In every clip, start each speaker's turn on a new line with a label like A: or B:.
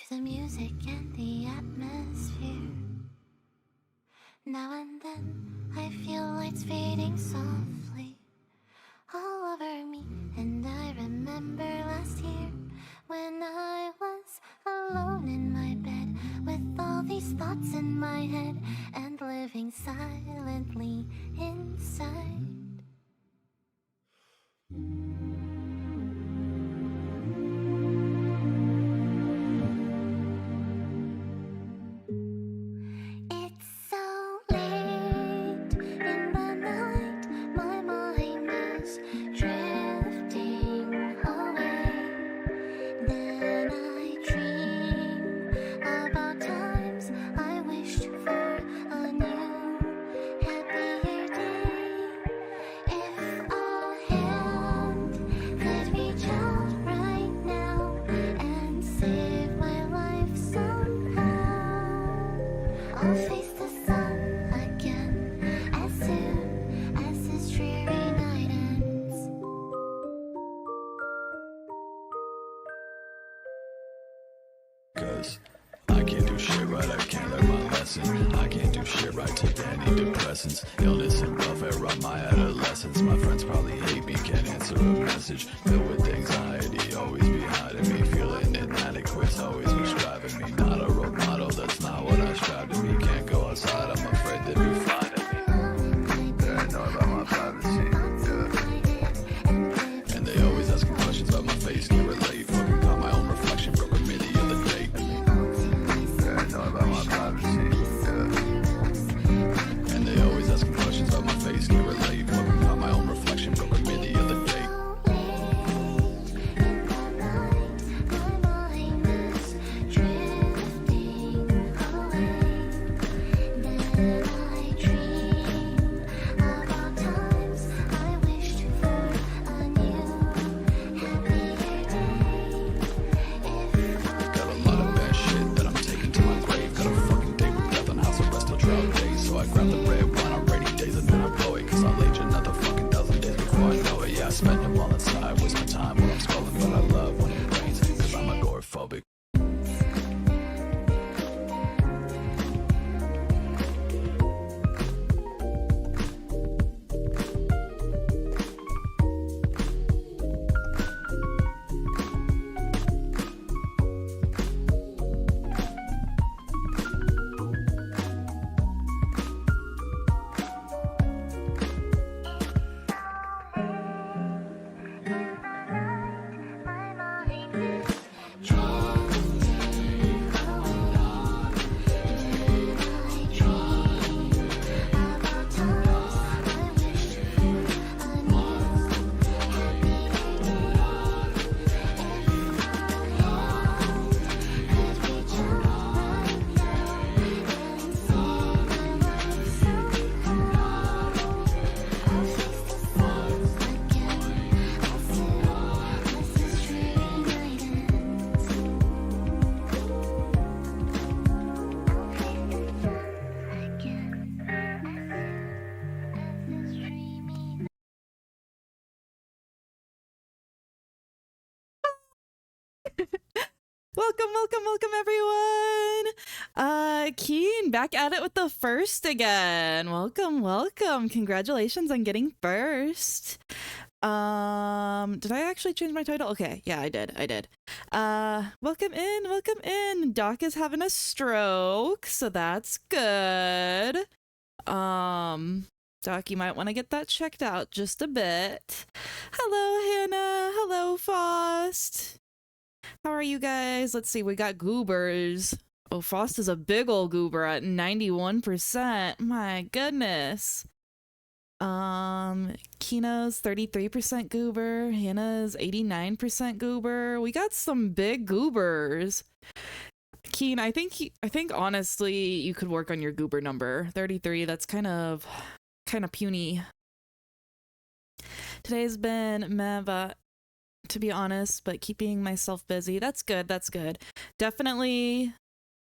A: the music and the atmosphere. Now and then I feel lights fading softly all over me, and I remember last year when I was alone in my bed with all these thoughts in my head and living silently inside. It's so late in the night, my mind is drifting away. Then I dream about times I wished for a new, happier day. If a hand could reach out right now and save my life somehow, I'll face the sun again as soon as this dreary night ends.
B: Cause I can't do shit right, I can't learn my lesson. I can't do shit right, take antidepressants. Illness and welfare on my adolescence. My friends probably hate me, can't answer a message. Filled with anxiety, always behind me. Feeling inadequate, always prescribing me. Not a role model, that's not what I strive to be. Can't go outside, I'm afraid they'd be flying at me. Paranoid about my privacy, yeah. And they always asking questions about my face, can't relate. Fucking caught my own reflection, broke a minute the other day. Paranoid about my privacy, yeah. And they always asking questions about my face, can't relate. Fucking caught my own reflection, broke a minute the other day. Got a lot of bad shit that I'm taking to my grave. Got a fucking date with death on house arrest till trial days. So I grab the red wine on rainy days and then I blow it. Cause I'll age another fucking dozen days before I know it. Yeah, I spend them all inside, waste my time when I'm scrolling. But I love when it rains, cause I'm agoraphobic.
C: Welcome everyone. Keen back at it with the first again. Welcome. Congratulations on getting first. Did I actually change my title? Okay, yeah, I did. Welcome in. Doc is having a stroke, so that's good. Doc, you might want to get that checked out just a bit. Hello, Hannah. Hello, Faust. How are you guys? Let's see, we got goobers. Oh, Frost is a big old goober at 91%. My goodness. Kino's 33% goober. Hannah's 89% goober. We got some big goobers. Keen, I think honestly you could work on your goober number. 33, that's kind of puny. Today's been meh, to be honest, but keeping myself busy. That's good. Definitely,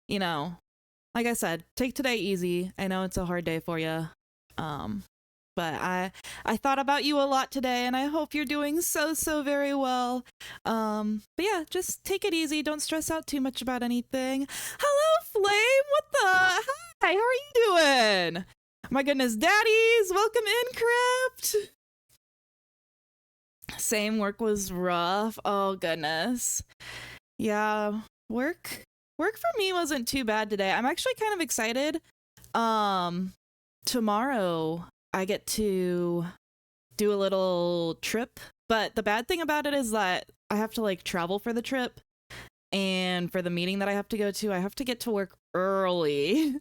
C: like I said, take today easy. I know it's a hard day for you. but I thought about you a lot today, and I hope you're doing so very well. But yeah, just take it easy. Don't stress out too much about anything. Hello, Flame. What the? Hi, how are you doing? My goodness, daddies, welcome in, Crypt. Same, work was rough. Oh goodness. Yeah, work for me wasn't too bad today. I'm actually kind of excited. Tomorrow I get to do a little trip, but the bad thing about it is that I have to like travel for the trip, and for the meeting that I have to go to, I have to get to work early.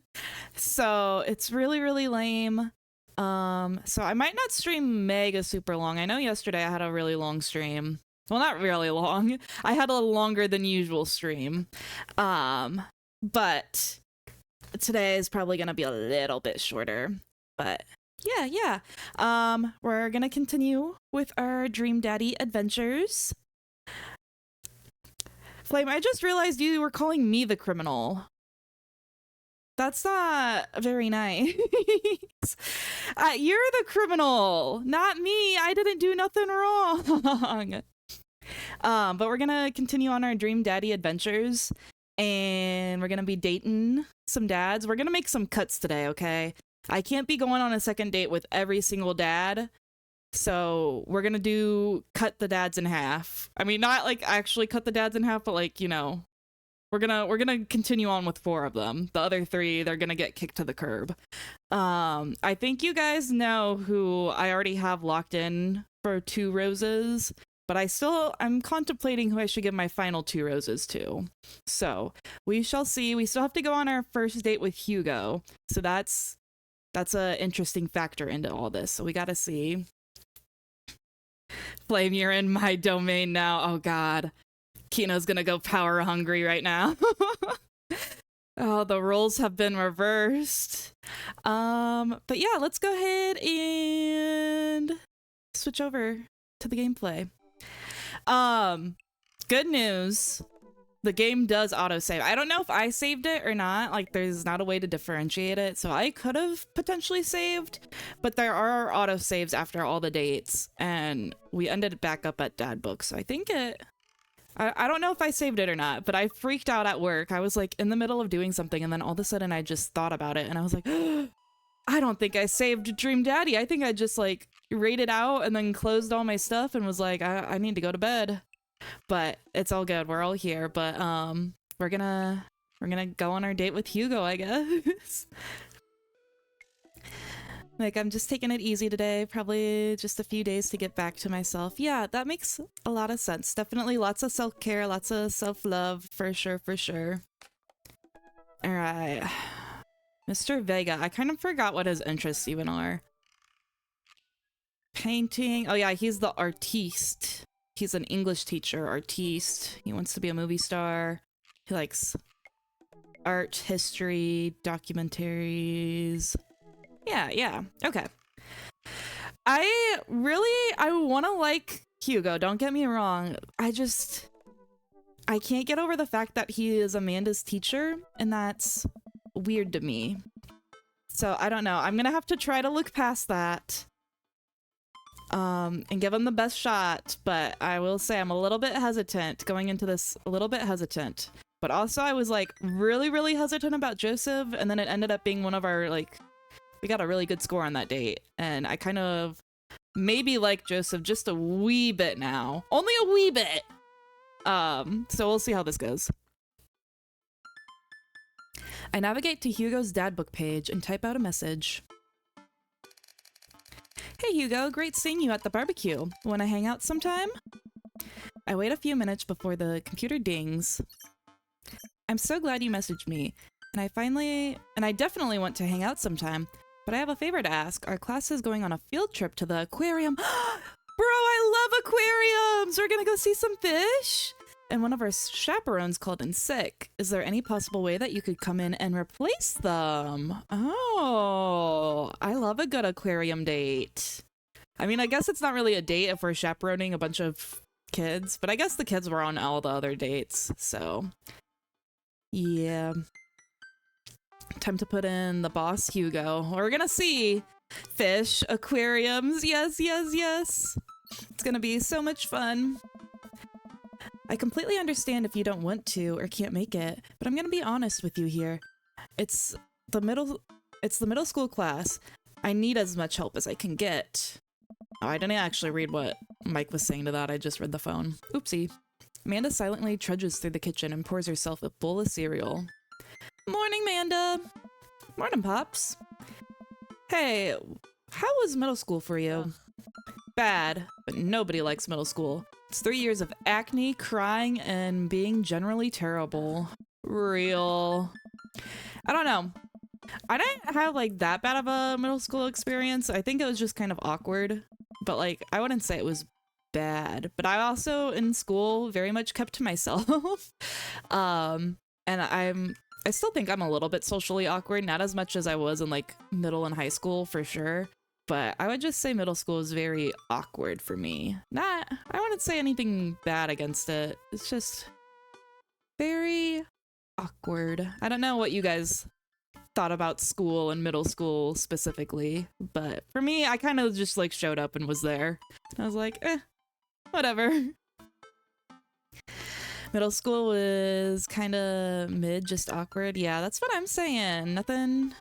C: So it's really lame. So I might not stream mega super long. I know yesterday I had a really long stream. Well, not really long. I had a longer than usual stream. But today is probably going to be a little bit shorter. But yeah. We're going to continue with our Dream Daddy adventures. Flame, I just realized you were calling me the criminal. That's not very nice. You're the criminal, not me. I didn't do nothing wrong. But we're gonna continue on our Dream Daddy adventures, and we're gonna be dating some dads. We're gonna make some cuts today, okay? I can't be going on a second date with every single dad, so we're gonna cut the dads in half. I mean, not like actually cut the dads in half, but like, you know, we're gonna continue on with 4 of them. The other 3, they're gonna get kicked to the curb. I think you guys know who I already have locked in for 2 roses, but I'm contemplating who I should give my final 2 roses to. So we shall see. We still have to go on our first date with Hugo, so that's a interesting factor into all this. So we gotta see. Flame, you're in my domain now. Oh God. Kino's gonna go power hungry right now. Oh, the roles have been reversed. But yeah, let's go ahead and switch over to the gameplay. Good news. The game does autosave. I don't know if I saved it or not. Like, there's not a way to differentiate it. So I could have potentially saved, but there are autosaves after all the dates, and we ended back up at Dad Book. So I think I don't know if I saved it or not, but I freaked out at work. I was like in the middle of doing something, and then all of a sudden I just thought about it, and I was like, I don't think I saved Dream Daddy. I think I just like rated out and then closed all my stuff and was like, I need to go to bed. But it's all good. We're all here. But we're gonna go on our date with Hugo, I guess. Like, I'm just taking it easy today. Probably just a few days to get back to myself. Yeah, that makes a lot of sense. Definitely lots of self-care, lots of self-love, for sure. All right. Mr. Vega. I kind of forgot what his interests even are. Painting. Oh yeah, he's the artiste. He's an English teacher, artiste. He wants to be a movie star. He likes art, history, documentaries. Yeah. Okay. I want to like Hugo. Don't get me wrong. I can't get over the fact that he is Amanda's teacher, and that's weird to me. So I don't know. I'm gonna have to try to look past that. And give him the best shot, but I will say I'm a little bit hesitant going into this, but also I was like really hesitant about Joseph, and then it ended up being one of our, like, we got a really good score on that date, and I kind of maybe like Joseph just a wee bit now, only a wee bit. So we'll see how this goes. I navigate to Hugo's Dad Book page and type out a message. Hey Hugo, great seeing you at the barbecue. Wanna hang out sometime? I wait a few minutes before the computer dings. I'm so glad you messaged me, and I definitely want to hang out sometime, but I have a favor to ask. Our class is going on a field trip to the aquarium. Bro, I love aquariums! We're gonna go see some fish? And one of our chaperones called in sick. Is there any possible way that you could come in and replace them? Oh, I love a good aquarium date. I mean, I guess it's not really a date if we're chaperoning a bunch of kids, but I guess the kids were on all the other dates, so yeah. Time to put in the boss Hugo. We're gonna see Fish, aquariums. Yes, yes, yes. It's gonna be so much fun. I completely understand if you don't want to or can't make it, but I'm gonna be honest with you here. It's the middle school class. I need as much help as I can get. Oh, I didn't actually read what Mike was saying to that. I just read the phone. Oopsie. Amanda silently trudges through the kitchen and pours herself a bowl of cereal. Morning, Amanda. Morning, Pops. Hey, how was middle school for you? Bad, but nobody likes middle school. It's 3 years of acne, crying, and being generally terrible. Real. I don't know. I didn't have like that bad of a middle school experience. I think it was just kind of awkward, but like I wouldn't say it was bad. But I also in school very much kept to myself. And I still think I'm a little bit socially awkward, not as much as I was in like middle and high school for sure. But I would just say middle school is very awkward for me. I wouldn't say anything bad against it. It's just very awkward. I don't know what you guys thought about school and middle school specifically, but for me, I kind of just like showed up and was there. I was like, whatever. Middle school was kind of mid, just awkward. Yeah, that's what I'm saying. Nothing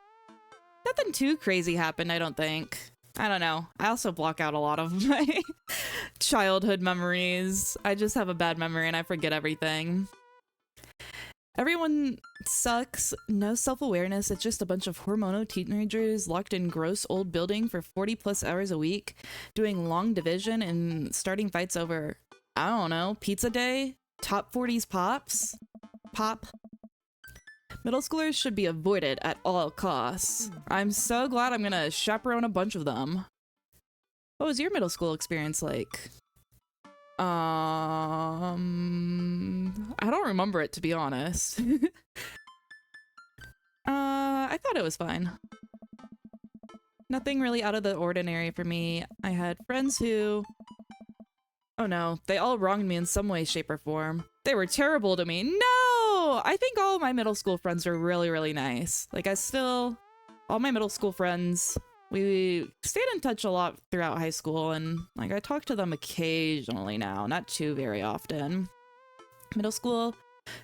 C: too crazy happened, I don't think. I don't know. I also block out a lot of my childhood memories. I just have a bad memory and I forget everything. Everyone sucks. No self-awareness. It's just a bunch of hormonal teenagers locked in gross old building for 40 plus hours a week, doing long division and starting fights over, I don't know, pizza day? Top 40s pops? Pop? Middle schoolers should be avoided at all costs. I'm so glad I'm gonna chaperone a bunch of them. What was your middle school experience like? I don't remember it, to be honest. I thought it was fine. Nothing really out of the ordinary for me. I had friends who... Oh no, they all wronged me in some way, shape, or form. They were terrible to me. No! I think all of my middle school friends were really, really nice. Like, all my middle school friends, we stayed in touch a lot throughout high school, and, like, I talk to them occasionally now, not too very often. Middle school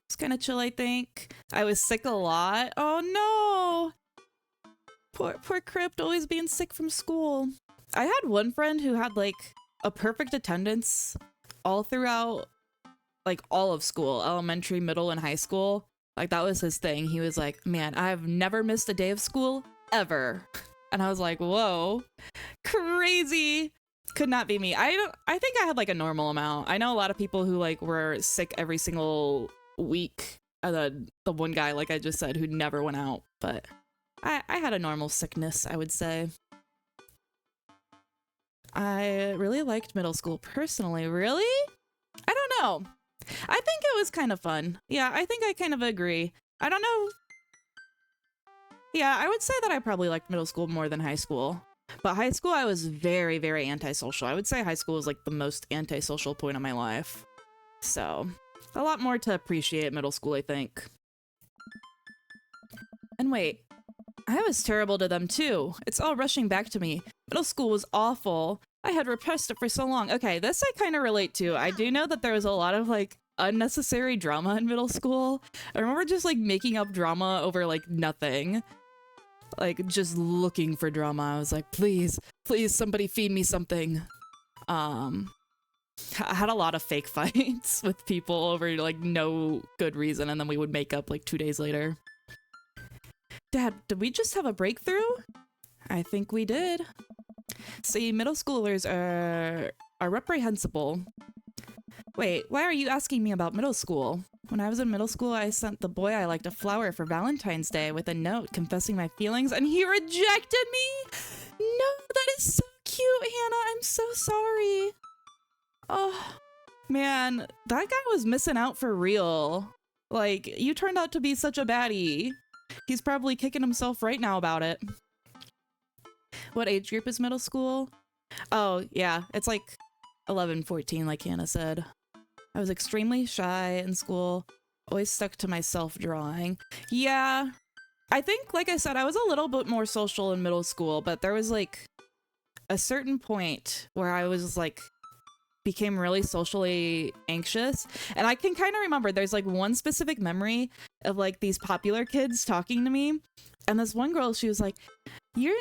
C: was kind of chill, I think. I was sick a lot. Oh no! Poor Crypt, always being sick from school. I had one friend who had, like, a perfect attendance all throughout, like, all of school, elementary, middle, and high school. Like, that was his thing. He was like, man, I've never missed a day of school, ever. And I was like, whoa, crazy. Could not be me. I think I had, like, a normal amount. I know a lot of people who, like, were sick every single week. The one guy, like I just said, who never went out. But I had a normal sickness, I would say. I really liked middle school personally. Really? I don't know. I think it was kind of fun. Yeah, I think I kind of agree. I don't know. Yeah, I would say that I probably liked middle school more than high school. But high school, I was very, very antisocial. I would say high school was like the most antisocial point of my life. So, a lot more to appreciate middle school, I think. And wait, I was terrible to them too. It's all rushing back to me. Middle school was awful. I had repressed it for so long. Okay, this I kind of relate to. I do know that there was a lot of like unnecessary drama in middle school. I remember just like making up drama over like nothing. Like just looking for drama. I was like, please, please somebody feed me something. I had a lot of fake fights with people over like no good reason, and then we would make up like 2 days later. Dad, did we just have a breakthrough? I think we did. See, middle schoolers are reprehensible. Wait, why are you asking me about middle school? When I was in middle school, I sent the boy I liked a flower for Valentine's Day with a note confessing my feelings, and he rejected me? No, that is so cute, Hannah. I'm so sorry. Oh, man, that guy was missing out for real. Like, you turned out to be such a baddie. He's probably kicking himself right now about it. What age group is middle school? Oh, yeah, it's like 11, 14, like Hannah said. I was extremely shy in school, always stuck to myself drawing. Yeah, I think, like I said, I was a little bit more social in middle school, but there was like a certain point where I was like became really socially anxious. And I can kind of remember there's like one specific memory of like these popular kids talking to me. And this one girl, she was like, you're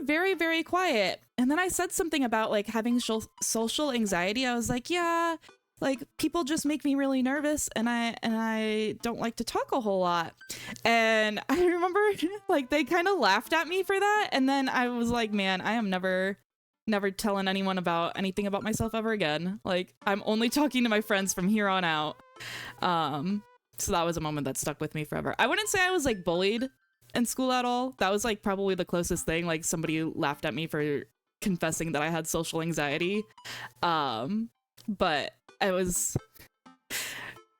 C: very, very quiet. And then I said something about like having social anxiety. I was like, yeah, like people just make me really nervous and I don't like to talk a whole lot. And I remember like they kind of laughed at me for that. And then I was like, man, I am never telling anyone about anything about myself ever again. Like I'm only talking to my friends from here on out. So that was a moment that stuck with me forever. I wouldn't say I was like bullied in school at all. That was like probably the closest thing. Like somebody laughed at me for confessing that I had social anxiety. But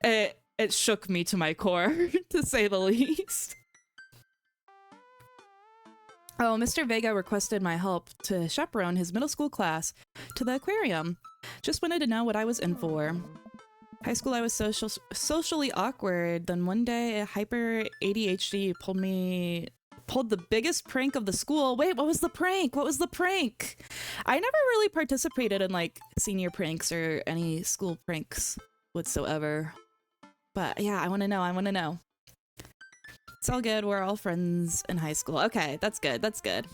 C: it shook me to my core, to say the least. Oh, Mr. Vega requested my help to chaperone his middle school class to the aquarium. Just wanted to know what I was in for. High school, I was socially awkward. Then one day, a hyper ADHD pulled the biggest prank of the school. Wait, what was the prank? What was the prank? I never really participated in like senior pranks or any school pranks whatsoever. But yeah, I want to know. It's all good. We're all friends in high school. Okay, that's good. That's good.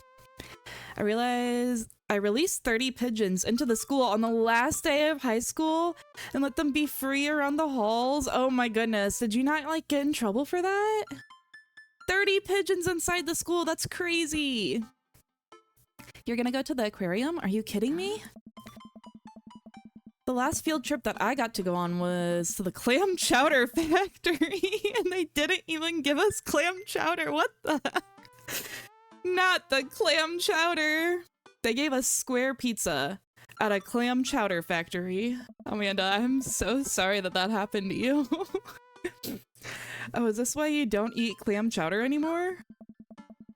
C: I realized I released 30 pigeons into the school on the last day of high school and let them be free around the halls. Oh my goodness. Did you not like get in trouble for that? 30 pigeons inside the school. That's crazy. You're gonna go to the aquarium? Are you kidding me? The last field trip that I got to go on was to the clam chowder factory, and they didn't even give us clam chowder. What the heck? Not the clam chowder. They gave us square pizza at a clam chowder factory. Amanda, I'm so sorry that that happened to you. Oh, is this why you don't eat clam chowder anymore?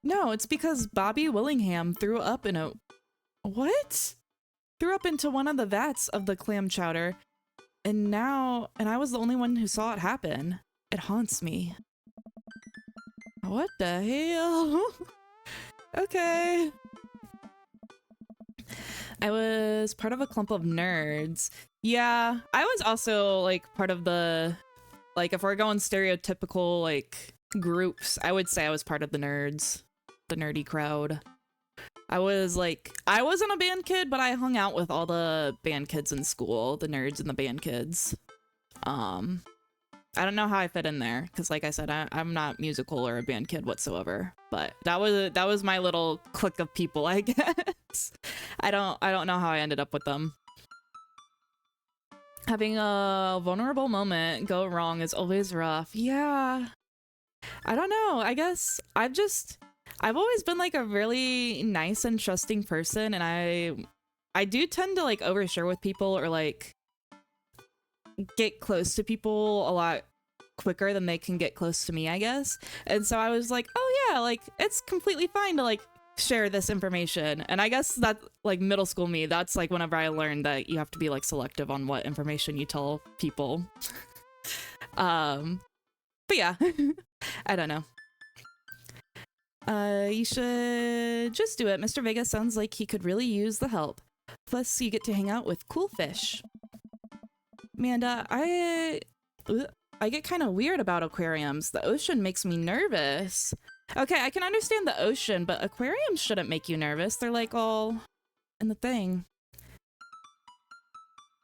C: No, it's because Bobby Willingham threw up in a... What? Threw up into one of the vats of the clam chowder, and I was the only one who saw it happen. It haunts me. What the hell? Okay. I was part of a clump of nerds. Yeah, I was also like part of the, like if we're going stereotypical like groups, I would say I was part of the nerds, the nerdy crowd. I wasn't a band kid, but I hung out with all the band kids in school, the nerds and the band kids. I don't know how I fit in there, because like I said, I'm not musical or a band kid whatsoever. But that was my little clique of people, I guess. I don't know how I ended up with them. Having a vulnerable moment go wrong is always rough. Yeah. I don't know. I guess I've always been like a really nice and trusting person, and I do tend to like overshare with people or like get close to people a lot quicker than they can get close to me, I guess. And so I was like, oh yeah, like it's completely fine to like share this information. And I guess that like middle school me, that's like whenever I learned that you have to be like selective on what information you tell people. But yeah, I don't know. You should just do it. Mr. Vega sounds like he could really use the help. Plus, you get to hang out with cool fish. Amanda, I get kind of weird about aquariums. The ocean makes me nervous. Okay, I can understand the ocean, but aquariums shouldn't make you nervous. They're like all in the thing.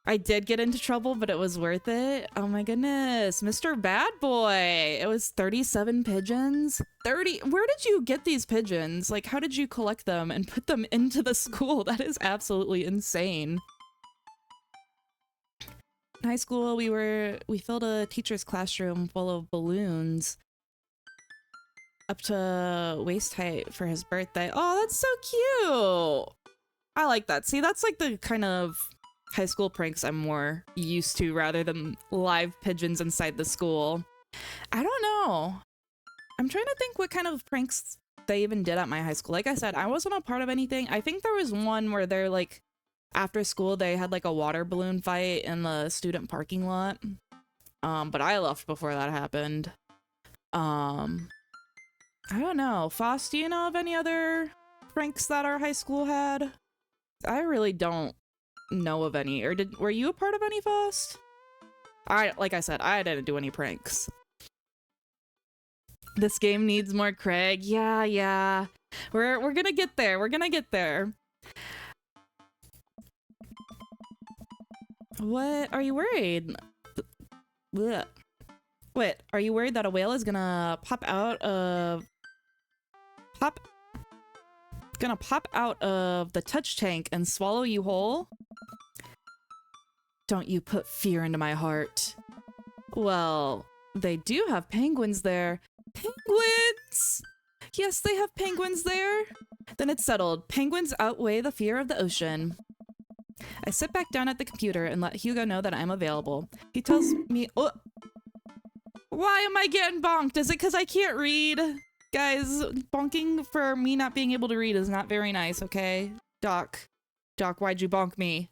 C: I did get into trouble, but it was worth it. Oh my goodness, Mr. Bad Boy. It was 37 pigeons. 30. Where did you get these pigeons? Like, how did you collect them and put them into the school? That is absolutely insane. In high school, we filled a teacher's classroom full of balloons up to waist height for his birthday. Oh, that's so cute. I like that. See, that's like the kind of high school pranks I'm more used to rather than live pigeons inside the school. I don't know. I'm trying to think what kind of pranks they even did at my high school. Like I said, I wasn't a part of anything. I think there was one where they're like, after school, they had like a water balloon fight in the student parking lot. But I left before that happened. I I don't know. Foss, do you know of any other pranks that our high school had? I really don't know of any. Or were you a part of any, Foss? Like I said, I didn't do any pranks. This game needs more Craig. Yeah. We're gonna get there. We're gonna get there. What? Are you worried? Blech. Wait, are you worried that a whale is gonna pop out of the touch tank and swallow you whole? Don't you put fear into my heart. Well, they do have penguins there. Penguins! Yes, they have penguins there. Then it's settled. Penguins outweigh the fear of the ocean. I sit back down at the computer and let Hugo know that I'm available. He tells me, oh, why am I getting bonked? Is it because I can't read? Guys, bonking for me not being able to read is not very nice, okay? Doc, why'd you bonk me?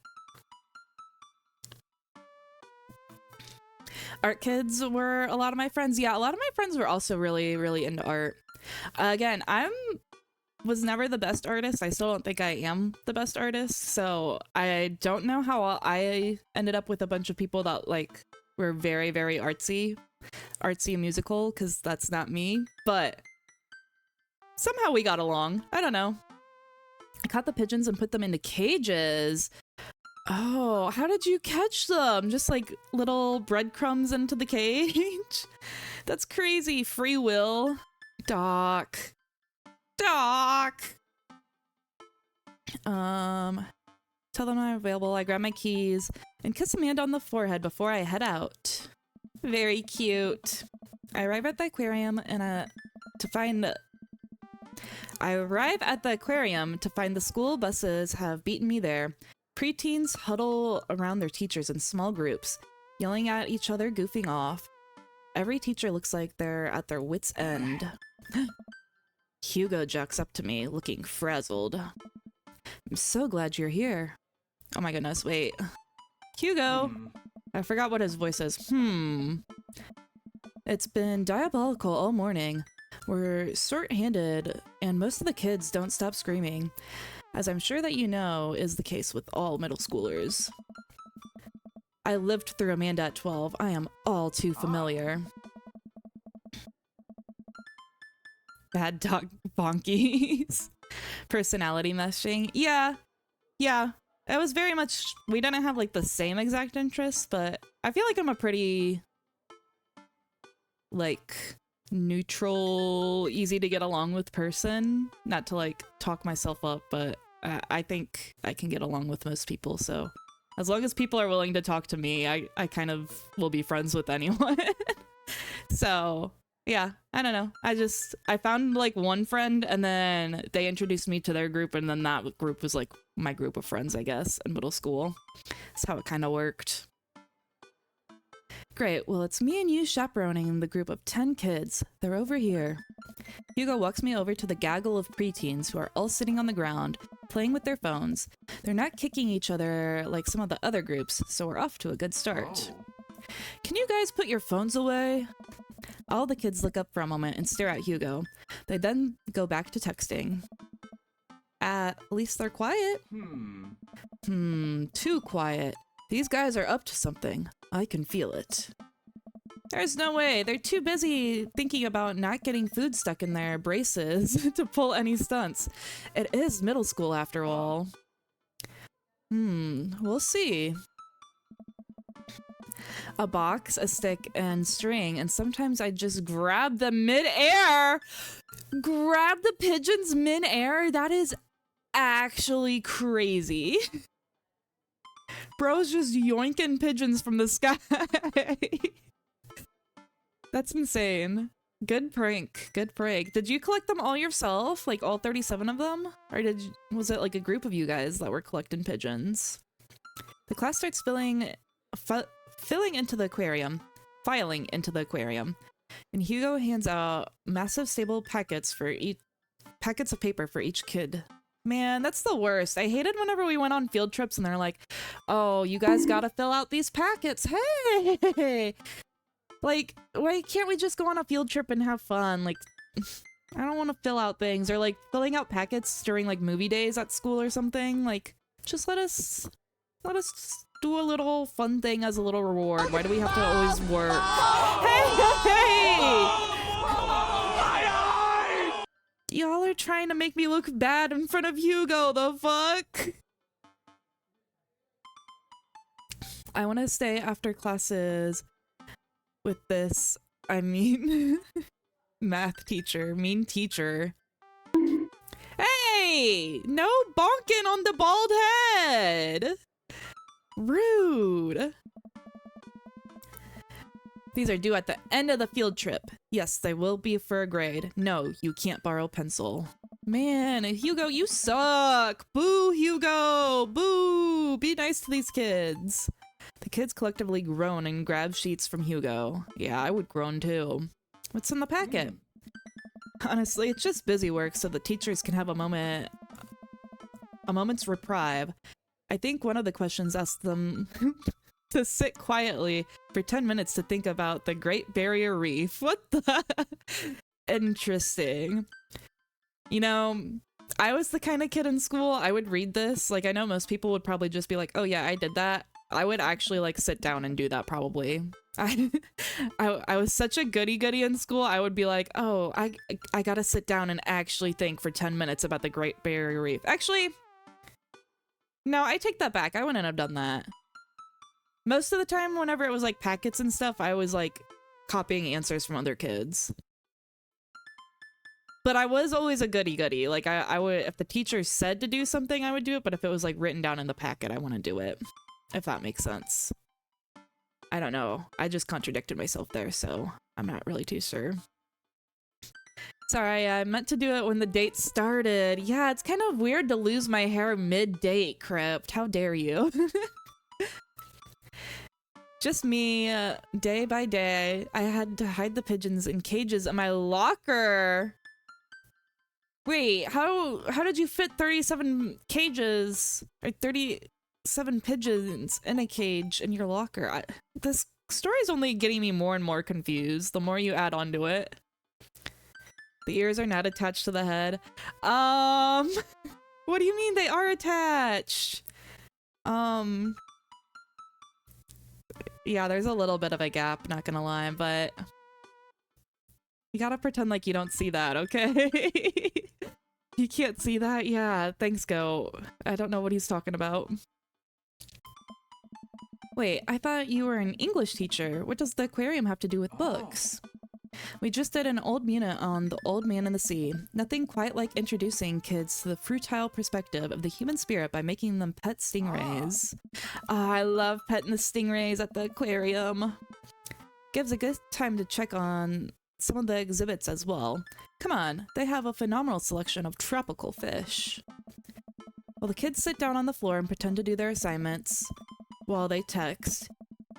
C: Art kids were a lot of my friends. Yeah, a lot of my friends were also really, really into art. Again, was never the best artist. I still don't think I am the best artist. So I don't know how I ended up with a bunch of people that like were very, very artsy and musical, because that's not me. But somehow we got along. I don't know. I caught the pigeons and put them into cages. Oh, how did you catch them? Just like little breadcrumbs into the cage? That's crazy. Free will. Doc. Tell them I'm available. I grab my keys and kiss Amanda on the forehead before I head out. Very cute. I arrive at the aquarium to find the school buses have beaten me there. Preteens huddle around their teachers in small groups, yelling at each other, goofing off. Every teacher looks like they're at their wits' end. Hugo jacks up to me, looking frazzled. I'm so glad you're here. Oh my goodness, wait. Hugo! I forgot what his voice is. It's been diabolical all morning. We're short-handed, and most of the kids don't stop screaming, as I'm sure that you know is the case with all middle schoolers. I lived through Amanda at 12. I am all too familiar. Bad dog bonkies. Personality meshing. Yeah. It was very much, we didn't have like the same exact interests, but I feel like I'm a pretty like neutral, easy to get along with person. Not to like talk myself up, but I think I can get along with most people. So as long as people are willing to talk to me, I kind of will be friends with anyone. So yeah, I don't know. I found like one friend and then they introduced me to their group, and then that group was like my group of friends, I guess, in middle school. That's how it kind of worked. Great, well, it's me and you chaperoning the group of 10 kids. They're over here. Hugo walks me over to the gaggle of preteens who are all sitting on the ground, playing with their phones. They're not kicking each other like some of the other groups, so we're off to a good start. Can you guys put your phones away? All the kids look up for a moment and stare at Hugo. They then go back to texting. At least they're quiet. Too quiet. These guys are up to something. I can feel it. There's no way. They're too busy thinking about not getting food stuck in their braces to pull any stunts. It is middle school after all. We'll see. A box, a stick, and string, and sometimes I just grab them mid-air. Grab the pigeons mid-air? That is actually crazy. Bro's just yoinking pigeons from the sky. That's insane. Good prank. Good prank. Did you collect them all yourself? Like all 37 of them? Or was it like a group of you guys that were collecting pigeons? The class starts filing into the aquarium. And Hugo hands out massive stable packets of paper for each kid. Man, that's the worst. I hated whenever we went on field trips and they're like, oh, you guys gotta fill out these packets. Hey! Like, why can't we just go on a field trip and have fun? Like, I don't want to fill out things, or like filling out packets during like movie days at school or something. Like, just let us do a little fun thing as a little reward. Why do we have to always work? Hey! Y'all are trying to make me look bad in front of Hugo, the fuck? I want to stay after classes with this, I mean, math teacher, mean teacher. Hey! No bonking on the bald head! Rude. These are due at the end of the field trip. Yes, they will be for a grade. No, you can't borrow a pencil. Man, Hugo, you suck! Boo, Hugo! Boo! Be nice to these kids. The kids collectively groan and grab sheets from Hugo. Yeah, I would groan too. What's in the packet? Honestly, it's just busy work so the teachers can have a moment's reprieve. I think one of the questions asked them to sit quietly for 10 minutes to think about the Great Barrier Reef. What the? Interesting. You know, I was the kind of kid in school, I would read this. Like, I know most people would probably just be like, oh yeah, I did that. I would actually like sit down and do that probably. I was such a goody-goody in school. I would be like, oh, I gotta sit down and actually think for 10 minutes about the Great Barrier Reef. Actually, no, I take that back. I wouldn't have done that. Most of the time, whenever it was like packets and stuff, I was like copying answers from other kids. But I was always a goody-goody. Like I would, if the teacher said to do something, I would do it. But if it was like written down in the packet, I wouldn't do it. If that makes sense. I don't know. I just contradicted myself there, so I'm not really too sure. Sorry, I meant to do it when the date started. Yeah, it's kind of weird to lose my hair mid-date, Crypt. How dare you? Just me, day by day. I had to hide the pigeons in cages in my locker. Wait, how did you fit 37 cages? Or 37 pigeons in a cage in your locker? This story's only getting me more and more confused the more you add on to it. The ears are not attached to the head. What do you mean they are attached? Yeah, there's a little bit of a gap, not gonna lie, but you gotta pretend like you don't see that, okay? You can't see that? Yeah, thanks, Go. I don't know what he's talking about. Wait, I thought you were an English teacher. What does the aquarium have to do with books? We just did an old unit on the old man in the sea. Nothing quite like introducing kids to the fertile perspective of the human spirit by making them pet stingrays. Oh, I love petting the stingrays at the aquarium. Gives a good time to check on some of the exhibits as well. Come on, they have a phenomenal selection of tropical fish. While the kids sit down on the floor and pretend to do their assignments while they text,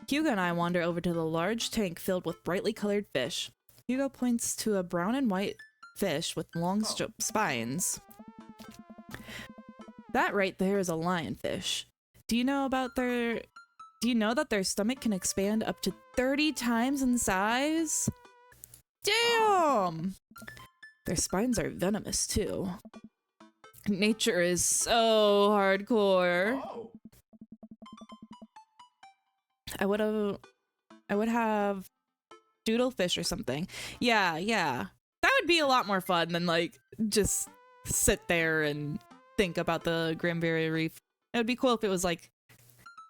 C: Hugo and I wander over to the large tank filled with brightly colored fish. Hugo points to a brown and white fish with long spines. That right there is a lionfish. Do you know that their stomach can expand up to 30 times in size? Damn! Their spines are venomous too. Nature is so hardcore. I would have doodlefish or something. Yeah. That would be a lot more fun than like just sit there and think about the Grand Barrier Reef. It would be cool if it was like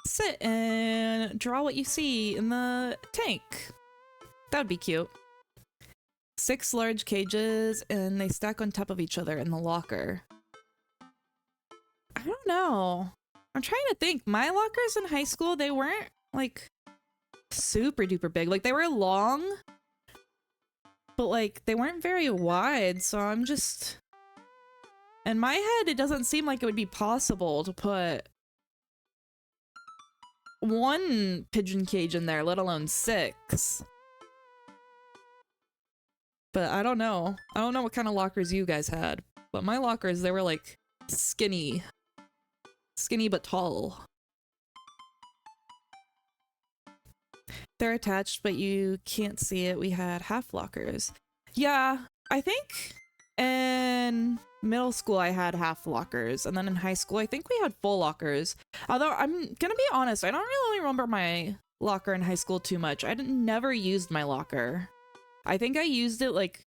C: sit and draw what you see in the tank. That would be cute. 6 large cages and they stack on top of each other in the locker. I don't know. I'm trying to think. My lockers in high school, they weren't like super duper big. Like they were long, but like they weren't very wide. So I'm just, in my head, it doesn't seem like it would be possible to put 1 pigeon cage in there, let alone 6. But I don't know. I don't know what kind of lockers you guys had, but my lockers, they were like skinny but tall. They're attached, but you can't see it. We had half lockers. Yeah, I think In middle school, I had half lockers, and then in high school, I think we had full lockers. Although I'm gonna be honest, I don't really remember my locker in high school too much. Never used my locker. I think I used it like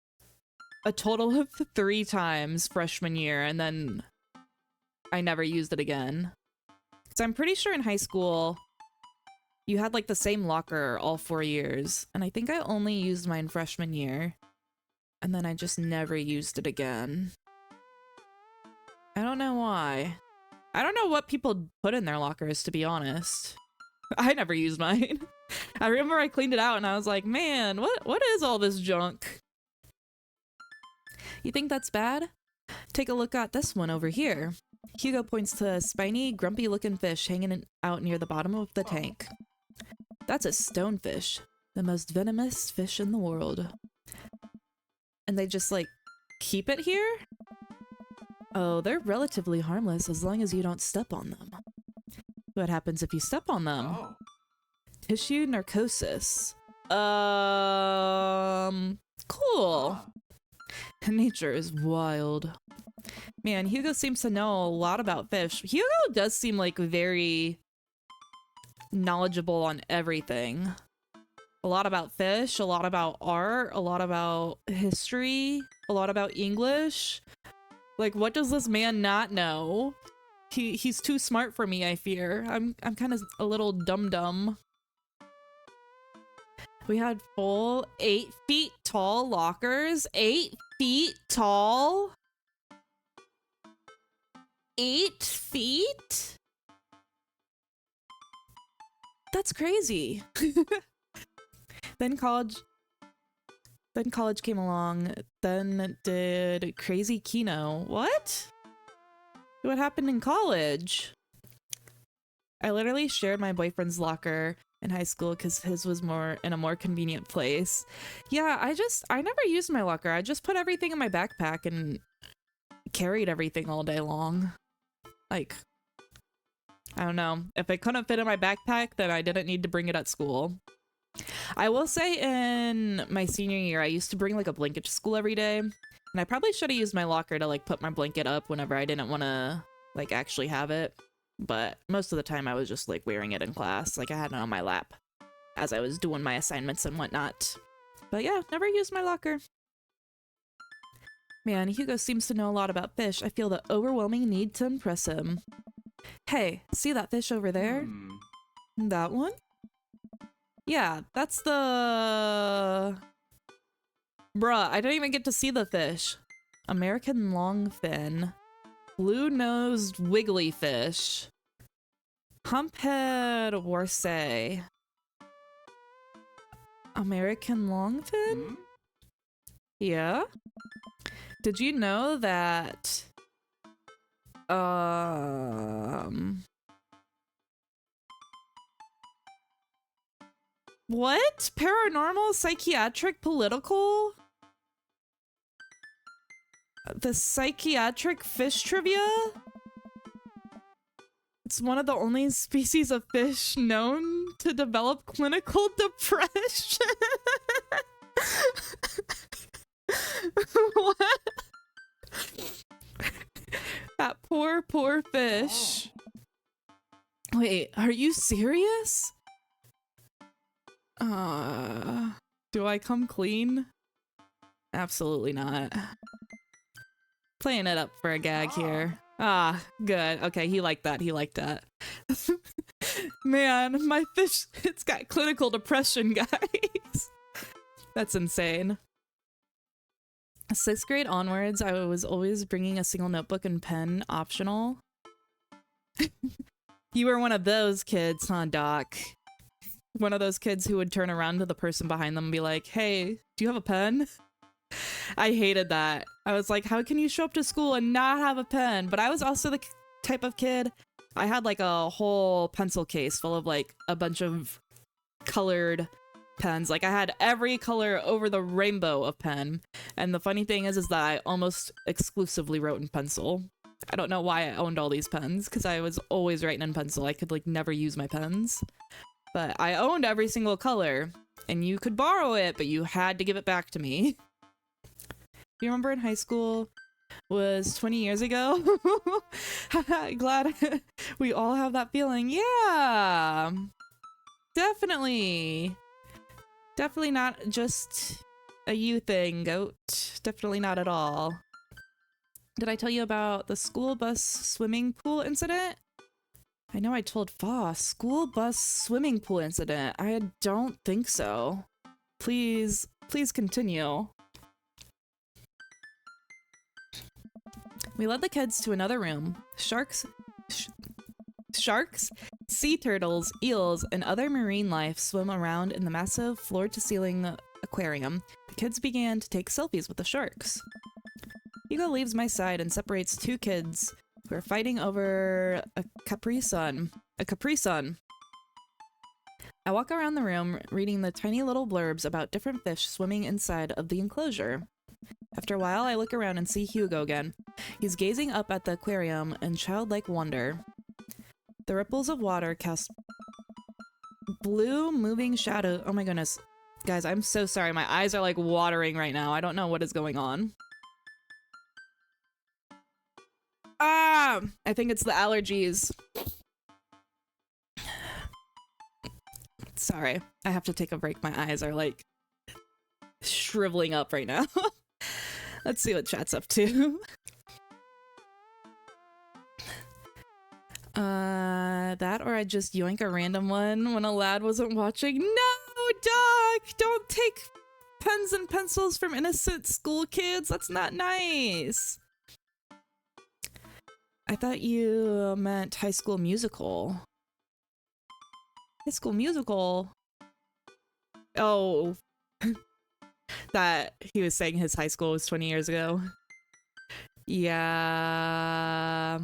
C: a total of 3 times freshman year, and then I never used it again. Because I'm pretty sure in high school, you had like the same locker all 4 years, and I think I only used mine freshman year. And then I just never used it again. I don't know why. I don't know what people put in their lockers, to be honest. I never used mine. I remember I cleaned it out and I was like, man, what is all this junk? You think that's bad? Take a look at this one over here. Hugo points to a spiny, grumpy-looking fish hanging out near the bottom of the tank. That's a stonefish, the most venomous fish in the world. And they just, like, keep it here? Oh, they're relatively harmless as long as you don't step on them. What happens if you step on them?
D: Oh.
C: Tissue narcosis. Cool. Nature is wild. Man, Hugo seems to know a lot about fish. Hugo does seem like very knowledgeable on everything. A lot about fish, a lot about art, a lot about history, a lot about English. Like, what does this man not know? He's too smart for me, I fear. I'm kind of a little dumb. We had full 8 feet tall lockers. 8 feet tall? 8 feet? That's crazy. Then college came along, then did Crazy Kino. What? What happened in college? I literally shared my boyfriend's locker in high school because his was in a more convenient place. Yeah, I never used my locker. I just put everything in my backpack and carried everything all day long. Like, I don't know. If it couldn't fit in my backpack, then I didn't need to bring it at school. I will say in my senior year, I used to bring like a blanket to school every day. And I probably should have used my locker to like put my blanket up whenever I didn't want to like actually have it. But most of the time I was just like wearing it in class. Like I had it on my lap as I was doing my assignments and whatnot. But yeah, never used my locker. Man, Hugo seems to know a lot about fish. I feel the overwhelming need to impress him. Hey, see that fish over there? That one? Yeah, that's the... Bruh, I didn't even get to see the fish. American longfin. Blue-nosed wiggly fish. Humphead warsay. American longfin? Yeah? Did you know that... What? Paranormal, psychiatric, political? The psychiatric fish trivia? It's one of the only species of fish known to develop clinical depression. What? That poor fish. Wait, are you serious? Do I come clean? Absolutely not. Playing it up for a gag here. Ah, good. Okay, he liked that. He liked that. Man, my fish, it's got clinical depression, guys. That's insane. 6th grade onwards, I was always bringing a single notebook and pen optional. You were one of those kids, huh, Doc? One of those kids who would turn around to the person behind them and be like, hey, do you have a pen? I hated that. I was like, how can you show up to school and not have a pen? But I was also the type of kid, I had like a whole pencil case full of like a bunch of colored pens. Like I had every color over the rainbow of pen. And the funny thing is that I almost exclusively wrote in pencil. I don't know why I owned all these pens, because I was always writing in pencil. I could like never use my pens. But I owned every single color, and you could borrow it, but you had to give it back to me. You remember in high school was 20 years ago? Glad we all have that feeling. Yeah, definitely. Definitely not just a you thing, goat. Definitely not at all. Did I tell you about the school bus swimming pool incident? I know I told Foss. School bus swimming pool incident. I don't think so. Please continue. We led the kids to another room. Sharks, sea turtles, eels, and other marine life swim around in the massive floor-to-ceiling aquarium. The kids began to take selfies with the sharks. Hugo leaves my side and separates two kids who are fighting over a Capri Sun. I walk around the room reading the tiny little blurbs about different fish swimming inside of the enclosure. After a while, I look around and see Hugo again. He's gazing up at the aquarium in childlike wonder. The ripples of water cast blue moving shadows. Oh my goodness. Guys, I'm so sorry. My eyes are like watering right now. I don't know what is going on. Ah! I think it's the allergies. Sorry. I have to take a break. My eyes are like shriveling up right now. Let's see what chat's up to. That or I just yoink a random one when a lad wasn't watching. No, Doc! Don't take pens and pencils from innocent school kids. That's not nice. I thought you meant High School Musical. High School Musical? Oh. That he was saying his high school was 20 years ago. Yeah.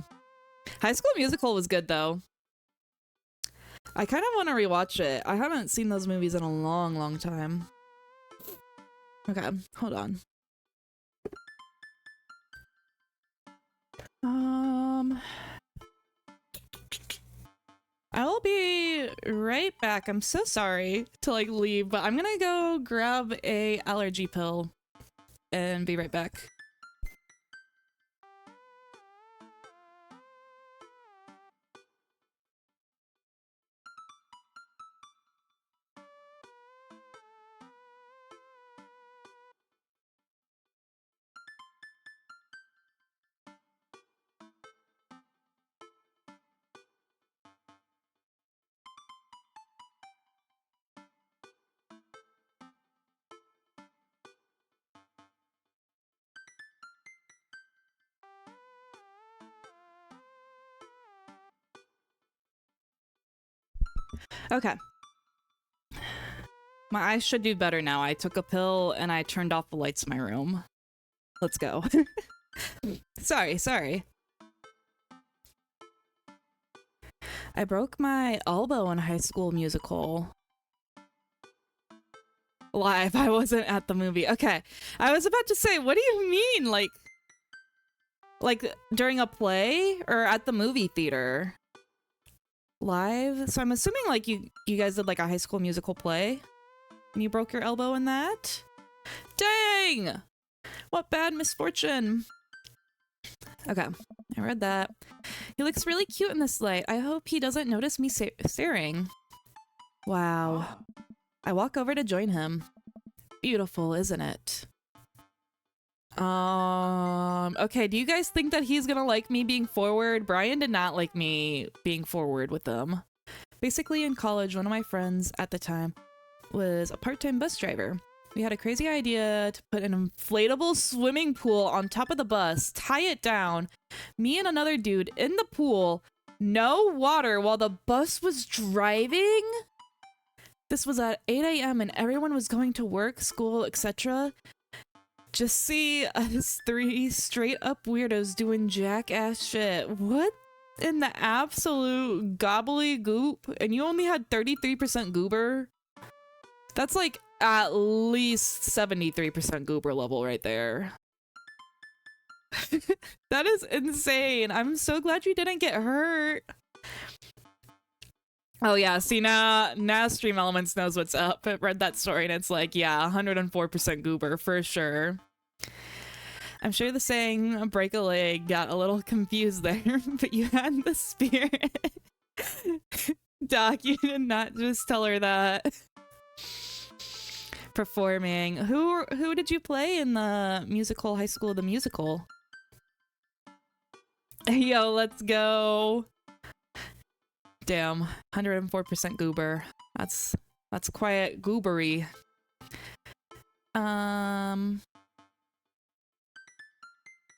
C: High School Musical was good though. I kind of want to rewatch it. I haven't seen those movies in a long time. Okay, hold on. I will be right back. I'm so sorry to like leave, but I'm gonna go grab a allergy pill and be right back. Okay. My eyes should do better now. I took a pill and I turned off the lights in my room. Let's go. Sorry. I broke my elbow in High School Musical. Live. I wasn't at the movie. Okay. I was about to say, what do you mean? Like during a play or at the movie theater? Live? So I'm assuming like you guys did like a High School Musical play and you broke your elbow in that? Dang! What bad misfortune. Okay, I read that. He looks really cute in this light. I hope he doesn't notice me staring. Wow. I walk over to join him. Beautiful, isn't it? Okay, do you guys think that he's gonna like me being forward? Brian did not like me being forward with them. Basically, in college, one of my friends at the time was a part-time bus driver. We had a crazy idea to put an inflatable swimming pool on top of the bus, tie it down, me and another dude in the pool, no water while the bus was driving. This was at 8 a.m. and everyone was going to work, school, etc. Just see us three straight up weirdos doing jackass shit. What in the absolute gobbledygook? And you only had 33% goober? That's like at least 73% goober level right there. That is insane. I'm so glad you didn't get hurt. Oh yeah, see now Stream Elements knows what's up. I read that story and it's like, yeah, 104% goober for sure. I'm sure the saying break a leg got a little confused there, but you had the spirit. Doc, you did not just tell her that. Performing. Who did you play in the musical High School the Musical? Yo, let's go. Damn, 104% goober. That's quite goobery.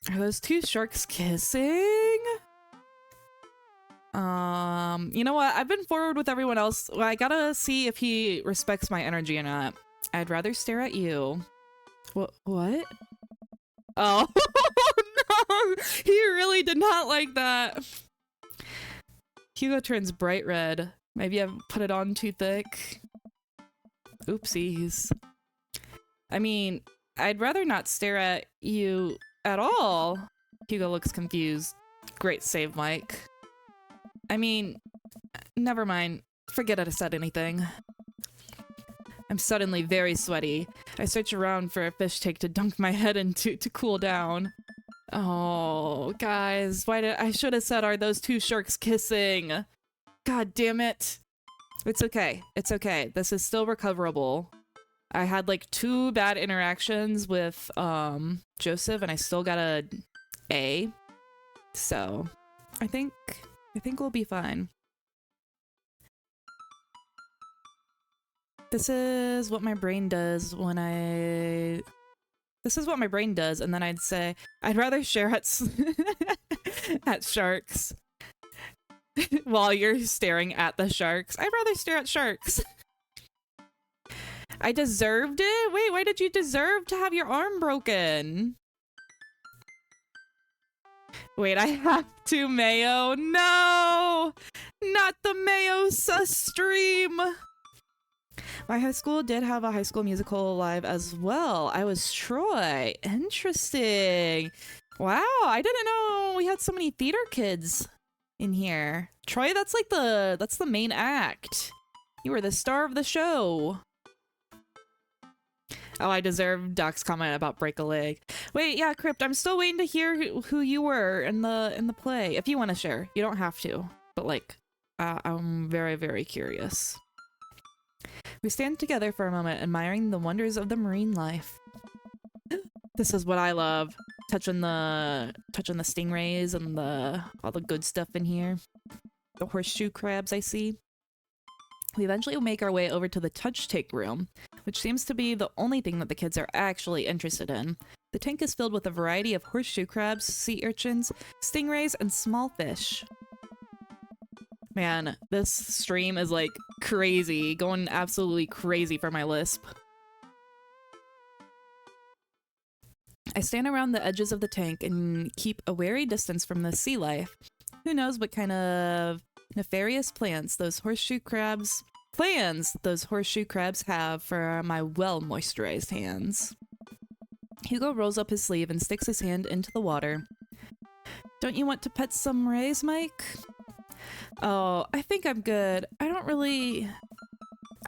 C: Are those two sharks kissing? You know what? I've been forward with everyone else. Well, I gotta see if he respects my energy or not. I'd rather stare at you. What? Oh, no! He really did not like that. Hugo turns bright red. Maybe I've put it on too thick. Oopsies. I mean, I'd rather not stare at you at all. Hugo looks confused. Great save, Mike. I mean, never mind. Forget I said anything. I'm suddenly very sweaty. I search around for a fish tank to dunk my head into to cool down. Oh, guys, I should have said, are those two sharks kissing? God damn it. It's okay. It's okay. This is still recoverable. I had like 2 bad interactions with Joseph and I still got a A. So, I think we'll be fine. This is what my brain does when This is what my brain does, and then I'd say, I'd rather share at sharks. While you're staring at the sharks. I'd rather stare at sharks. I deserved it? Wait, why did you deserve to have your arm broken? Wait, I have to mayo. No! Not the mayo sus stream! My high school did have a High School Musical live as well. I was Troy. Interesting. Wow, I didn't know we had so many theater kids in here. Troy, that's the main act. You were the star of the show. Oh, I deserve Doc's comment about break a leg. Wait, yeah, Crypt, I'm still waiting to hear who you were in the play. If you want to share, you don't have to. But like, I'm very, very curious. We stand together for a moment, admiring the wonders of the marine life. This is what I love. Touching the stingrays and all the good stuff in here. The horseshoe crabs I see. We eventually make our way over to the touch tank room, which seems to be the only thing that the kids are actually interested in. The tank is filled with a variety of horseshoe crabs, sea urchins, stingrays, and small fish. Man, this stream is like crazy, going absolutely crazy for my lisp. I stand around the edges of the tank and keep a wary distance from the sea life. Who knows what kind of nefarious plans those horseshoe crabs have for my well-moisturized hands. Hugo rolls up his sleeve and sticks his hand into the water. Don't you want to pet some rays, Mike? Oh, I think I'm good. I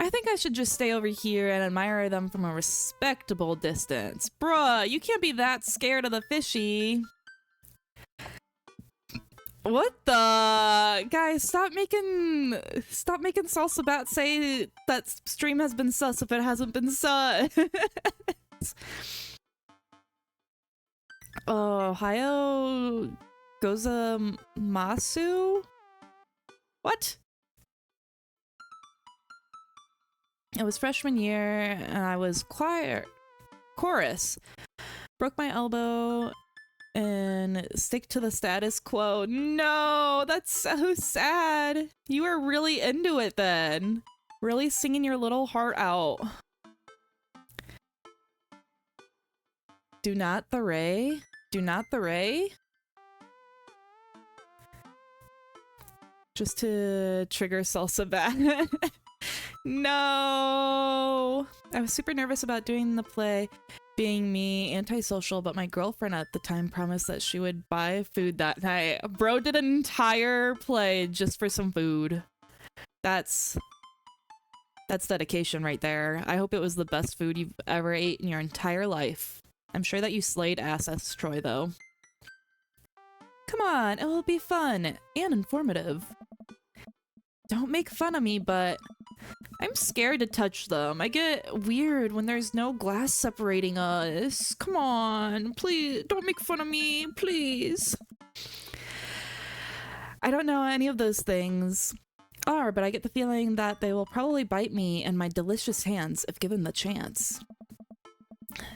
C: think I should just stay over here and admire them from a respectable distance. Bruh, you can't be that scared of the fishy. What the? Guys, stop making Salsa Bat say that stream has been sus if it hasn't been sus. Ohio Goza Masu? What? It was freshman year and I was chorus. Broke my elbow and stick to the status quo. No, that's so sad. You were really into it then. Really singing your little heart out. Do not the ray? Do not the ray? Just to trigger Salsa Bat. No! I was super nervous about doing the play, being me, antisocial, but my girlfriend at the time promised that she would buy food that night. Bro did an entire play just for some food. That's dedication right there. I hope it was the best food you've ever ate in your entire life. I'm sure that you slayed ass Troy, though. Come on, it will be fun and informative. Don't make fun of me, but I'm scared to touch them. I get weird when there's no glass separating us. Come on, please, don't make fun of me, please. I don't know any of those things are, but I get the feeling that they will probably bite me in my delicious hands if given the chance.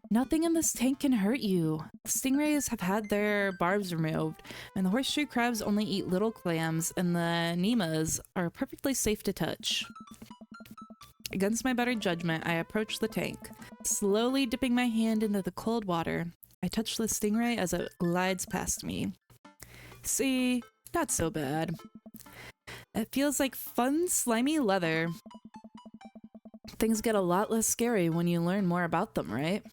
C: Nothing in this tank can hurt you. The stingrays have had their barbs removed, and the horseshoe crabs only eat little clams, and the nemas are perfectly safe to touch. Against my better judgment, I approach the tank, slowly dipping my hand into the cold water. I touch the stingray as it glides past me. See, not so bad. It feels like fun, slimy leather. Things get a lot less scary when you learn more about them, right?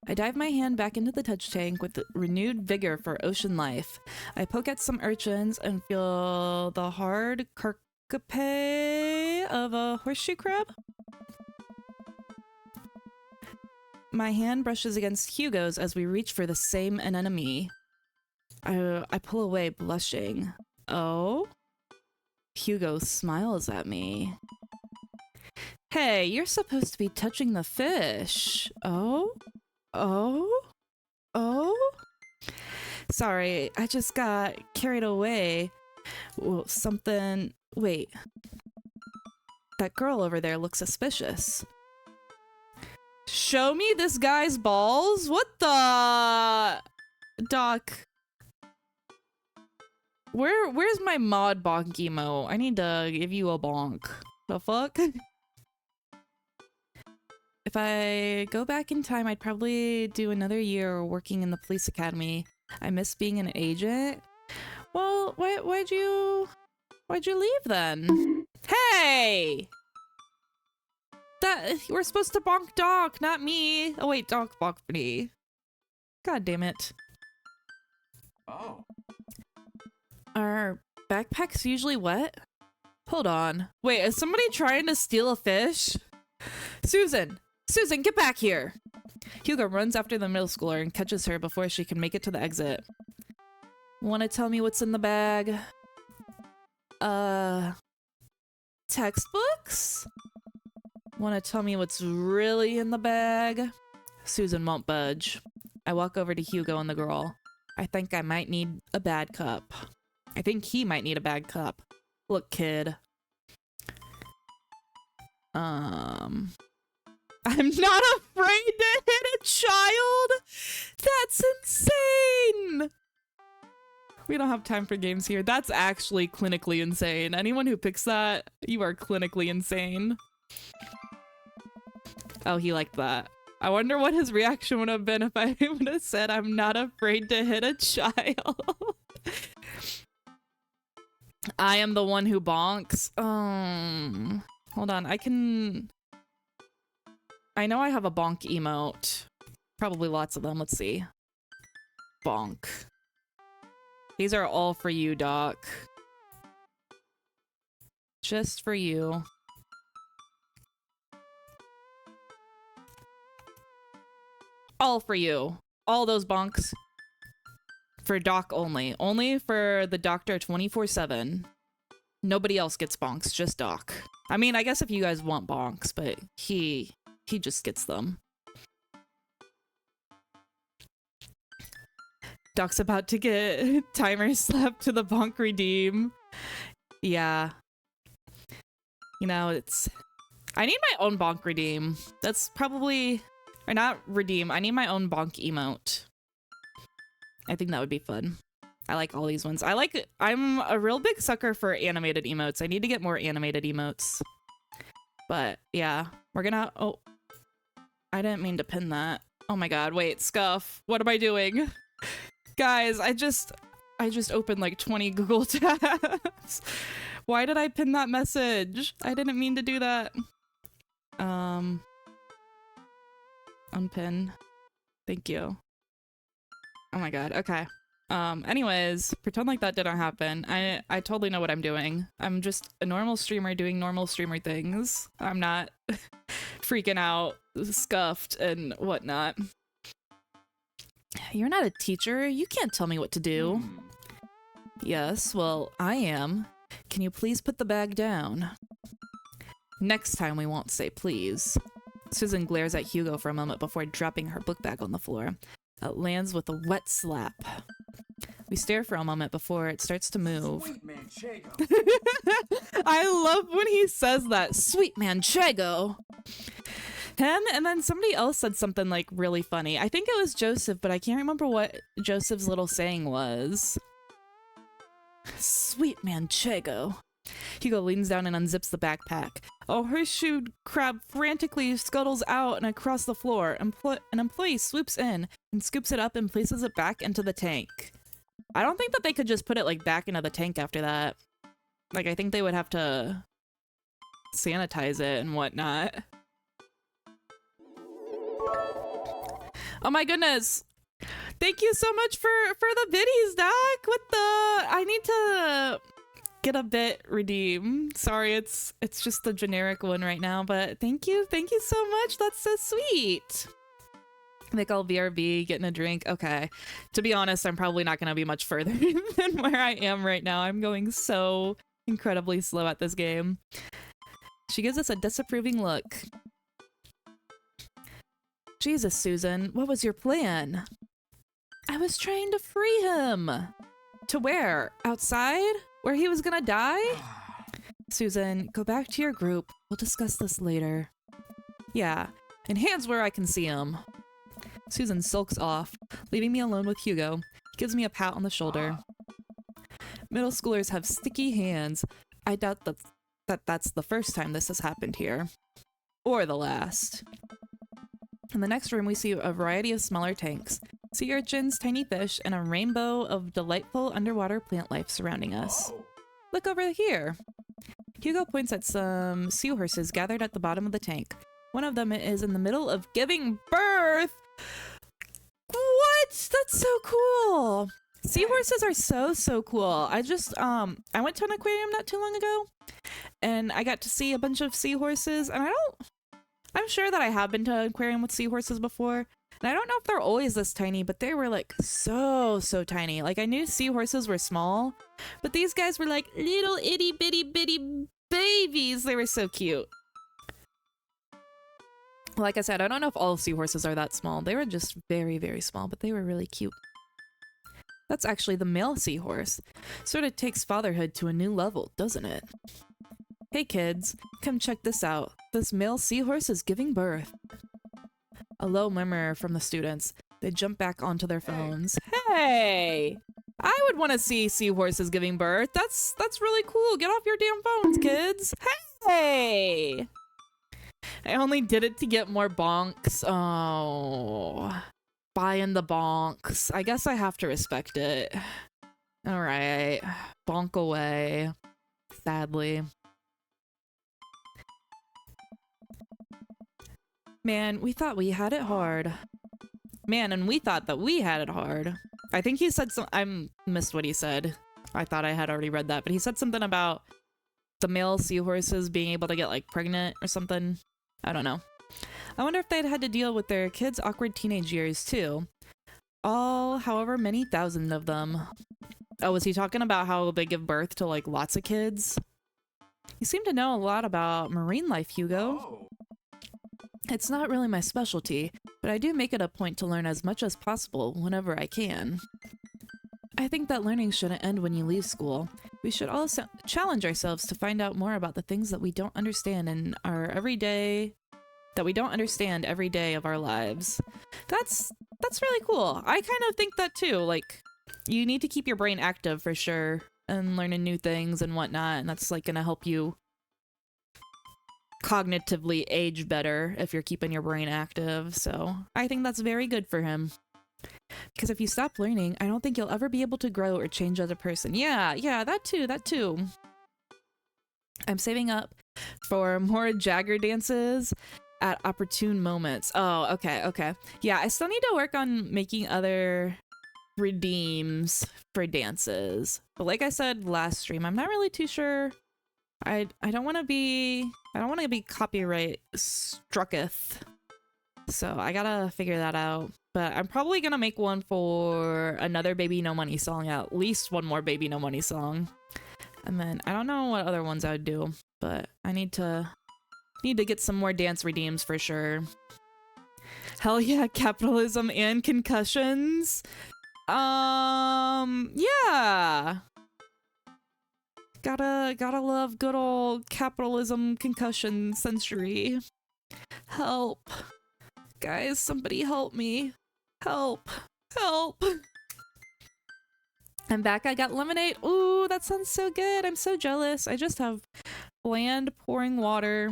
C: I dive my hand back into the touch tank with renewed vigor for ocean life. I poke at some urchins and feel the hard carcapae of a horseshoe crab. My hand brushes against Hugo's as we reach for the same anemone. I pull away, blushing. Oh? Hugo smiles at me. Hey, you're supposed to be touching the fish. Oh? Oh? Oh? Sorry, I just got carried away. Well, something... Wait. That girl over there looks suspicious. Show me this guy's balls? What the... Doc... Where's my mod bonk emo? I need to give you a bonk. The fuck? If I go back in time, I'd probably do another year working in the police academy. I miss being an agent. Well, why'd you leave then? Hey! We're supposed to bonk Doc, not me. Oh wait, Doc bonked me. God damn it.
D: Oh.
C: Are backpacks usually wet? Hold on. Wait, is somebody trying to steal a fish? Susan! Susan, get back here! Hugo runs after the middle schooler and catches her before she can make it to the exit. Wanna tell me what's in the bag? Textbooks? Wanna tell me what's really in the bag? Susan won't budge. I walk over to Hugo and the girl. I think I might need a bad cup. I think he might need a bad cup. Look, kid. I'm not afraid to hit a child? That's insane! We don't have time for games here. That's actually clinically insane. Anyone who picks that, you are clinically insane. Oh, he liked that. I wonder what his reaction would have been if I would have said, I'm not afraid to hit a child. I am the one who bonks. Hold on, I know I have a bonk emote. Probably lots of them. Let's see. Bonk. These are all for you, Doc. Just for you. All for you. All those bonks. For Doc only. Only for the doctor 24/7. Nobody else gets bonks, just Doc. I mean, I guess if you guys want bonks, but he just gets them. Doc's about to get timer slapped to the bonk redeem. Yeah. You know, I need my own bonk redeem. That's probably... Or not redeem, I need my own bonk emote. I think that would be fun. I like all these ones. I'm a real big sucker for animated emotes. I need to get more animated emotes. But yeah, we're gonna... Oh, I didn't mean to pin that. Oh my god, wait, Scuff. What am I doing? Guys, I just opened like 20 Google tabs. Why did I pin that message? I didn't mean to do that. Unpin. Thank you. Oh my god, okay. Anyways, pretend like that didn't happen. I totally know what I'm doing. I'm just a normal streamer doing normal streamer things. I'm not freaking out, scuffed, and whatnot. You're not a teacher. You can't tell me what to do. Yes, well, I am. Can you please put the bag down? Next time we won't say please. Susan glares at Hugo for a moment before dropping her book bag on the floor. It lands with a wet slap. We stare for a moment before it starts to move.
D: Sweet manchego.
C: I love when he says that. Sweet manchego. Him and then somebody else said something like really funny. I think it was Joseph, but I can't remember what Joseph's little saying was. Sweet manchego. Hugo leans down and unzips the backpack. A horseshoe crab frantically scuttles out and across the floor. An employee swoops in and scoops it up and places it back into the tank. I don't think that they could just put it like back into the tank after that. Like, I think they would have to sanitize it and whatnot. Oh my goodness. Thank you so much for the biddies, Doc. What the? I need to get a bit redeemed. Sorry, it's just the generic one right now, but thank you so much. That's so sweet. I think I'll BRB, getting a drink. Okay. To be honest, I'm probably not going to be much further than where I am right now. I'm going so incredibly slow at this game. She gives us a disapproving look. Jesus, Susan, what was your plan? I was trying to free him. To where? Outside? Where he was gonna die? Susan, go back to your group. We'll discuss this later. Yeah, and hands where I can see him. Susan sulks off, leaving me alone with Hugo. He gives me a pat on the shoulder. Middle schoolers have sticky hands. I doubt that's the first time this has happened here. Or the last. In the next room, we see a variety of smaller tanks, sea urchins, tiny fish, and a rainbow of delightful underwater plant life surrounding us. Look over here. Hugo points at some seahorses gathered at the bottom of the tank. One of them is in the middle of giving birth. What? That's so cool. Seahorses are so cool. I went to an aquarium not too long ago, and I got to see a bunch of seahorses, and I'm sure that I have been to an aquarium with seahorses before, and I don't know if they're always this tiny, but they were like so tiny. Like, I knew seahorses were small, but these guys were like little itty bitty babies. They were so cute. Like I said, I don't know if all seahorses are that small. They were just very small, but they were really cute. That's actually the male seahorse. Sort of takes fatherhood to a new level, doesn't it? Hey kids, come check this out. This male seahorse is giving birth. A low murmur from the students. They jump back onto their phones. Hey! I would want to see seahorses giving birth. That's really cool. Get off your damn phones, kids. Hey! I only did it to get more bonks. Oh. Buying the bonks. I guess I have to respect it. Alright. Bonk away. Sadly. Man, we thought we had it hard. Man, and we thought that we had it hard. I think he said some- I missed what he said. I thought I had already read that, but he said something about the male seahorses being able to get, like, pregnant or something. I don't know. I wonder if they'd had to deal with their kids' awkward teenage years, too. All, however many thousand of them. Oh, was he talking about how they give birth to, like, lots of kids? You seem to know a lot about marine life, Hugo. It's not really my specialty, but I do make it a point to learn as much as possible whenever I can. I think that learning shouldn't end when you leave school. We should also challenge ourselves to find out more about the things that we don't understand in our everyday of our lives. That's really cool. I kind of think that too. Like, you need to keep your brain active for sure and learning new things and whatnot, and that's like gonna help you cognitively age better if you're keeping your brain active. So I think that's very good for him. Because if you stop learning, I don't think you'll ever be able to grow or change as a person. Yeah, that too. I'm saving up for more Jagger dances at opportune moments. Oh, okay. Yeah, I still need to work on making other redeems for dances. But like I said last stream, I'm not really too sure. I don't want to be copyright strucketh. So I gotta figure that out. But I'm probably gonna make one for another Baby No Money song, at least one more Baby No Money song. And then I don't know what other ones I would do, but I need to get some more dance redeems for sure. Hell yeah, capitalism and concussions. Yeah. Gotta love good old capitalism concussion century. Help. Guys, somebody help me. Help. Help. I'm back. I got lemonade. Ooh, that sounds so good. I'm so jealous. I just have bland pouring water.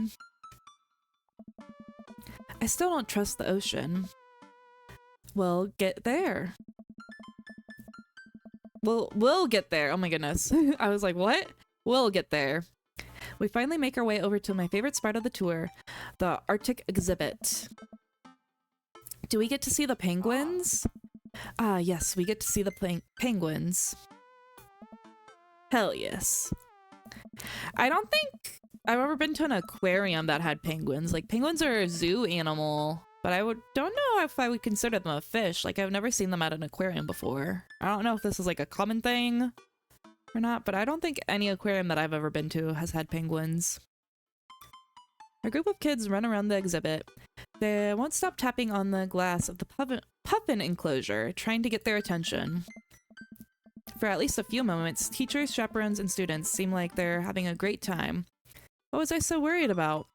C: I still don't trust the ocean. We'll get there. We'll get there. Oh my goodness. I was like, what? We'll get there. We finally make our way over to my favorite spot of the tour, the Arctic exhibit. Do we get to see the penguins? Ah, yes, we get to see the penguins. Hell yes. I don't think I've ever been to an aquarium that had penguins. Like, penguins are a zoo animal, but don't know if I would consider them a fish. Like, I've never seen them at an aquarium before. I don't know if this is like a common thing or not, but I don't think any aquarium that I've ever been to has had penguins. A group of kids run around the exhibit. They won't stop tapping on the glass of the puffin enclosure, trying to get their attention. For at least a few moments, teachers, chaperones, and students seem like they're having a great time. What was I so worried about?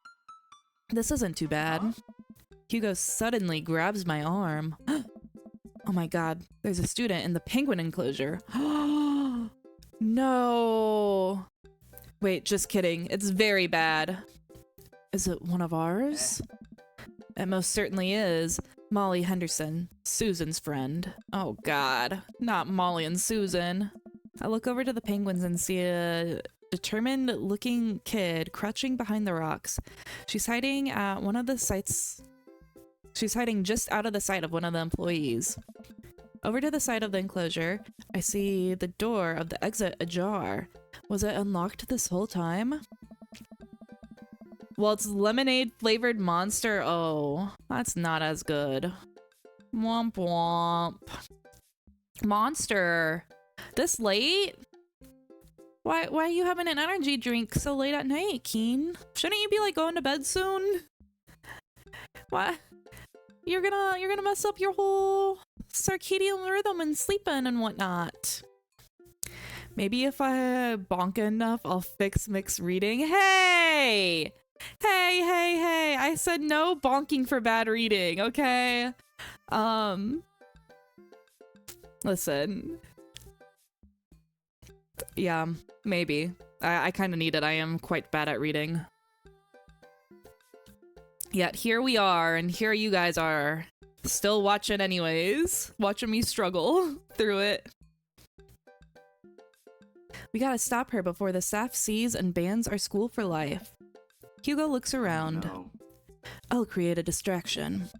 C: This isn't too bad. Hugo suddenly grabs my arm. Oh my god, there's a student in the penguin enclosure. No. Wait, just kidding. It's very bad. Is it one of ours? It most certainly is. Molly Henderson, Susan's friend. Oh god, not Molly and Susan. I look over to the penguins and see a determined looking kid crouching behind the rocks. She's hiding at one of the sites. She's hiding just out of the sight of one of the employees. Over to the side of the enclosure, I see the door of the exit ajar. Was it unlocked this whole time? Well, it's lemonade flavored monster. Oh, that's not as good. Womp womp. Monster. This late? Why are you having an energy drink so late at night, Keen? Shouldn't you be like going to bed soon? What? You're gonna mess up your whole circadian rhythm and sleeping and whatnot. Maybe if I bonk enough, I'll fix mixed reading. Hey! Hey! I said no bonking for bad reading, okay? Listen. Yeah, maybe. I kind of need it. I am quite bad at reading. Yet here we are, and here you guys are. Still watching anyways. Watching me struggle through it. We gotta stop her before the staff sees and bans our school for life. Hugo looks around.
D: No.
C: I'll create a distraction.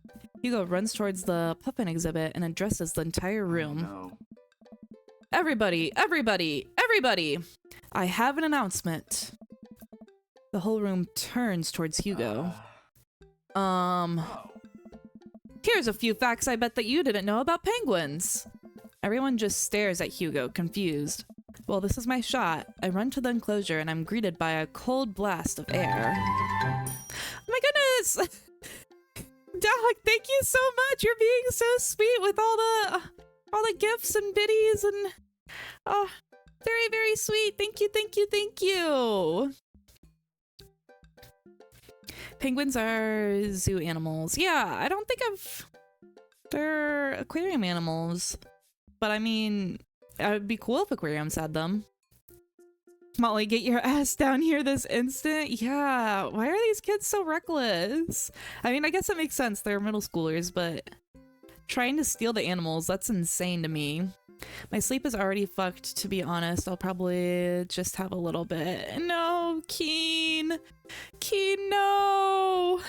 C: Hugo runs towards the puffin exhibit and addresses the entire room.
D: No.
C: Everybody! I have an announcement. The whole room turns towards Hugo.
D: Oh.
C: Here's a few facts I bet that you didn't know about penguins. Everyone just stares at Hugo, confused. Well, this is my shot. I run to the enclosure and I'm greeted by a cold blast of air. Oh my goodness! Doc, thank you so much. You're being so sweet with all the gifts and biddies and oh, very, very sweet. Thank you. Penguins are zoo animals. Yeah, I don't think they're aquarium animals. But I mean, it would be cool if aquariums had them. Molly, get your ass down here this instant. Yeah, why are these kids so reckless? I mean, I guess it makes sense. They're middle schoolers, but trying to steal the animals, that's insane to me. My sleep is already fucked, to be honest. I'll probably just have a little bit. No, Keen, no.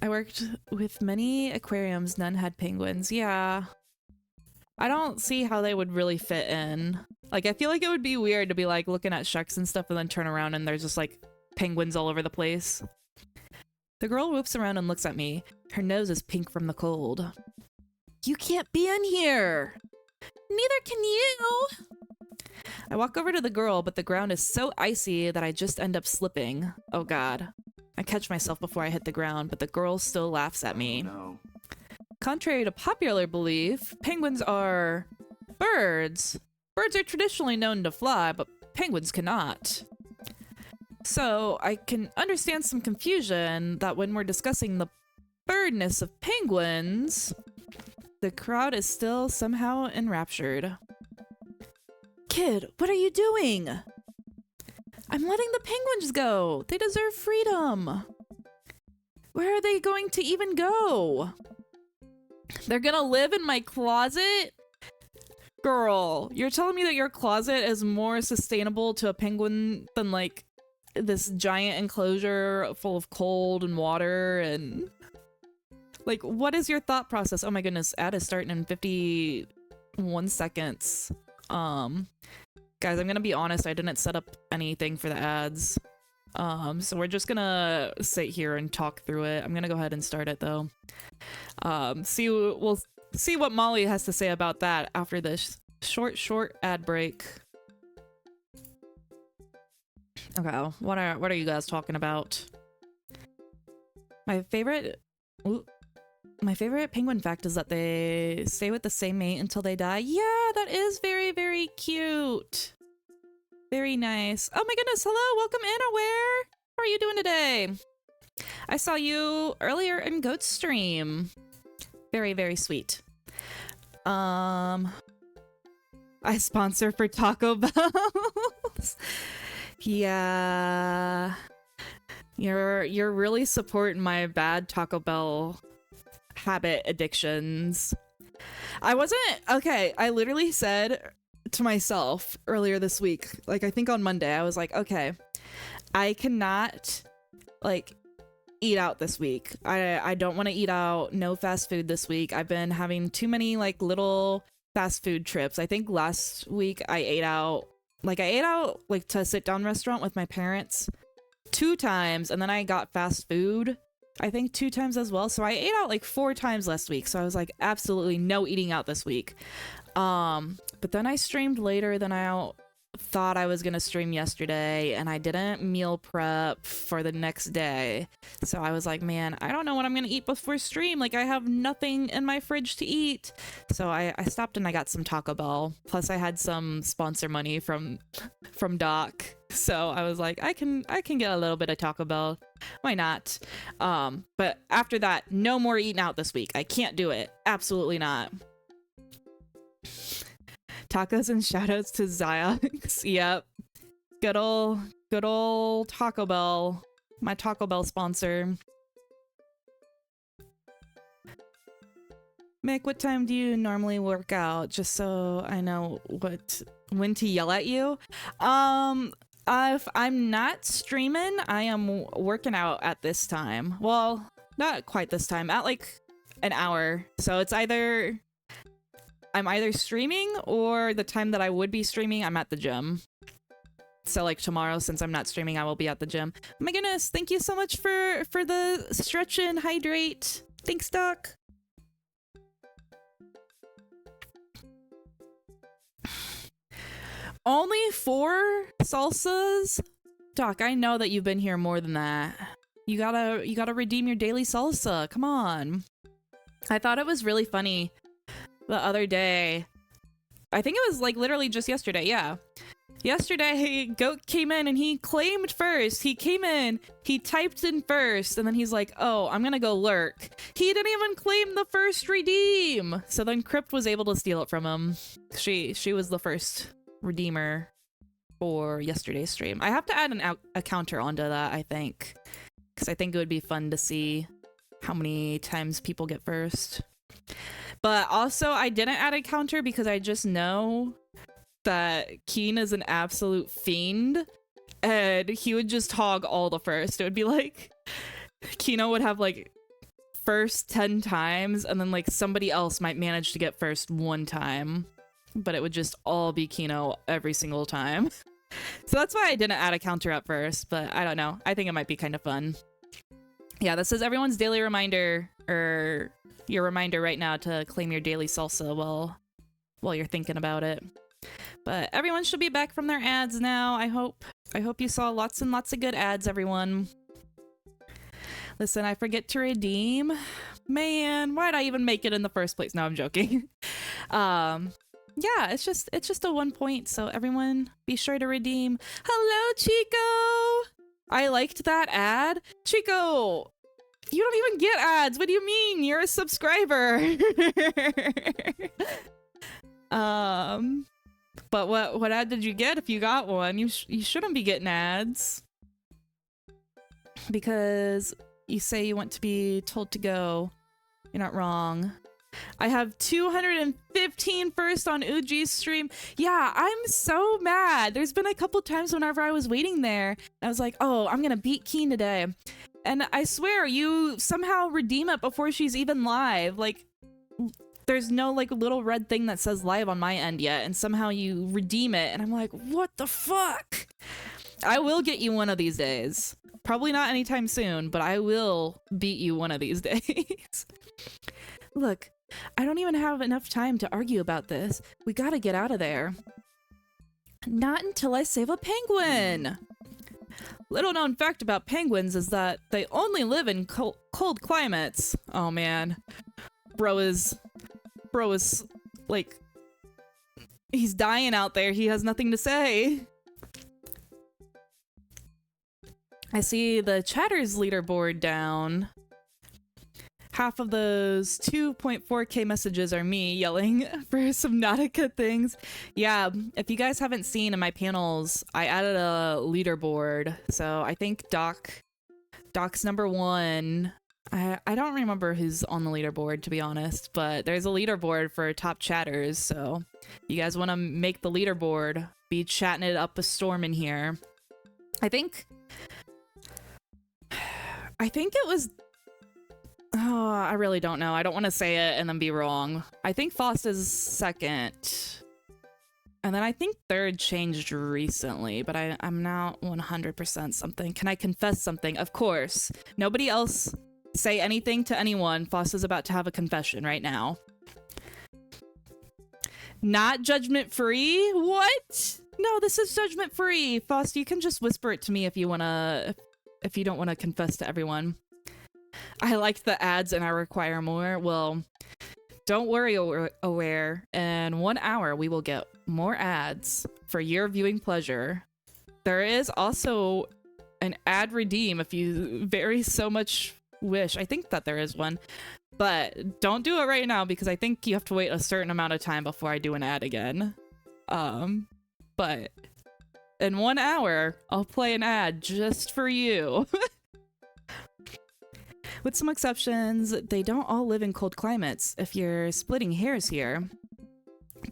C: I worked with many aquariums, none had penguins. Yeah. I don't see how they would really fit in. Like, I feel like it would be weird to be like looking at sharks and stuff and then turn around and there's just like penguins all over the place. The girl whoops around and looks at me. Her nose is pink from the cold. You can't be in here! Neither can you! I walk over to the girl, but the ground is so icy that I just end up slipping. Oh god. I catch myself before I hit the ground, but the girl still laughs at me.
D: Oh, no.
C: Contrary to popular belief, penguins are birds. Birds are traditionally known to fly, but penguins cannot. So I can understand some confusion that when we're discussing the birdness of penguins, the crowd is still somehow enraptured. Kid, what are you doing? I'm letting the penguins go. They deserve freedom. Where are they going to even go? They're gonna live in my closet? Girl, you're telling me that your closet is more sustainable to a penguin than like this giant enclosure full of cold and water and like, what is your thought process? Oh my goodness, ad is starting in 51 seconds. Guys, I'm gonna be honest, I didn't set up anything for the ads. So we're just gonna sit here and talk through it. I'm gonna go ahead and start it though. We'll see what Molly has to say about that after this short ad break. Okay, what are you guys talking about? My favorite penguin fact is that they stay with the same mate until they die. Yeah, that is very, very cute. Very nice. Oh my goodness, hello, welcome in, Aware. How are you doing today? I saw you earlier in Goat's stream. Very, very sweet. I sponsor for Taco Bells. Yeah. You're really supporting my bad Taco Bell habit addictions. I literally said to myself earlier this week, like I think on Monday, I was like, okay, I cannot like eat out this week. I don't want to eat out. No fast food this week. I've been having too many like little fast food trips. I think last week I ate out like to a sit down restaurant with my parents 2 times, and then I got fast food I think 2 times as well. So I ate out like 4 times last week. So I was like, absolutely no eating out this week. But then I streamed later than I thought I was gonna stream yesterday, and I didn't meal prep for the next day. So I was like, man, I don't know what I'm gonna eat before stream. Like, I have nothing in my fridge to eat. So I stopped and I got some Taco Bell. Plus I had some sponsor money from Doc. So I was like, I can get a little bit of Taco Bell. Why not? But after that, no more eating out this week. I can't do it. Absolutely not. Tacos and shoutouts to Ziox. Yep. Good old Taco Bell. My Taco Bell sponsor. Mick, what time do you normally work out? Just so I know when to yell at you. If I'm not streaming, I am working out at this time. Well, not quite this time. At like an hour. So it's I'm either streaming, or the time that I would be streaming, I'm at the gym. So like tomorrow, since I'm not streaming, I will be at the gym. Oh my goodness, thank you so much for the stretch and hydrate. Thanks, Doc. Only 4 salsas? Doc, I know that you've been here more than that. You gotta redeem your daily salsa. Come on. I thought it was really funny the other day. I think it was like literally just yesterday. Yeah. Yesterday, Goat came in and he claimed first. He came in, he typed in first, and then he's like, oh, I'm gonna go lurk. He didn't even claim the first redeem. So then Crypt was able to steal it from him. She was the first redeemer for yesterday's stream. I have to add a counter onto that, I think, because I think it would be fun to see how many times people get first. But also, I didn't add a counter because I just know that Keen is an absolute fiend, and he would just hog all the first. It would be like Kino would have like first 10 times, and then like somebody else might manage to get first 1 time, but it would just all be Kino every single time. So that's why I didn't add a counter at first, but I don't know. I think it might be kind of fun. Yeah, this is everyone's daily reminder, or your reminder right now to claim your daily salsa while you're thinking about it. But everyone should be back from their ads now, I hope. I hope you saw lots and lots of good ads, everyone. Listen, I forget to redeem. Man, why'd I even make it in the first place? No, I'm joking. Yeah, it's just a 1 point, so everyone be sure to redeem. Hello, Chico! I liked that ad. Chico, you don't even get ads. What do you mean? You're a subscriber. But what ad did you get if you got one? You shouldn't be getting ads. Because you say you want to be told to go. You're not wrong. I have 215 first on Uji's stream. Yeah, I'm so mad. There's been a couple times whenever I was waiting there, I was like, oh, I'm gonna beat Keen today. And I swear, you somehow redeem it before she's even live. Like, there's no like little red thing that says live on my end yet, and somehow you redeem it, and I'm like, what the fuck? I will get you one of these days. Probably not anytime soon, but I will beat you one of these days. Look, I don't even have enough time to argue about this. We gotta get out of there. Not until I save a penguin! Little known fact about penguins is that they only live in cold climates. Oh man. Bro is like, he's dying out there. He has nothing to say. I see the chatters leaderboard down. Half of those 2.4k messages are me yelling for Subnautica things. Yeah, if you guys haven't seen in my panels, I added a leaderboard. So I think Doc's number 1. I don't remember who's on the leaderboard, to be honest, but there's a leaderboard for top chatters. So if you guys want to make the leaderboard, be chatting it up a storm in here. I think it was... Oh, I really don't know. I don't want to say it and then be wrong. I think Fost is second. And then I think third changed recently, but I'm not 100% something. Can I confess something? Of course. Nobody else say anything to anyone. Fost is about to have a confession right now. Not judgment free? What? No, this is judgment free. Fost, you can just whisper it to me if you don't want to confess to everyone. I liked the ads and I require more. Well, don't worry, Aware. In 1 hour, we will get more ads for your viewing pleasure. There is also an ad redeem if you very so much wish. I think that there is one, but don't do it right now because I think you have to wait a certain amount of time before I do an ad again. But in 1 hour, I'll play an ad just for you. With some exceptions, they don't all live in cold climates, if you're splitting hairs here.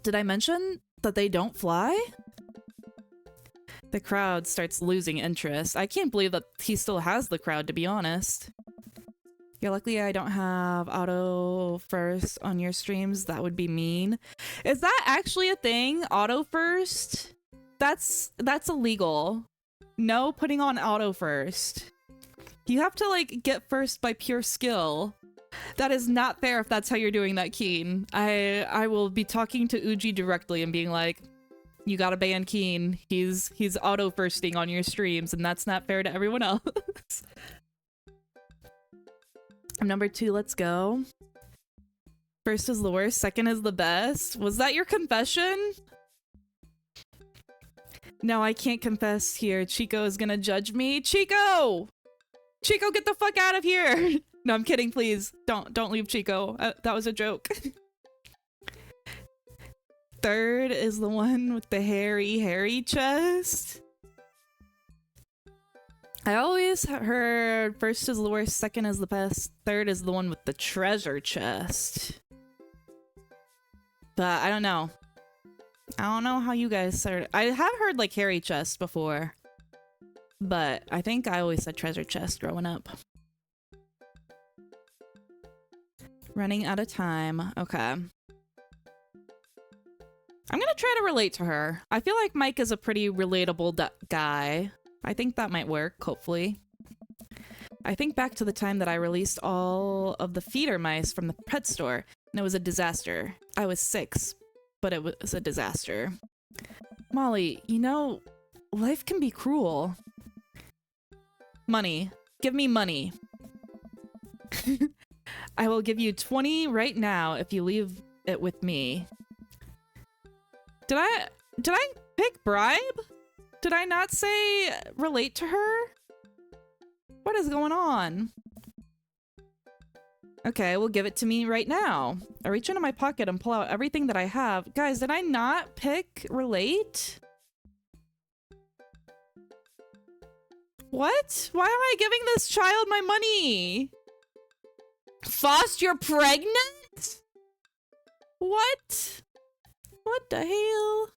C: Did I mention that they don't fly? The crowd starts losing interest. I can't believe that he still has the crowd, to be honest. You're lucky I don't have auto first on your streams. That would be mean. Is that actually a thing? Auto first? That's illegal. No putting on auto first. You have to, like, get first by pure skill. That is not fair if that's how you're doing that, Keen. I will be talking to Uji directly and being like, you gotta ban Keen. He's auto-firsting on your streams, and that's not fair to everyone else. I'm number 2, let's go. First is the worst, second is the best. Was that your confession? No, I can't confess here. Chico is gonna judge me. Chico! Chico, get the fuck out of here! No, I'm kidding, please. Don't leave Chico. That was a joke. Third is the one with the hairy chest. I always heard first is the worst, second is the best, third is the one with the treasure chest. But I don't know. I don't know how you guys heard. I have heard like hairy chest before. But I think I always said treasure chest growing up. Running out of time. Okay. I'm gonna try to relate to her. I feel like Mike is a pretty relatable guy. I think that might work, hopefully. I think back to the time that I released all of the feeder mice from the pet store, and it was a disaster. I was 6, but it was a disaster. Molly, you know, life can be cruel. Money. Give me money. I will give you 20 right now if you leave it with me. Did I pick bribe? Did I not say relate to her? What is going on? Okay, well, give it to me right now. I reach into my pocket and pull out everything that I have. Guys, did I not pick relate? What? Why am I giving this child my money? Foss, you're pregnant? What? What the hell?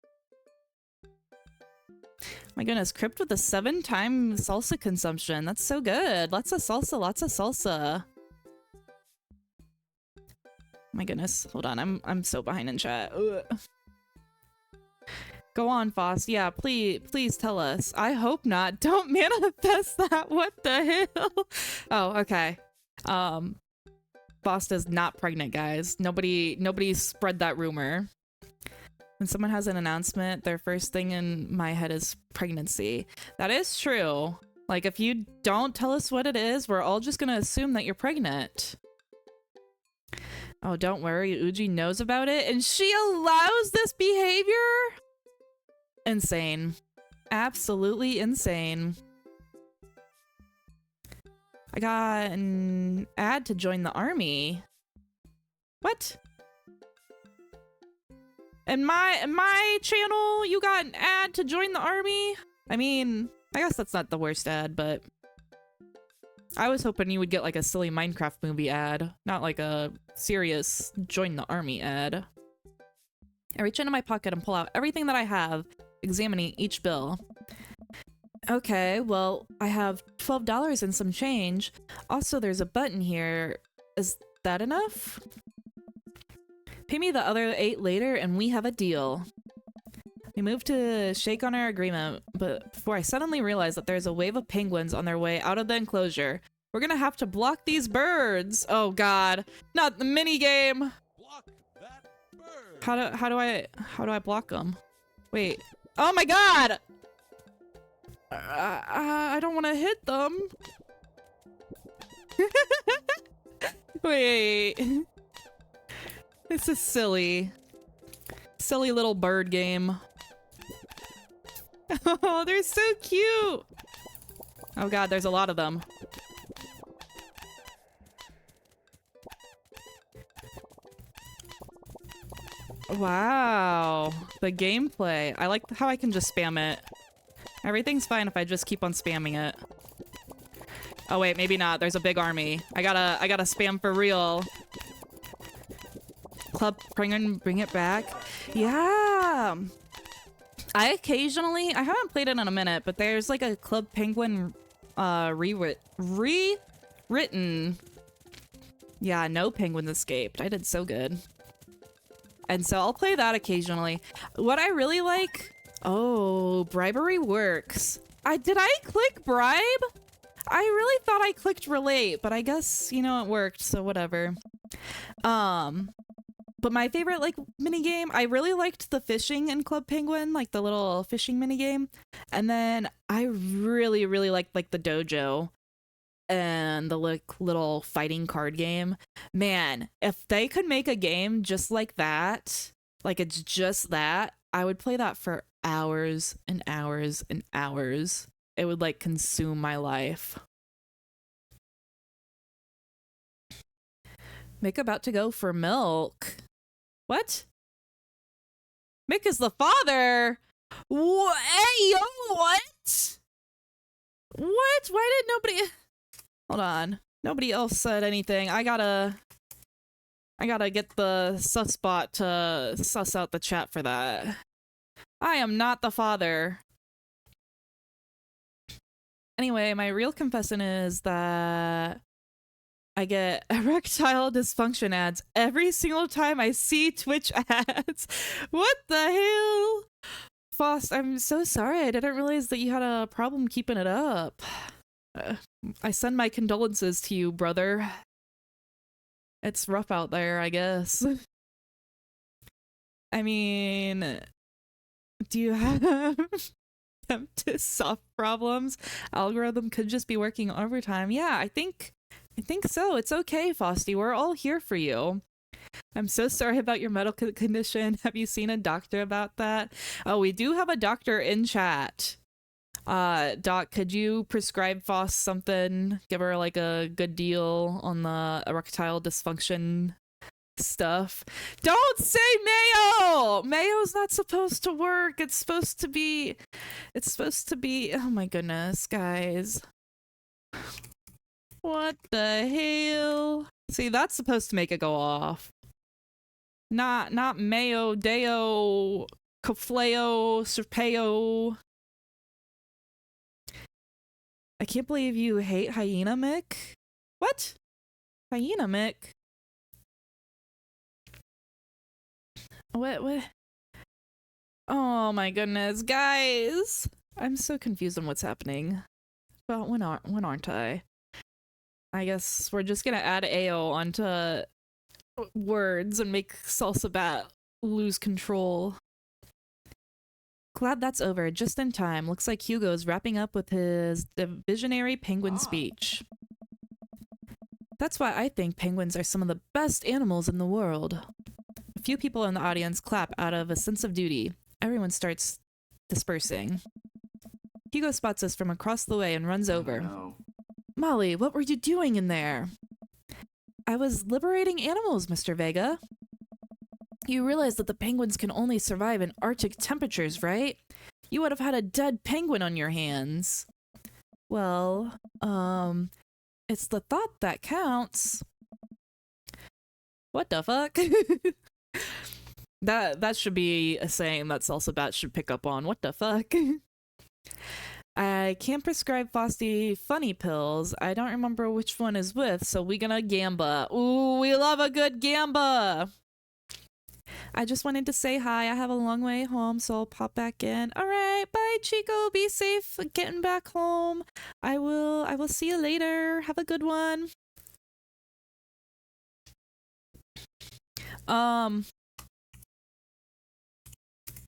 C: My goodness, Crypt with a 7-time salsa consumption. That's so good. Lots of salsa, lots of salsa. My goodness, hold on. I'm so behind in chat. Ugh. Go on, Foss. Yeah, please tell us. I hope not. Don't manifest that. What the hell? Oh, okay. Foss is not pregnant, guys. Nobody spread that rumor. When someone has an announcement, their first thing in my head is pregnancy. That is true. Like, if you don't tell us what it is, we're all just gonna assume that you're pregnant. Oh, don't worry. Uji knows about it, and she allows this behavior? Insane. Absolutely insane. I got an ad to join the army. What? In my channel, you got an ad to join the army? I mean, I guess that's not the worst ad, but I was hoping you would get like a silly Minecraft movie ad, not like a serious join the army ad. I reach into my pocket and pull out everything that I have, examining each bill. Okay, well, I have $12 and some change. Also, there's a button here. Is that enough? Pay me the other 8 later and we have a deal. We move to shake on our agreement, but before I suddenly realize that there's a wave of penguins on their way out of the enclosure. We're gonna have to block these birds. Oh god, not the mini game.
E: Block that bird.
C: How do I block them? Wait. Oh my god! I don't want to hit them. Wait. This is silly. Silly little bird game. Oh, they're so cute. Oh god, there's a lot of them. Wow. The gameplay. I like how I can just spam it. Everything's fine if I just keep on spamming it. Oh wait, maybe not. There's a big army. I gotta spam for real. Club Penguin, bring it back. Yeah. I haven't played it in a minute, but there's like a Club Penguin rewritten. Yeah, no penguins escaped. I did so good. And so I'll play that occasionally. What I really like... Oh, bribery works. Did I click bribe? I really thought I clicked relate, but I guess, you know, it worked, so whatever. But my favorite, like, minigame, I really liked the fishing in Club Penguin, like the little fishing minigame. And then I really, really liked, like, the dojo and the, like, little fighting card game. Man, if they could make a game just like that, like it's just that, I would play that for hours and hours and hours. It would, like, consume my life. Mick about to go for milk. What? Mick is the father? Hey, yo, what? What? Why did nobody... Hold on. Nobody else said anything. I gotta get the susbot to suss out the chat for that. I am not the father. Anyway, my real confession is that I get erectile dysfunction ads every single time I see Twitch ads. What the hell? Foss, I'm so sorry. I didn't realize that you had a problem keeping it up. I send my condolences to you, brother. It's rough out there, I guess. I mean, do you have Tempest soft problems? Algorithm could just be working overtime. Yeah, I think so. It's okay, Fosty. We're all here for you. I'm so sorry about your medical condition. Have you seen a doctor about that? Oh, we do have a doctor in chat. Doc, could you prescribe Foss something? Give her like a good deal on the erectile dysfunction stuff. Don't say mayo! Mayo's not supposed to work. It's supposed to be, oh my goodness, guys. What the hell? See, that's supposed to make it go off. Not mayo, deo, cofleo, serpeo. I can't believe you hate Hyena Mick. What? Hyena Mick? What? Oh my goodness, guys! I'm so confused on what's happening. Well, when aren't I? I guess we're just gonna add AO onto words and make Salsa Bat lose control. Glad that's over, just in time. Looks like Hugo's wrapping up with his visionary penguin speech. That's why I think penguins are some of the best animals in the world. A few people in the audience clap out of a sense of duty. Everyone starts dispersing. Hugo spots us from across the way and runs over.
F: No.
C: Molly, what were you doing in there? I was liberating animals, Mr. Vega. You realize that the penguins can only survive in Arctic temperatures, right? You would have had a dead penguin on your hands. Well, it's the thought that counts. What the fuck? That should be a saying that Salsa Bat should pick up on. What the fuck? I can't prescribe Frosty funny pills. I don't remember which one is with, so we gonna gamba. Ooh, we love a good gamba. I just wanted to say hi. I have a long way home, so I'll pop back in. All right, bye, Chico. Be safe getting back home. I will see you later. Have a good one.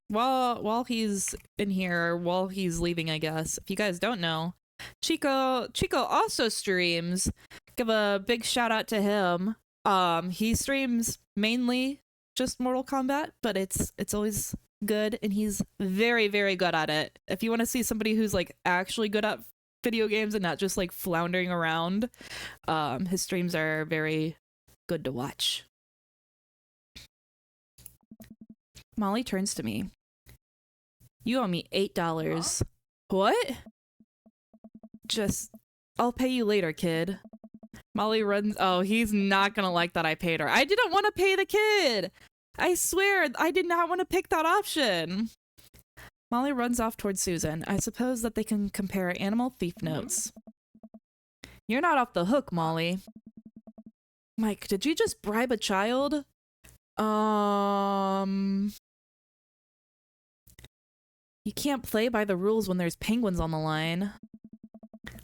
C: While he's in here, while he's leaving, I guess, if you guys don't know, Chico also streams. Give a big shout out to him. He streams mainly just Mortal Kombat, but it's always good, and he's very, very good at it. If you want to see somebody who's like actually good at video games and not just like floundering around, his streams are very good to watch. Molly turns to me. You owe me $8. What? I'll pay you later, kid. Molly runs. Oh, he's not gonna like that I paid her. I didn't want to pay the kid. I swear, I did not want to pick that option. Molly runs off towards Susan. I suppose that they can compare animal thief notes. You're not off the hook, Molly. Mike, did you just bribe a child? You can't play by the rules when there's penguins on the line.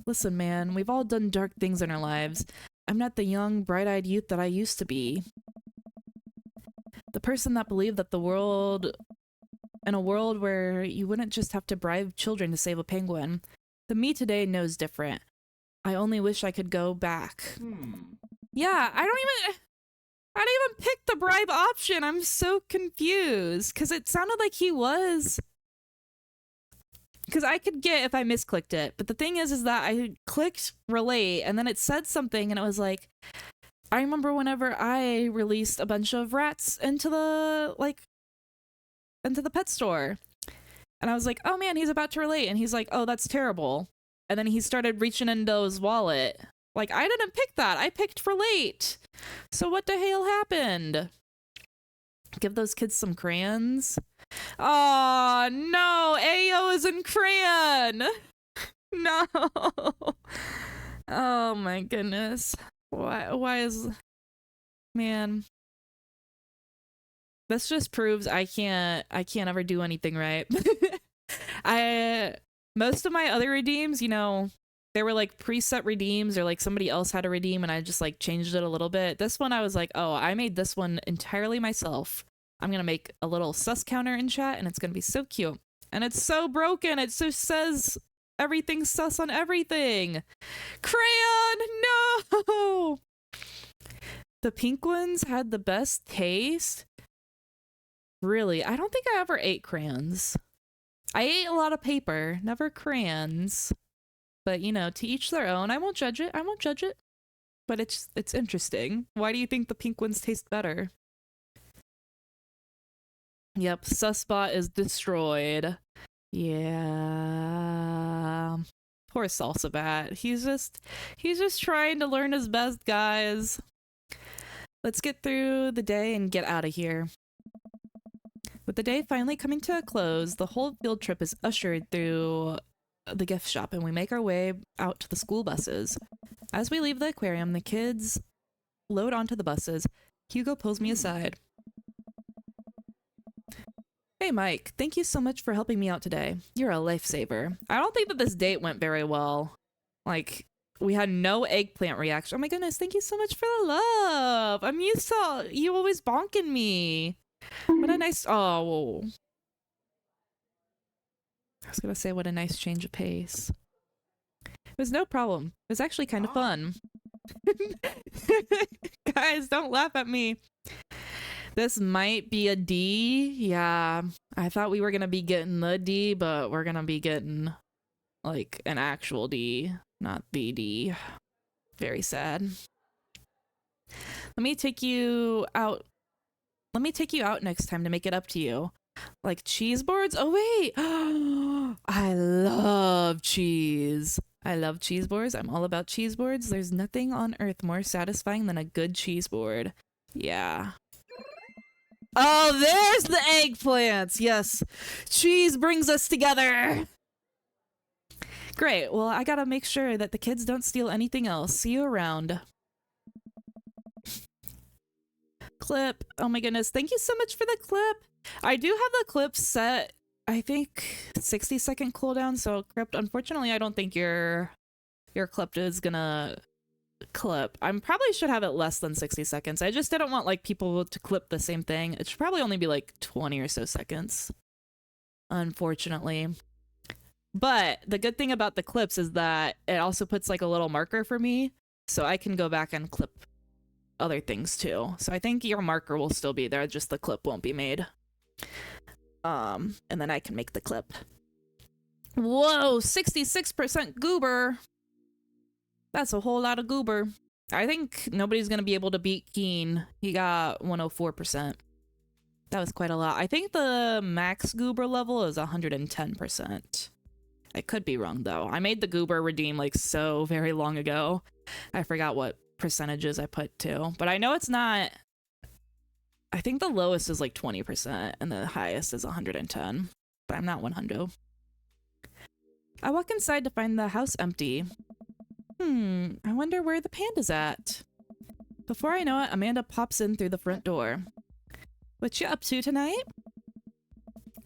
C: Listen, man, we've all done dark things in our lives. I'm not the young, bright-eyed youth that I used to be. The person that believed that in a world where you wouldn't just have to bribe children to save a penguin. The me today knows different. I only wish I could go back. Yeah, I didn't even pick the bribe option. I'm so confused, because it sounded like he was... Because I could get if I misclicked it, but the thing is that I clicked relate, and then it said something, and it was like, I remember whenever I released a bunch of rats into the pet store, and I was like, oh man, he's about to relate, and he's like, oh, that's terrible, and then he started reaching into his wallet. Like, I didn't pick that. I picked relate. So what the hell happened? Give those kids some crayons. Oh no, Ayo is in crayon. No. Oh my goodness. Why is... Man. This just proves I can't ever do anything right. Most of my other redeems, you know, they were like preset redeems, or like somebody else had a redeem and I just like changed it a little bit. This one I was like, oh, I made this one entirely myself. I'm gonna make a little sus counter in chat and it's gonna be so cute. And it's so broken. It just says everything's sus on everything. Crayon, no! The pink ones had the best taste. Really, I don't think I ever ate crayons. I ate a lot of paper, never crayons. But, you know, to each their own. I won't judge it. I won't judge it. But it's interesting. Why do you think the pink ones taste better? Yep, Susbot is destroyed. Yeah. Poor Salsa Bat. He's just trying to learn his best, guys. Let's get through the day and get out of here. With the day finally coming to a close, the whole field trip is ushered through the gift shop and we make our way out to the school buses. As we leave the aquarium, the kids load onto the buses. Hugo pulls me aside. Hey Mike, thank you so much for helping me out today. You're a lifesaver. I don't think that this date went very well. Like, we had no eggplant reaction. Oh my goodness, thank you so much for the love. I'm used to you always bonking me. What a nice... Oh. I was gonna say what a nice change of pace. It was no problem. It was actually kind of fun. Guys, don't laugh at me. This might be a D. Yeah, I thought we were gonna be getting the D, but we're gonna be getting like an actual D, not the D. Very sad. Let me take you out. Let me take you out next time to make it up to you. Like cheese boards? Oh wait! I love cheese. I love cheese boards. I'm all about cheese boards. There's nothing on earth more satisfying than a good cheese board. Yeah. Oh, there's the eggplants! Yes. Cheese brings us together! Great. Well, I gotta make sure that the kids don't steal anything else. See you around. Clip. Oh my goodness. Thank you so much for the clip. I do have the clip set, I think, 60-second cooldown, so Crypt, unfortunately, I don't think your clip is gonna clip. I probably should have it less than 60 seconds. I just didn't want like people to clip the same thing. It should probably only be like 20 or so seconds, unfortunately. But the good thing about the clips is that it also puts like a little marker for me, so I can go back and clip other things too. So I think your marker will still be there, just the clip won't be made. And then I can make the clip. Whoa, 66% goober. That's a whole lot of goober. I think nobody's gonna be able to beat Keen. He got 104%. That was quite a lot. I think the max goober level is 110%. I could be wrong though. I made the goober redeem like so very long ago. I forgot what percentages I put to, but I know it's not. I think the lowest is like 20% and the highest is 110, but I'm not 100. I walk inside to find the house empty. I wonder where the panda's at. Before I know it, Amanda pops in through the front door. What you up to tonight?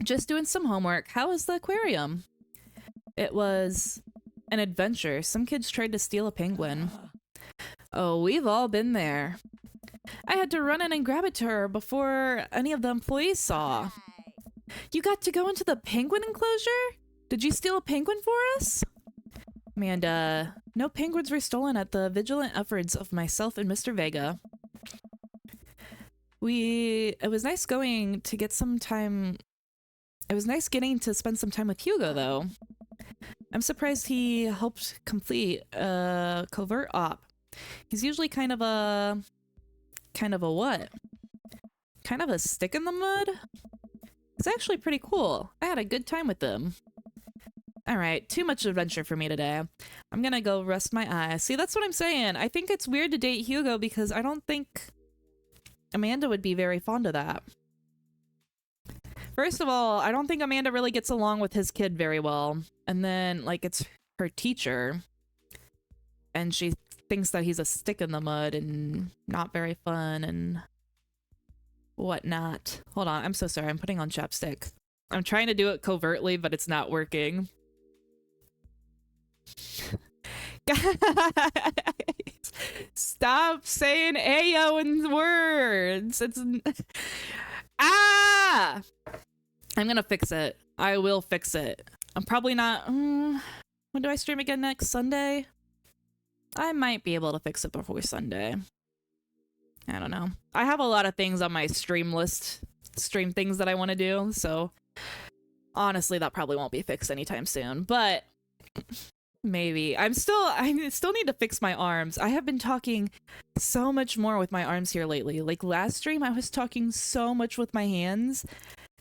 C: Just doing some homework. How was the aquarium? It was an adventure. Some kids tried to steal a penguin. Oh, we've all been there. I had to run in and grab it to her before any of the employees saw. You got to go into the penguin enclosure? Did you steal a penguin for us? Amanda, no penguins were stolen at the vigilant efforts of myself and Mr. Vega. It was nice going to get some time. It was nice getting to spend some time with Hugo, though. I'm surprised he helped complete a covert op. He's usually kind of a what? Kind of a stick in the mud? It's actually pretty cool. I had a good time with them. Alright, too much adventure for me today. I'm gonna go rest my eyes. See, that's what I'm saying. I think it's weird to date Hugo because I don't think Amanda would be very fond of that. First of all, I don't think Amanda really gets along with his kid very well. And then, like, it's her teacher. And she thinks that he's a stick in the mud and not very fun and whatnot. Hold on, I'm so sorry. I'm putting on chapstick. I'm trying to do it covertly, but it's not working. Guys, stop saying Ayo in words. It's ah. I'm gonna fix it. I will fix it. I'm probably not. When do I stream again next? Sunday? I might be able to fix it before Sunday. I don't know. I have a lot of things on my stream list, stream things that I want to do. So honestly, that probably won't be fixed anytime soon. But maybe. I still need to fix my arms. I have been talking so much more with my arms here lately. Like last stream, I was talking so much with my hands.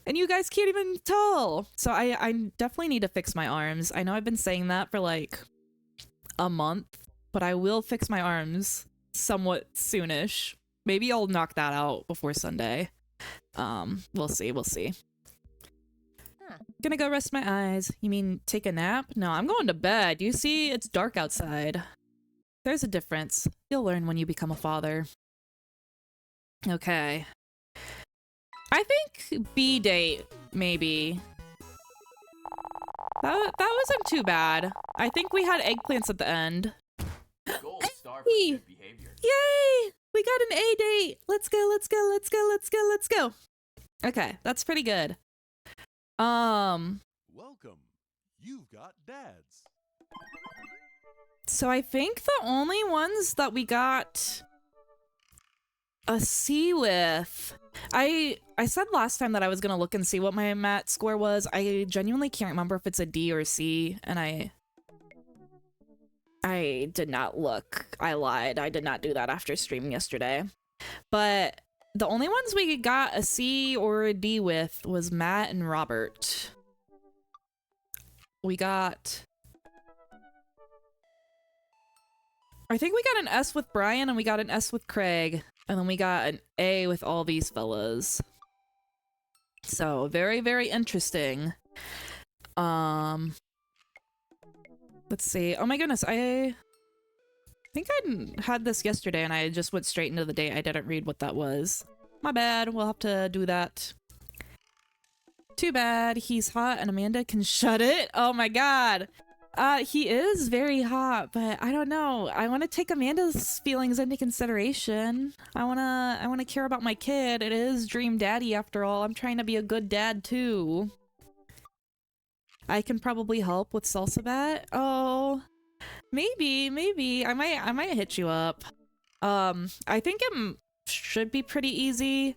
C: And you guys can't even tell. So I definitely need to fix my arms. I know I've been saying that for like a month, but I will fix my arms somewhat soonish. Maybe I'll knock that out before Sunday. We'll see. Gonna go rest my eyes. You mean take a nap? No, I'm going to bed. You see, it's dark outside. There's a difference. You'll learn when you become a father. Okay. I think B date, maybe. That wasn't too bad. I think we had eggplants at the end.
F: Gold star for good behavior.
C: Yay! We got an A date! Let's go. Okay, that's pretty good.
E: Welcome. You've got dads.
C: So I think the only ones that we got a C with... I said last time that I was gonna look and see what my mat score was. I genuinely can't remember if it's a D or C, and I did not look. I lied. I did not do that after streaming yesterday. But the only ones we got a C or a D with was Matt and Robert. We got... I think we got an S with Brian and we got an S with Craig. And then we got an A with all these fellas. So, very, very interesting. Let's see. Oh my goodness, I think I had this yesterday and I just went straight into the date. I didn't read what that was. My bad. We'll have to do that. Too bad. He's hot and Amanda can shut it. Oh my god. He is very hot, but I don't know. I want to take Amanda's feelings into consideration. I want to care about my kid. It is Dream Daddy after all. I'm trying to be a good dad too. I can probably help with salsa bat. Oh, maybe. I might hit you up. I think it should be pretty easy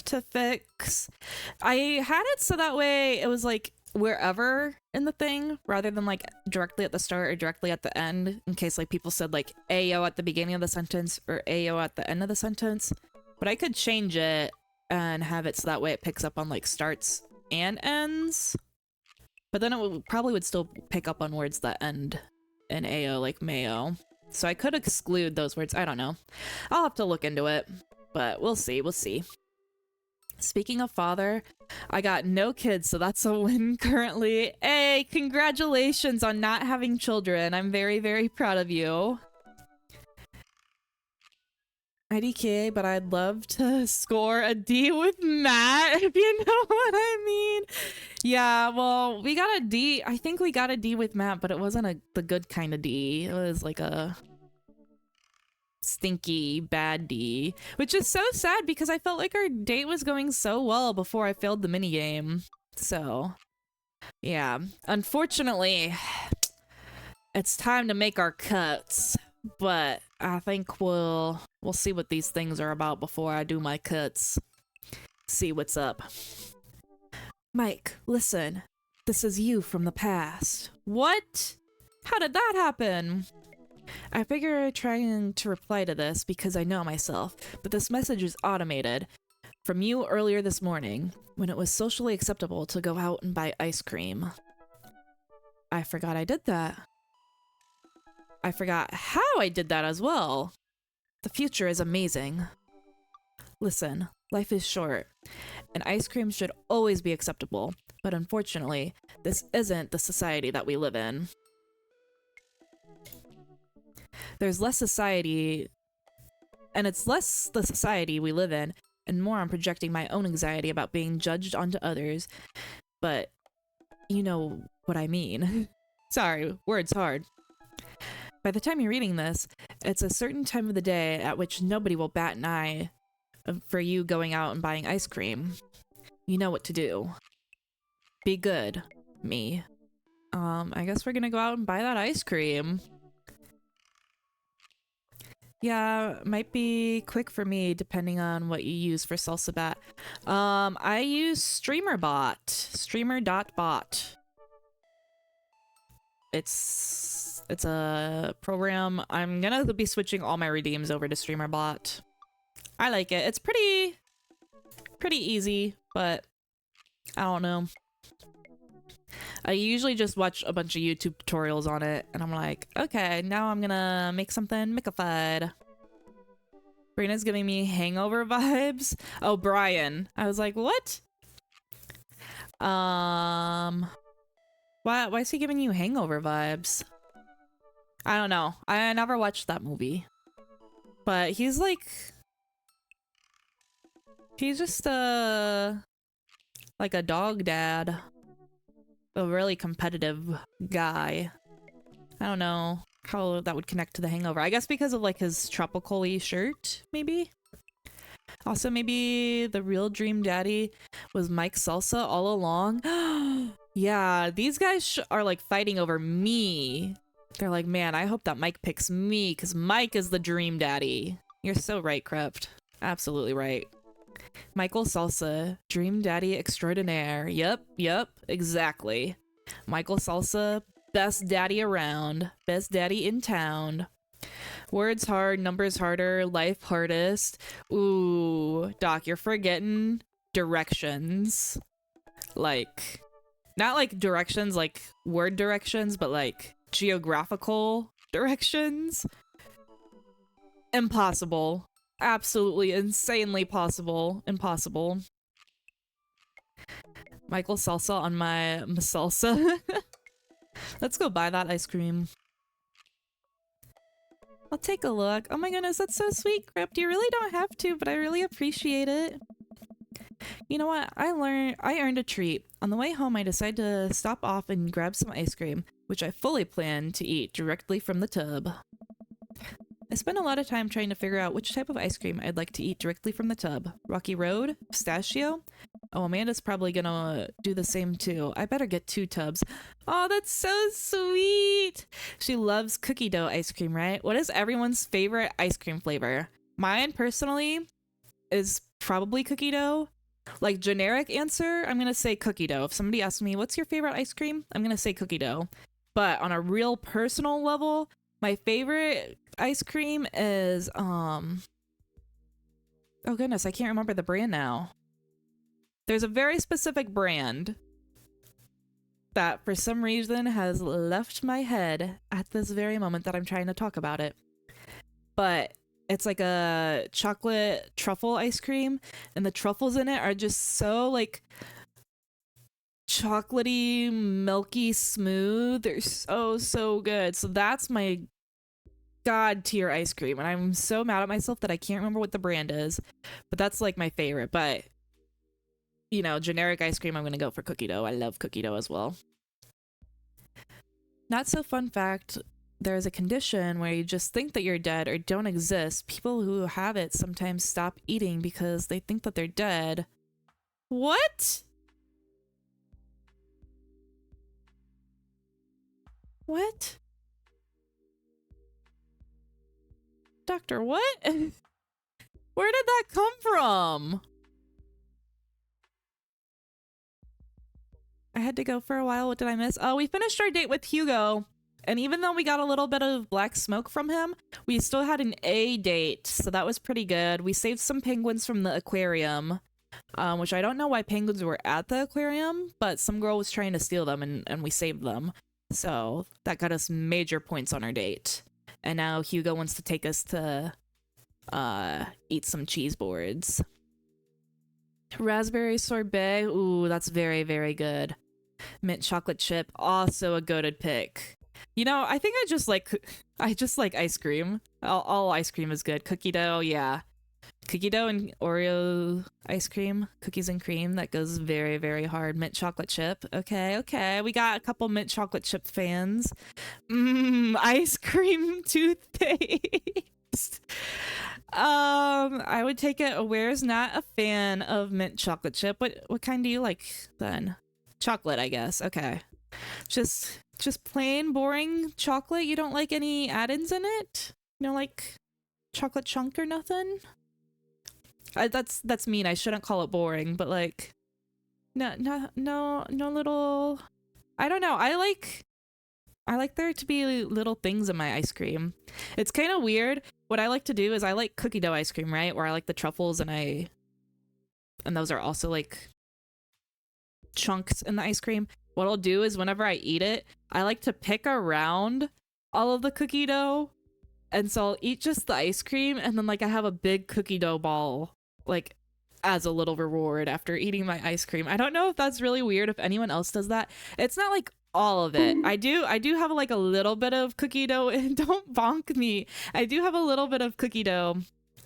C: to fix. I had it so that way it was like wherever in the thing rather than like directly at the start or directly at the end, in case like people said like Ayo at the beginning of the sentence or Ayo at the end of the sentence. But I could change it and have it so that way it picks up on like starts and ends. But then it probably would still pick up on words that end in Ayo, like mayo. So I could exclude those words. I don't know. I'll have to look into it, but we'll see. Speaking of father, I got no kids, so that's a win currently. Hey, congratulations on not having children. I'm very, very proud of you. IDK, but I'd love to score a D with Matt, if you know what I mean. Yeah, well, we got a D. I think we got a D with Matt, but it wasn't the good kind of D. It was like a stinky bad D, which is so sad because I felt like our date was going so well before I failed the minigame. So, yeah, unfortunately, it's time to make our cuts. But I think we'll see what these things are about before I do my cuts. See what's up. Mike, listen. This is you from the past. What? How did that happen? I figure trying to reply to this because I know myself, but this message is automated. From you earlier this morning, when it was socially acceptable to go out and buy ice cream. I forgot I did that. I forgot how I did that as well. The future is amazing. Listen, life is short, and ice cream should always be acceptable, but unfortunately, this isn't the society that we live in. There's less society, and it's less the society we live in, and more I'm projecting my own anxiety about being judged onto others, but you know what I mean. Sorry, words hard. by the time you're reading this, it's a certain time of the day at which nobody will bat an eye for you going out and buying ice cream. You know what to do. Be good, me. I guess we're gonna go out and buy that ice cream. Yeah, might be quick for me depending on what you use for salsa bat. I use StreamerBot. Streamer.bot. It's a program. I'm gonna be switching all my redeems over to StreamerBot. I like it. It's pretty easy, but I don't know. I usually just watch a bunch of YouTube tutorials on it, and I'm like, okay, now I'm gonna make something mickified. Brina's giving me hangover vibes. Oh, Brian. I was like, what? Why is he giving you hangover vibes? I don't know. I never watched that movie. But he's like... He's just like a dog dad. A really competitive guy. I don't know how that would connect to the hangover. I guess because of like his tropical-y shirt, maybe? Also, maybe the real dream daddy was Mike Salsa all along. Yeah, these guys are like fighting over me. They're like, man, I hope that Mike picks me because Mike is the dream daddy. You're so right, Krept. Absolutely right. Michael Salsa, dream daddy extraordinaire. Yep, exactly. Michael Salsa, best daddy around, best daddy in town. Words hard, numbers harder, life hardest. Ooh, Doc, you're forgetting directions. Like, not like directions like word directions, but like geographical directions. Impossible. Absolutely insanely impossible. Michael Salsa on my salsa. Let's go buy that ice cream. I'll take a look. Oh my goodness, that's so sweet, Crypt. You really don't have to, but I really appreciate it. You know what? I earned a treat. On the way home, I decided to stop off and grab some ice cream, which I fully planned to eat directly from the tub. I spent a lot of time trying to figure out which type of ice cream I'd like to eat directly from the tub. Rocky Road? Pistachio? Oh, Amanda's probably gonna do the same too. I better get 2 tubs. Oh, that's so sweet! She loves cookie dough ice cream, right? What is everyone's favorite ice cream flavor? Mine, personally, is probably cookie dough. Like, generic answer, I'm gonna say cookie dough. If somebody asks me, what's your favorite ice cream? I'm gonna say cookie dough. But on a real personal level, my favorite ice cream is, oh goodness, I can't remember the brand now. There's a very specific brand that for some reason has left my head at this very moment that I'm trying to talk about it. But it's like a chocolate truffle ice cream, and the truffles in it are just so like chocolatey, milky, smooth. They're so good. So that's my god tier ice cream, and I'm so mad at myself that I can't remember what the brand is, but that's like my favorite. But you know, generic ice cream, I'm gonna go for cookie dough. I love cookie dough as well. Not so fun fact, there's a condition where you just think that you're dead or don't exist. People who have it sometimes stop eating because they think that they're dead. What? What? Doctor, what? Where did that come from? I had to go for a while. What did I miss? Oh, we finished our date with Hugo. And even though we got a little bit of black smoke from him, we still had an A date. So that was pretty good. We saved some penguins from the aquarium, which I don't know why penguins were at the aquarium, but some girl was trying to steal them and we saved them. So that got us major points on our date. And now Hugo wants to take us to eat some cheese boards. Raspberry sorbet. Ooh, that's very, very good. Mint chocolate chip. Also a goated pick. You know, I think I just like ice cream. All ice cream is good. Cookie dough, yeah. cookie dough and Oreo ice cream, cookies and cream. That goes very, very hard. Mint chocolate chip. Okay, okay. We got a couple mint chocolate chip fans. Ice cream toothpaste. I would take it. Where's not a fan of mint chocolate chip? What kind do you like then? Chocolate, I guess. Okay. Just plain boring chocolate. You don't like any add-ins in it? You know, like chocolate chunk or nothing? That's mean. I shouldn't call it boring, but like, no little. I don't know. I like there to be little things in my ice cream. It's kind of weird. What I like to do is I like cookie dough ice cream, right? Where I like the truffles and those are also like chunks in the ice cream. What I'll do is whenever I eat it, I like to pick around all of the cookie dough. And so I'll eat just the ice cream and then like I have a big cookie dough ball like as a little reward after eating my ice cream. I don't know if that's really weird if anyone else does that. It's not like all of it. I do have like a little bit of cookie dough and don't bonk me. I do have a little bit of cookie dough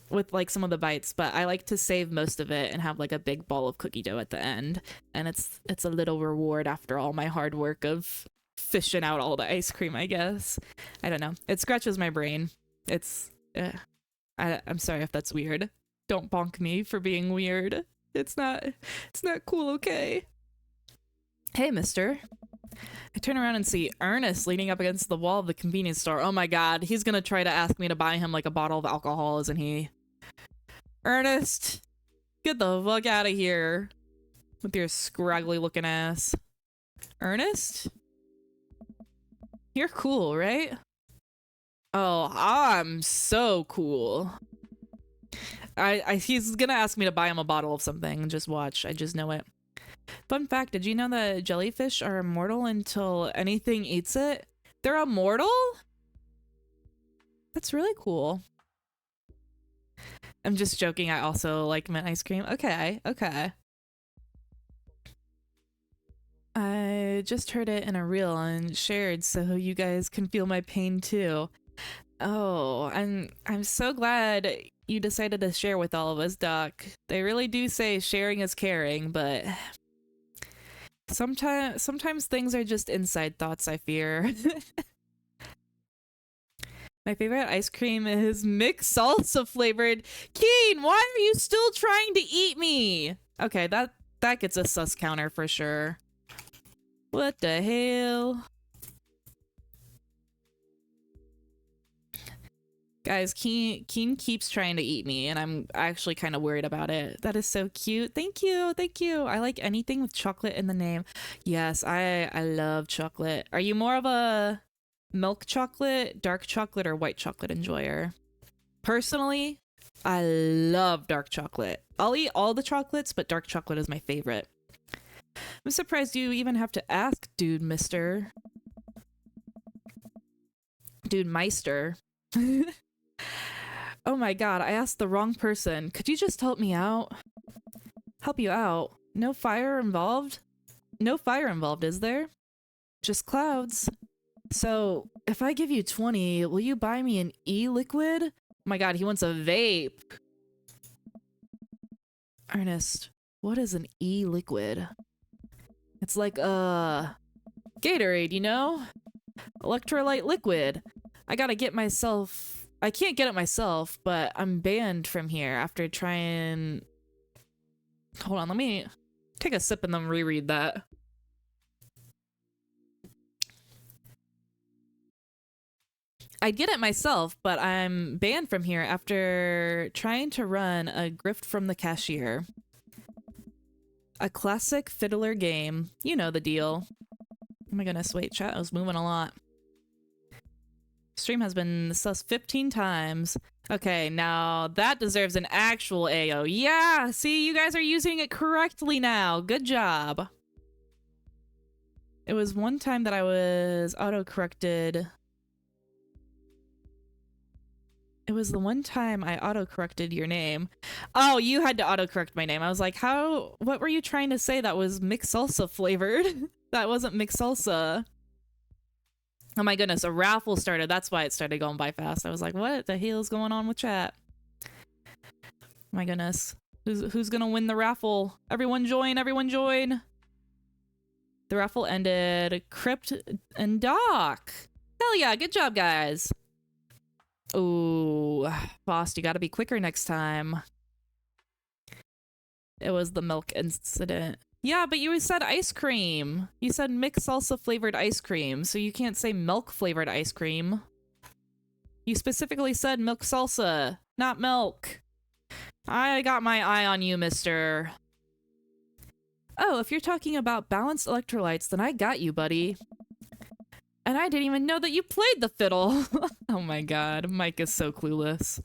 C: with like some of the bites, but I like to save most of it and have like a big ball of cookie dough at the end. And it's a little reward after all my hard work of fishing out all the ice cream, I guess. I don't know. It scratches my brain. I'm sorry if that's weird. Don't bonk me for being weird. It's not cool, okay? Hey, mister. I turn around and see Ernest leaning up against the wall of the convenience store. Oh my god, he's gonna try to ask me to buy him like a bottle of alcohol, isn't he? Ernest, get the fuck out of here with your scraggly looking ass. Ernest? You're cool, right? Oh, I'm so cool. He's gonna ask me to buy him a bottle of something. Just watch. I just know it. Fun fact, did you know that jellyfish are immortal until anything eats it? They're immortal? That's really cool. I'm just joking. I also like mint ice cream. Okay, okay. I just heard it in a reel and shared so you guys can feel my pain too. Oh, I'm so glad you decided to share with all of us, Doc. They really do say sharing is caring, but sometimes things are just inside thoughts, I fear. My favorite ice cream is mixed salsa flavored. Keen, why are you still trying to eat me? Okay, that gets a sus counter for sure. What the hell? Guys, Keen keeps trying to eat me, and I'm actually kind of worried about it. That is so cute. Thank you, thank you. I like anything with chocolate in the name. Yes, I love chocolate. Are you more of a milk chocolate, dark chocolate, or white chocolate enjoyer? Personally, I love dark chocolate. I'll eat all the chocolates, but dark chocolate is my favorite. I'm surprised you even have to ask, dude, mister. Dude, meister. Oh my god, I asked the wrong person. Could you just help me out? Help you out? No fire involved? No fire involved, is there? Just clouds. So, if I give you 20, will you buy me an e-liquid? Oh my god, he wants a vape. Ernest, what is an e-liquid? It's like, Gatorade, you know? Electrolyte liquid. I can't get it myself, but I'm banned from here after trying... Hold on, let me take a sip and then reread that. I'd get it myself, but I'm banned from here after trying to run a grift from the cashier. A classic fiddler game. You know the deal. Oh my goodness, wait, chat was moving a lot. Stream has been sus 15 times. Okay, now that deserves an actual AO. Yeah, see, you guys are using it correctly now. Good job. It was one time that I was auto-corrected. It was the one time I auto-corrected your name. Oh, you had to auto-correct my name. I was like, what were you trying to say that was mixed salsa flavored? That wasn't mixed salsa. Oh my goodness, a raffle started. That's why it started going by fast. I was like, what the hell is going on with chat? My goodness. Who's gonna win the raffle? Everyone join, everyone join. The raffle ended. Crypt and Doc. Hell yeah, good job, guys. Ooh, Boss, you gotta be quicker next time. It was the milk incident. Yeah, but you said ice cream. You said mixed salsa flavored ice cream, so you can't say milk flavored ice cream. You specifically said milk salsa, not milk. I got my eye on you, mister. Oh, if you're talking about balanced electrolytes, then I got you, buddy. And I didn't even know that you played the fiddle. Oh my god, Mike is so clueless.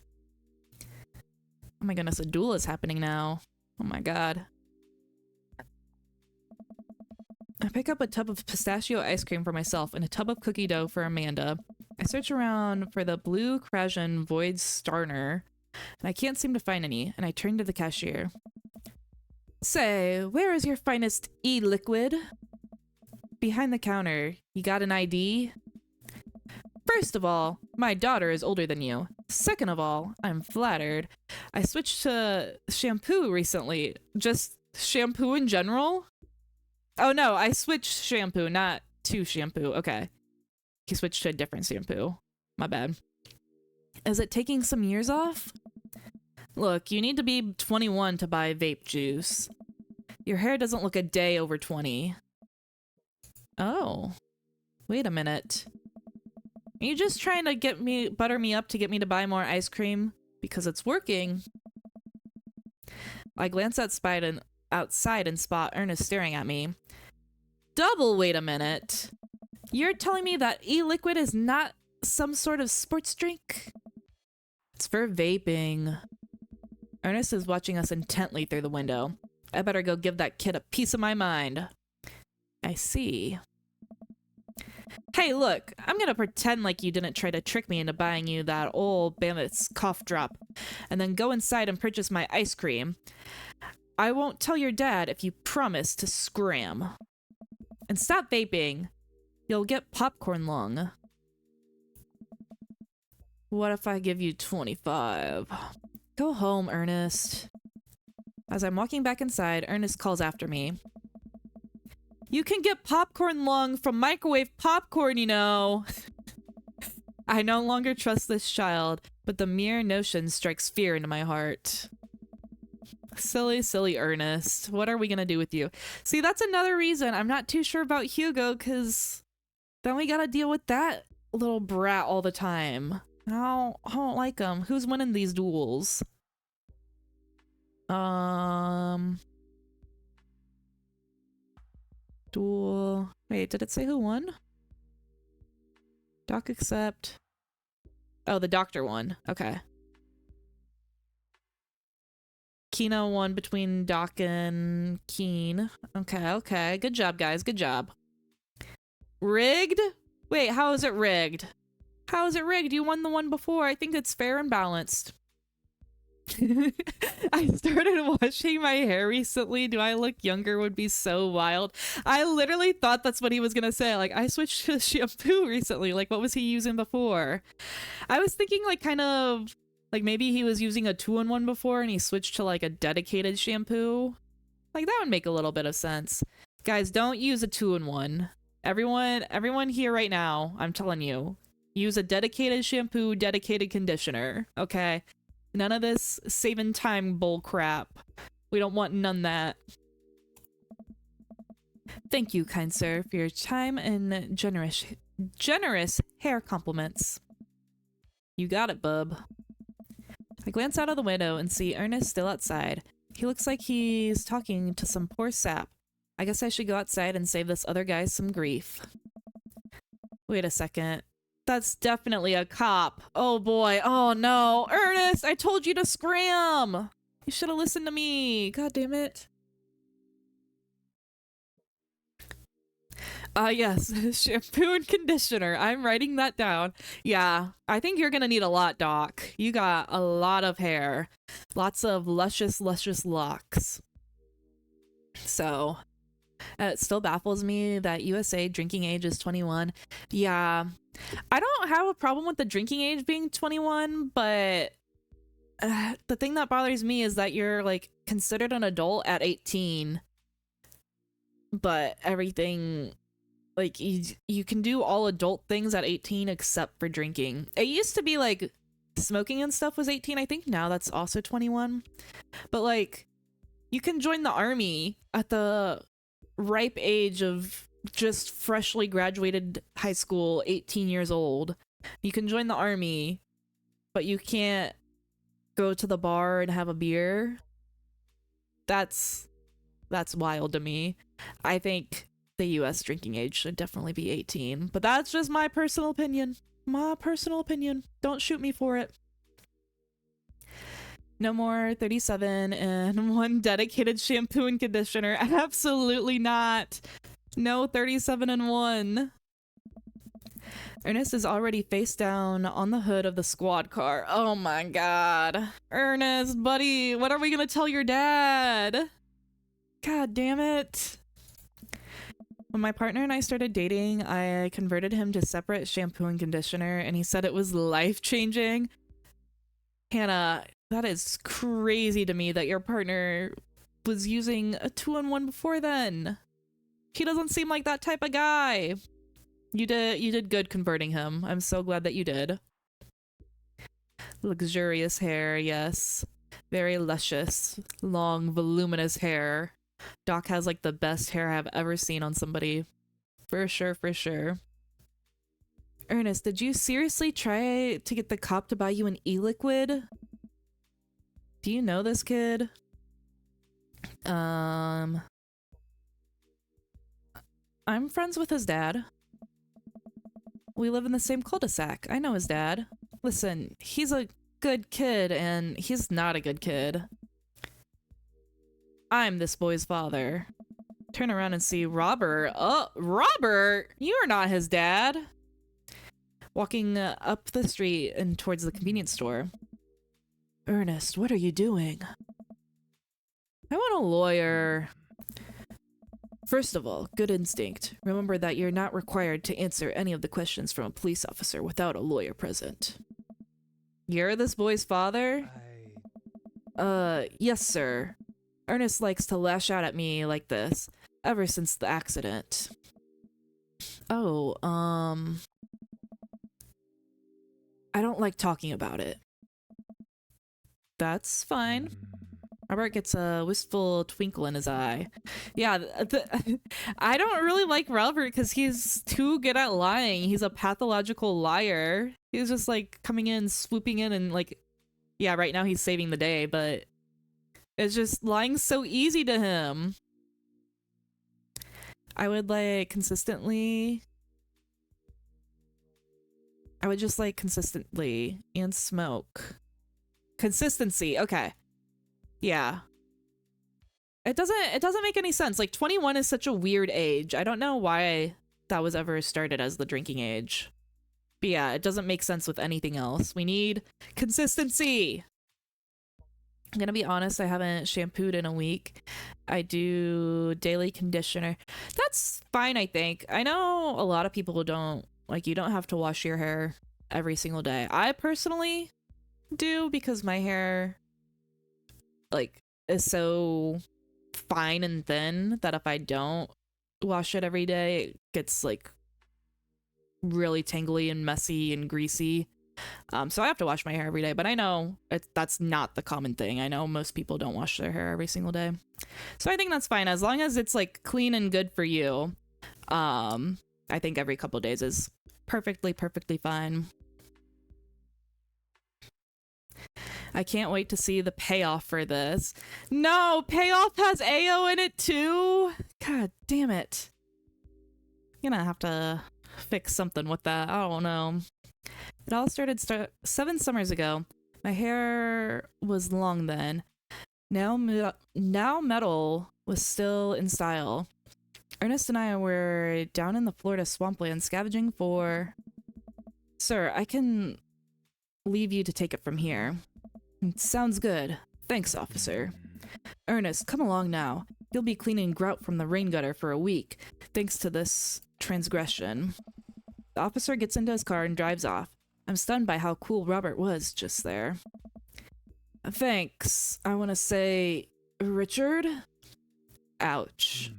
C: Oh my goodness, a duel is happening now. Oh my god. I pick up a tub of pistachio ice cream for myself and a tub of cookie dough for Amanda. I search around for the blue Krasian Void Starner, and I can't seem to find any, and I turn to the cashier. Say, where is your finest e-liquid? Behind the counter. You got an ID? First of all, my daughter is older than you. Second of all, I'm flattered. I switched to shampoo recently. Just shampoo in general? Oh no, I switched shampoo, not to shampoo. Okay. He switched to a different shampoo. My bad. Is it taking some years off? Look, you need to be 21 to buy vape juice. Your hair doesn't look a day over 20. Oh. Wait a minute. Are you just trying to butter me up to get me to buy more ice cream? Because it's working. I glance outside and spot Ernest staring at me. Double wait a minute. You're telling me that e-liquid is not some sort of sports drink? It's for vaping. Ernest is watching us intently through the window. I better go give that kid a piece of my mind. I see. Hey, look, I'm gonna pretend like you didn't try to trick me into buying you that old Bandit's cough drop, and then go inside and purchase my ice cream. I won't tell your dad if you promise to scram. And stop vaping. You'll get popcorn lung. What if I give you 25? Go home, Ernest. As I'm walking back inside, Ernest calls after me. You can get popcorn lung from microwave popcorn, you know. I no longer trust this child, but the mere notion strikes fear into my heart. Silly, silly Ernest. What are we gonna do with you? See, that's another reason I'm not too sure about Hugo, because then we gotta deal with that little brat all the time. I don't like him. Who's winning these duels? Duel. Wait, did it say who won? Doc accept. Oh, the doctor won. Okay. Kino won between Doc and Keen. Okay, okay. Good job, guys. Good job. Rigged? Wait, how is it rigged? How is it rigged? You won the one before. I think it's fair and balanced. I started washing my hair recently. Do I look younger would be so wild. I literally thought that's what he was gonna say. Like, I switched to shampoo recently. Like, what was he using before? I was thinking like kind of like maybe he was using a 2-in-1 before and he switched to like a dedicated shampoo. Like, that would make a little bit of sense. Guys, don't use a 2-in-1. Everyone here right now, I'm telling you, use a dedicated shampoo, dedicated conditioner, okay? None of this saving time bull crap. We don't want none of that. Thank you, kind sir, for your time and generous hair compliments. You got it, bub. I glance out of the window and see Ernest still outside. He looks like he's talking to some poor sap. I guess I should go outside and save this other guy some grief. Wait a second. That's definitely a cop. Oh boy. Oh no. Ernest, I told you to scram. You should have listened to me. God damn it. Yes. Shampoo and conditioner. I'm writing that down. Yeah. I think you're gonna need a lot, Doc. You got a lot of hair. Lots of luscious, luscious locks. So, it still baffles me that USA drinking age is 21. Yeah. I don't have a problem with the drinking age being 21, but the thing that bothers me is that you're like considered an adult at 18, but everything like you can do all adult things at 18 except for drinking. It used to be like smoking and stuff was 18. I think now that's also 21. But like you can join the army at the ripe age of just freshly graduated high school, 18 years old. You can join the army, but you can't go to the bar and have a beer. That's wild to me. I think the US drinking age should definitely be 18, but that's just my personal opinion. My personal opinion. Don't shoot me for it. No more 37 and one dedicated shampoo and conditioner. Absolutely not. No 37 and one. Ernest is already face down on the hood of the squad car. Oh my god. Ernest, buddy, what are we gonna tell your dad? God damn it. When my partner and I started dating, I converted him to separate shampoo and conditioner, and he said it was life-changing. Hannah, that is crazy to me that your partner was using a 2-in-1 before then. He doesn't seem like that type of guy. You did good converting him. I'm so glad that you did. Luxurious hair, yes. Very luscious, long, voluminous hair. Doc has like the best hair I've ever seen on somebody. For sure, for sure. Ernest, did you seriously try to get the cop to buy you an e-liquid? Do you know this kid? I'm friends with his dad. We live in the same cul-de-sac. I know his dad. Listen, he's a good kid, and he's not a good kid. I'm this boy's father. Turn around and see Robert. Oh, Robert! You are not his dad. Walking up the street and towards the convenience store. Ernest, what are you doing? I want a lawyer. First of all, good instinct. Remember that you're not required to answer any of the questions from a police officer without a lawyer present. You're this boy's father? Yes, sir. Ernest likes to lash out at me like this, ever since the accident. Oh, I don't like talking about it. That's fine. Robert gets a wistful twinkle in his eye. Yeah, I don't really like Robert because he's too good at lying. He's a pathological liar. He's just like coming in, swooping in, and like, yeah, right now he's saving the day, but it's just lying so easy to him. I would like consistently. I would just like consistently and smoke. Consistency, okay. Yeah. It doesn't make any sense. Like 21 is such a weird age. I don't know why that was ever started as the drinking age. But yeah, it doesn't make sense with anything else. We need consistency. I'm gonna be honest, I haven't shampooed in a week. I do daily conditioner. That's fine, I think. I know a lot of people don't, like, you don't have to wash your hair every single day. I personally do because my hair like is so fine and thin that if I don't wash it every day, it gets like really tangly and messy and greasy. So I have to wash my hair every day, but I know that's not the common thing. I know most people don't wash their hair every single day. So I think that's fine as long as it's like clean and good for you. I think every couple days is perfectly fine. I can't wait to see the payoff for this. No, payoff has AO in it too? God damn it. I'm gonna have to fix something with that. I don't know. It all started 7 summers ago. My hair was long then. Now metal was still in style. Ernest and I were down in the Florida swampland scavenging for... Sir, I can leave you to take it from here. Sounds good. Thanks, officer. Ernest, come along now. You'll be cleaning grout from the rain gutter for a week, thanks to this transgression. The officer gets into his car and drives off. I'm stunned by how cool Robert was just there. Thanks. I want to say, Richard? Ouch.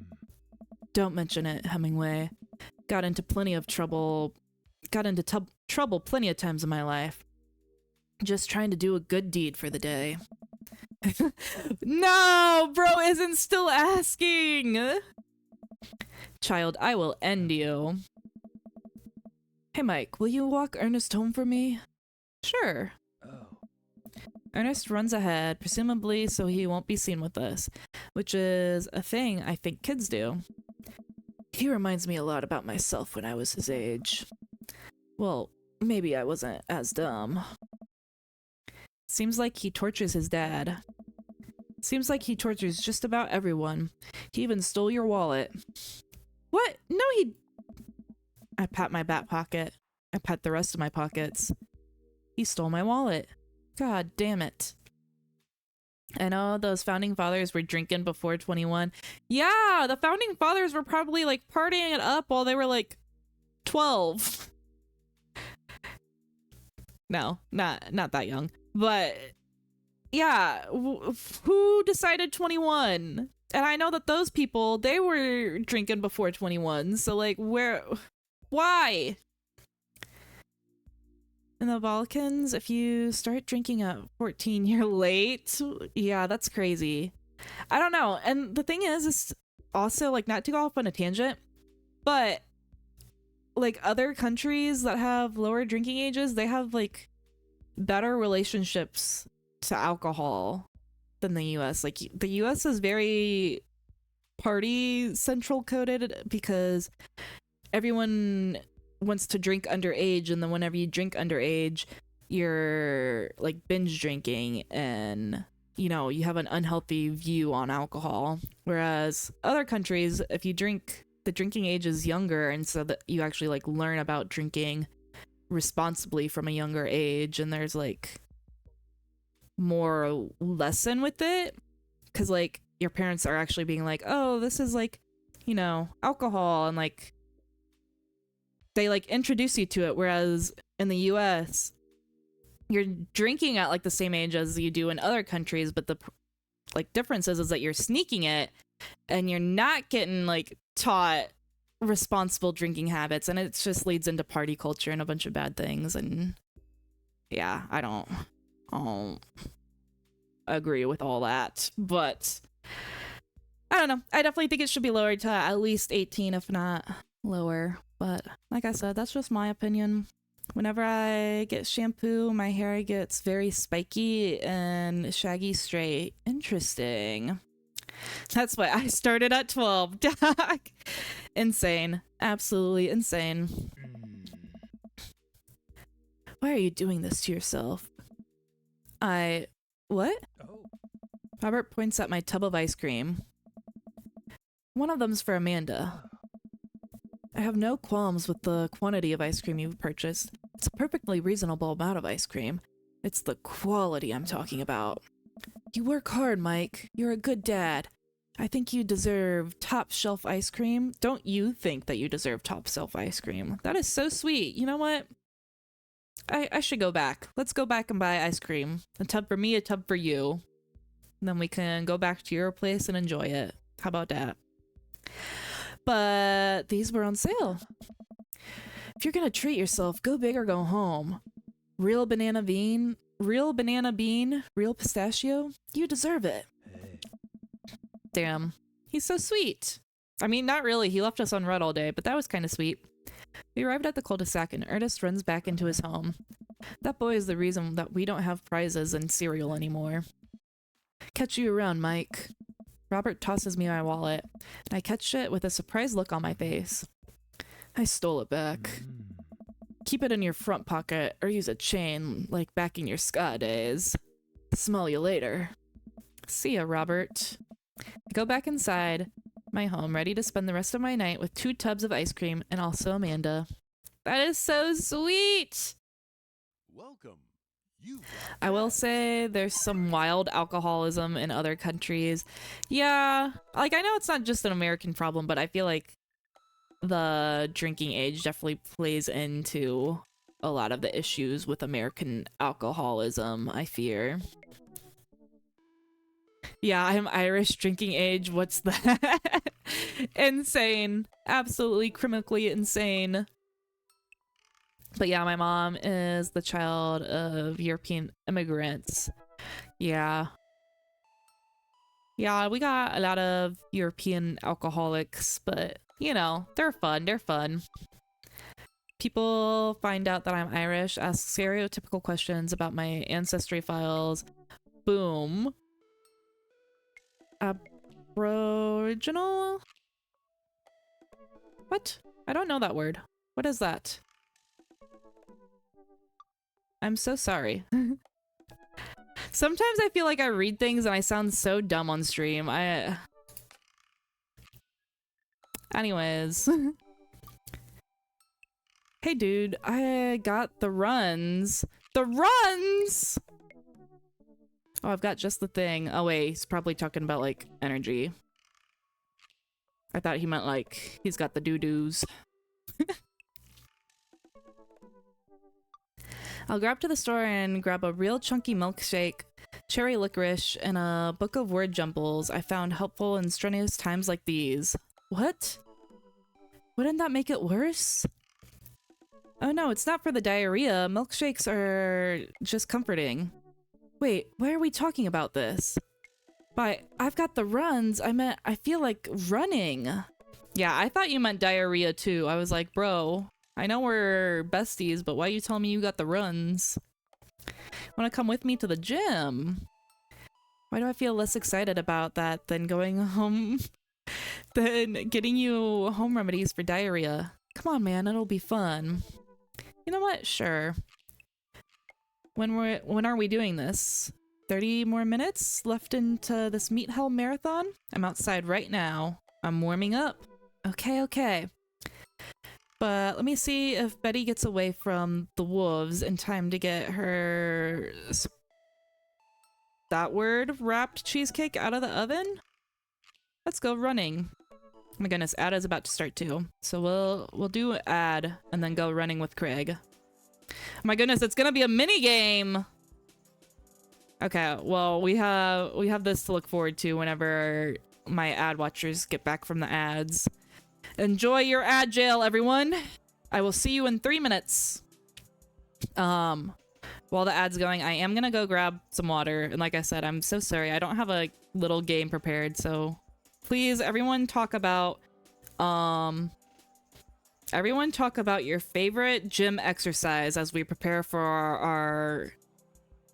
C: Don't mention it, Hemingway. Got into plenty of trouble. Got into trouble plenty of times in my life. Just trying to do a good deed for the day. No, bro isn't still asking. Child, I will end you. Hey, Mike, will you walk Ernest home for me? Sure. Ernest runs ahead, presumably so he won't be seen with us, which is a thing I think kids do. He reminds me a lot about myself when I was his age. Well, maybe I wasn't as dumb. Seems like he tortures his dad. Seems like he tortures just about everyone. He even stole your wallet. What? No, he... I pat my back pocket. I pat the rest of my pockets. He stole my wallet. God damn it. I know those founding fathers were drinking before 21. Yeah, the founding fathers were probably like partying it up while they were like 12. No, not that young. But yeah, who decided 21? And I know that those people, they were drinking before 21. So like why? In the Balkans, if you start drinking at 14, you're late. Yeah, that's crazy. I don't know. And the thing is also, like, not to go off on a tangent, but like other countries that have lower drinking ages, they have like better relationships to alcohol than the US. Like the US is very party central coded because everyone wants to drink underage, and then whenever you drink underage, you're like binge drinking and you have an unhealthy view on alcohol. Whereas other countries, if you drink, the drinking age is younger, and so that you actually like learn about drinking responsibly from a younger age, and there's like more lesson with it because like your parents are actually being like, oh, this is like alcohol, and like they like introduce you to it. Whereas in the US, you're drinking at like the same age as you do in other countries, but the like difference is that you're sneaking it and you're not getting like taught responsible drinking habits, and it just leads into party culture and a bunch of bad things. And yeah, I don't agree with all that, but I don't know. I definitely think it should be lowered to at least 18, if not lower. But like I said, that's just my opinion. Whenever I get shampoo, my hair gets very spiky and shaggy straight. Interesting. That's why I started at 12. Doc. Insane. Absolutely insane. Why are you doing this to yourself? What? Robert points at my tub of ice cream. One of them's for Amanda. I have no qualms with the quantity of ice cream you've purchased. It's a perfectly reasonable amount of ice cream. It's the quality I'm talking about. You work hard, Mike. You're a good dad. I think you deserve top shelf ice cream. Don't you think that you deserve top shelf ice cream? That is so sweet. You know what? I should go back. Let's go back and buy ice cream. A tub for me, a tub for you. And then we can go back to your place and enjoy it. How about that? But these were on sale. If you're gonna treat yourself, go big or go home. Real banana bean, real pistachio, you deserve it. Damn, he's so sweet. I mean, not really, he left us on red all day, but that was kind of sweet. We arrived at the cul-de-sac and Ernest runs back into his home. That boy is the reason that we don't have prizes and cereal anymore. Catch you around, Mike. Robert tosses me my wallet, and I catch it with a surprised look on my face. I stole it back. Keep it in your front pocket, or use a chain, like back in your ska days. Smell you later. See ya, Robert. I go back inside my home, ready to spend the rest of my night with 2 tubs of ice cream and also Amanda. That is so sweet!
E: Welcome.
C: I will say there's some wild alcoholism in other countries. Yeah, like I know it's not just an American problem, but I feel like the drinking age definitely plays into a lot of the issues with American alcoholism, I fear. Yeah, I'm Irish drinking age. What's that? Insane. Absolutely criminally insane. But yeah, my mom is the child of European immigrants. Yeah. Yeah, we got a lot of European alcoholics, but you know, they're fun. They're fun. People find out that I'm Irish, ask stereotypical questions about my ancestry files. Boom. Aboriginal? What? I don't know that word. What is that? I'm so sorry. Sometimes I feel like I read things and I sound so dumb on stream. Anyways. Hey dude, I got the runs. The runs! Oh, I've got just the thing. Oh wait, he's probably talking about like energy. I thought he meant like he's got the doo-doos. I'll grab to the store and grab a real chunky milkshake, cherry licorice, and a book of word jumbles I found helpful in strenuous times like these. What? Wouldn't that make it worse? Oh no, it's not for the diarrhea. Milkshakes are just comforting. Wait, why are we talking about this? By I've got the runs, I meant I feel like running. Yeah, I thought you meant diarrhea too. I was like, bro, I know we're besties, but why you telling me you got the runs? Wanna come with me to the gym? Why do I feel less excited about that than going home, than getting you home remedies for diarrhea? Come on, man, it'll be fun. You know what? Sure. When are we doing this? 30 more minutes left into this Meat Hell marathon? I'm outside right now. I'm warming up. Okay. But let me see if Betty gets away from the wolves in time to get her that word wrapped cheesecake out of the oven. Let's go running. Oh my goodness, ad is about to start too. So we'll do ad and then go running with Craig. Oh my goodness, it's gonna be a mini game. Okay, well we have this to look forward to whenever my ad watchers get back from the ads. Enjoy your ad jail, everyone. I will see you in 3 minutes. While the ad's going, I am gonna go grab some water. And like I said, I'm so sorry. I don't have a little game prepared, so please, everyone talk about your favorite gym exercise as we prepare for our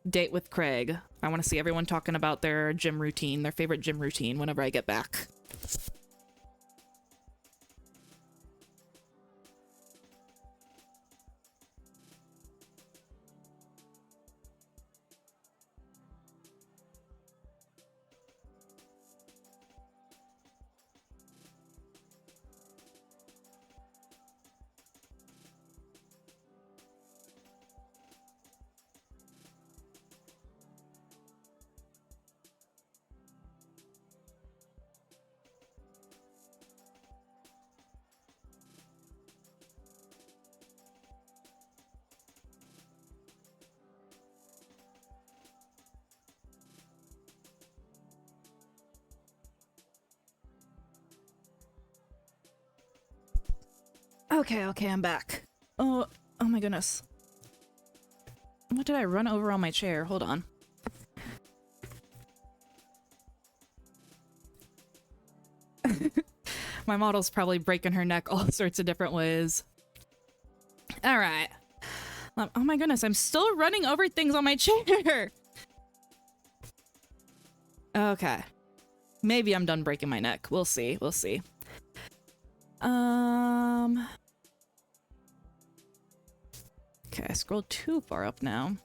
C: date with Craig. I want to see everyone talking about their gym routine, their favorite gym routine whenever I get back. Okay, I'm back. Oh my goodness. What did I run over on my chair? Hold on. My model's probably breaking her neck all sorts of different ways. All right. Oh my goodness, I'm still running over things on my chair. Okay. Maybe I'm done breaking my neck. We'll see. Okay, I scrolled too far up now.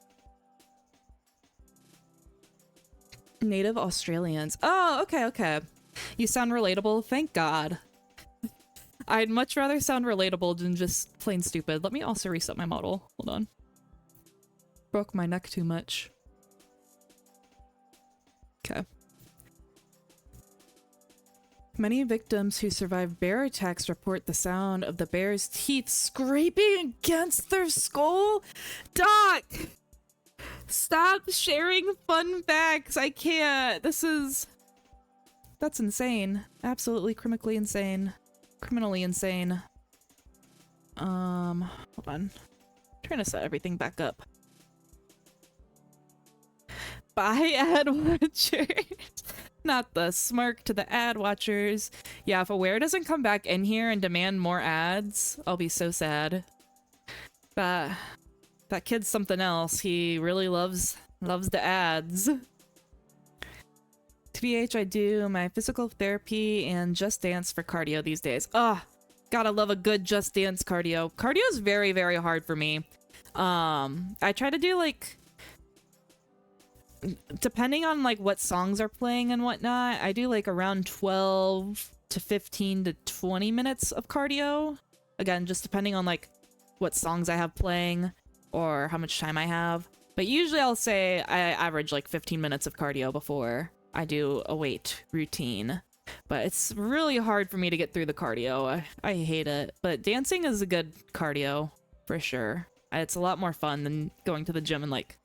C: Native Australians. Oh, okay. You sound relatable. Thank God. I'd much rather sound relatable than just plain stupid. Let me also reset my model. Hold on. Broke my neck too much. Okay. Many victims who survived bear attacks report the sound of the bear's teeth scraping against their skull. Doc! Stop sharing fun facts. I can't. That's insane. Absolutely criminally insane. Criminally insane. Hold on. Trying to set everything back up. Bye, ad watchers. Not the smirk to the ad watchers. Yeah, if Aware doesn't come back in here and demand more ads, I'll be so sad. That kid's something else. He really loves the ads. TBH, I do my physical therapy and Just Dance for cardio these days. Ugh, gotta love a good Just Dance cardio. Cardio is very, very hard for me. I try to do like, depending on like what songs are playing and whatnot, I do like around 12 to 15 to 20 minutes of cardio. Again, just depending on like what songs I have playing or how much time I have. But usually I'll say I average like 15 minutes of cardio before I do a weight routine. But it's really hard for me to get through the cardio. I hate it. But dancing is a good cardio for sure. It's a lot more fun than going to the gym and like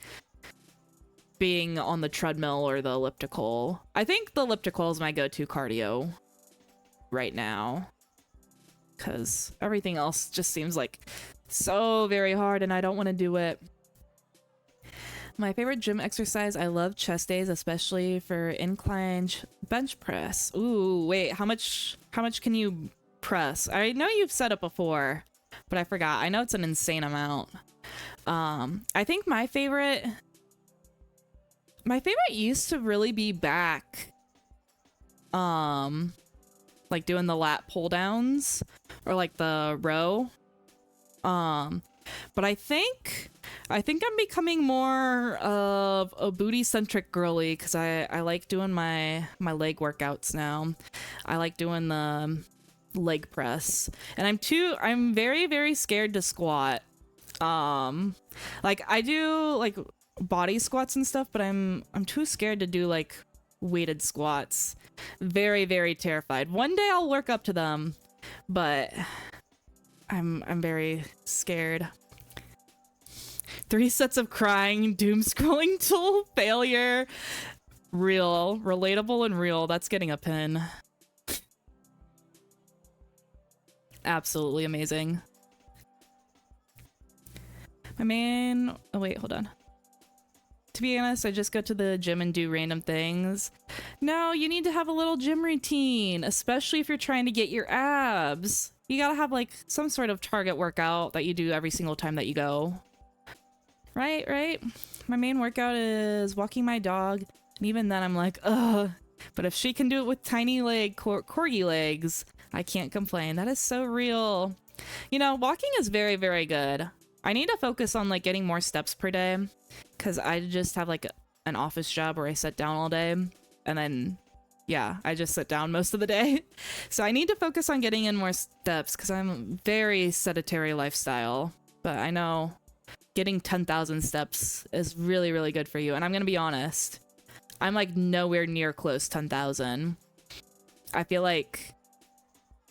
C: being on the treadmill or the elliptical. I think the elliptical is my go-to cardio right now, because everything else just seems like so very hard and I don't want to do it. My favorite gym exercise, I love chest days, especially for incline bench press. Ooh, wait, how much can you press? I know you've said it before, but I forgot. I know it's an insane amount. I think my favorite used to really be back. Like doing the lat pull downs or like the row. But I think I'm becoming more of a booty-centric girly because I like doing my leg workouts now. I like doing the leg press, and I'm very, very scared to squat. Like I do like body squats and stuff, but I'm too scared to do like weighted squats. Very, very terrified. One day I'll work up to them, but I'm very scared. 3 sets of crying, doom scrolling till failure. Real, relatable and real. That's getting a pin. Absolutely amazing. Oh wait, hold on. To be honest, I just go to the gym and do random things. No, you need to have a little gym routine, especially if you're trying to get your abs. You gotta have like some sort of target workout that you do every single time that you go. Right? My main workout is walking my dog, and even then I'm like, ugh. But if she can do it with tiny corgi legs, I can't complain. That is so real. You know, walking is very, very good. I need to focus on like getting more steps per day, because I just have like an office job where I sit down all day, and then yeah, I just sit down most of the day. So I need to focus on getting in more steps because I'm very sedentary lifestyle. But I know getting 10,000 steps is really, really good for you. And I'm going to be honest, I'm like nowhere near close 10,000. I feel like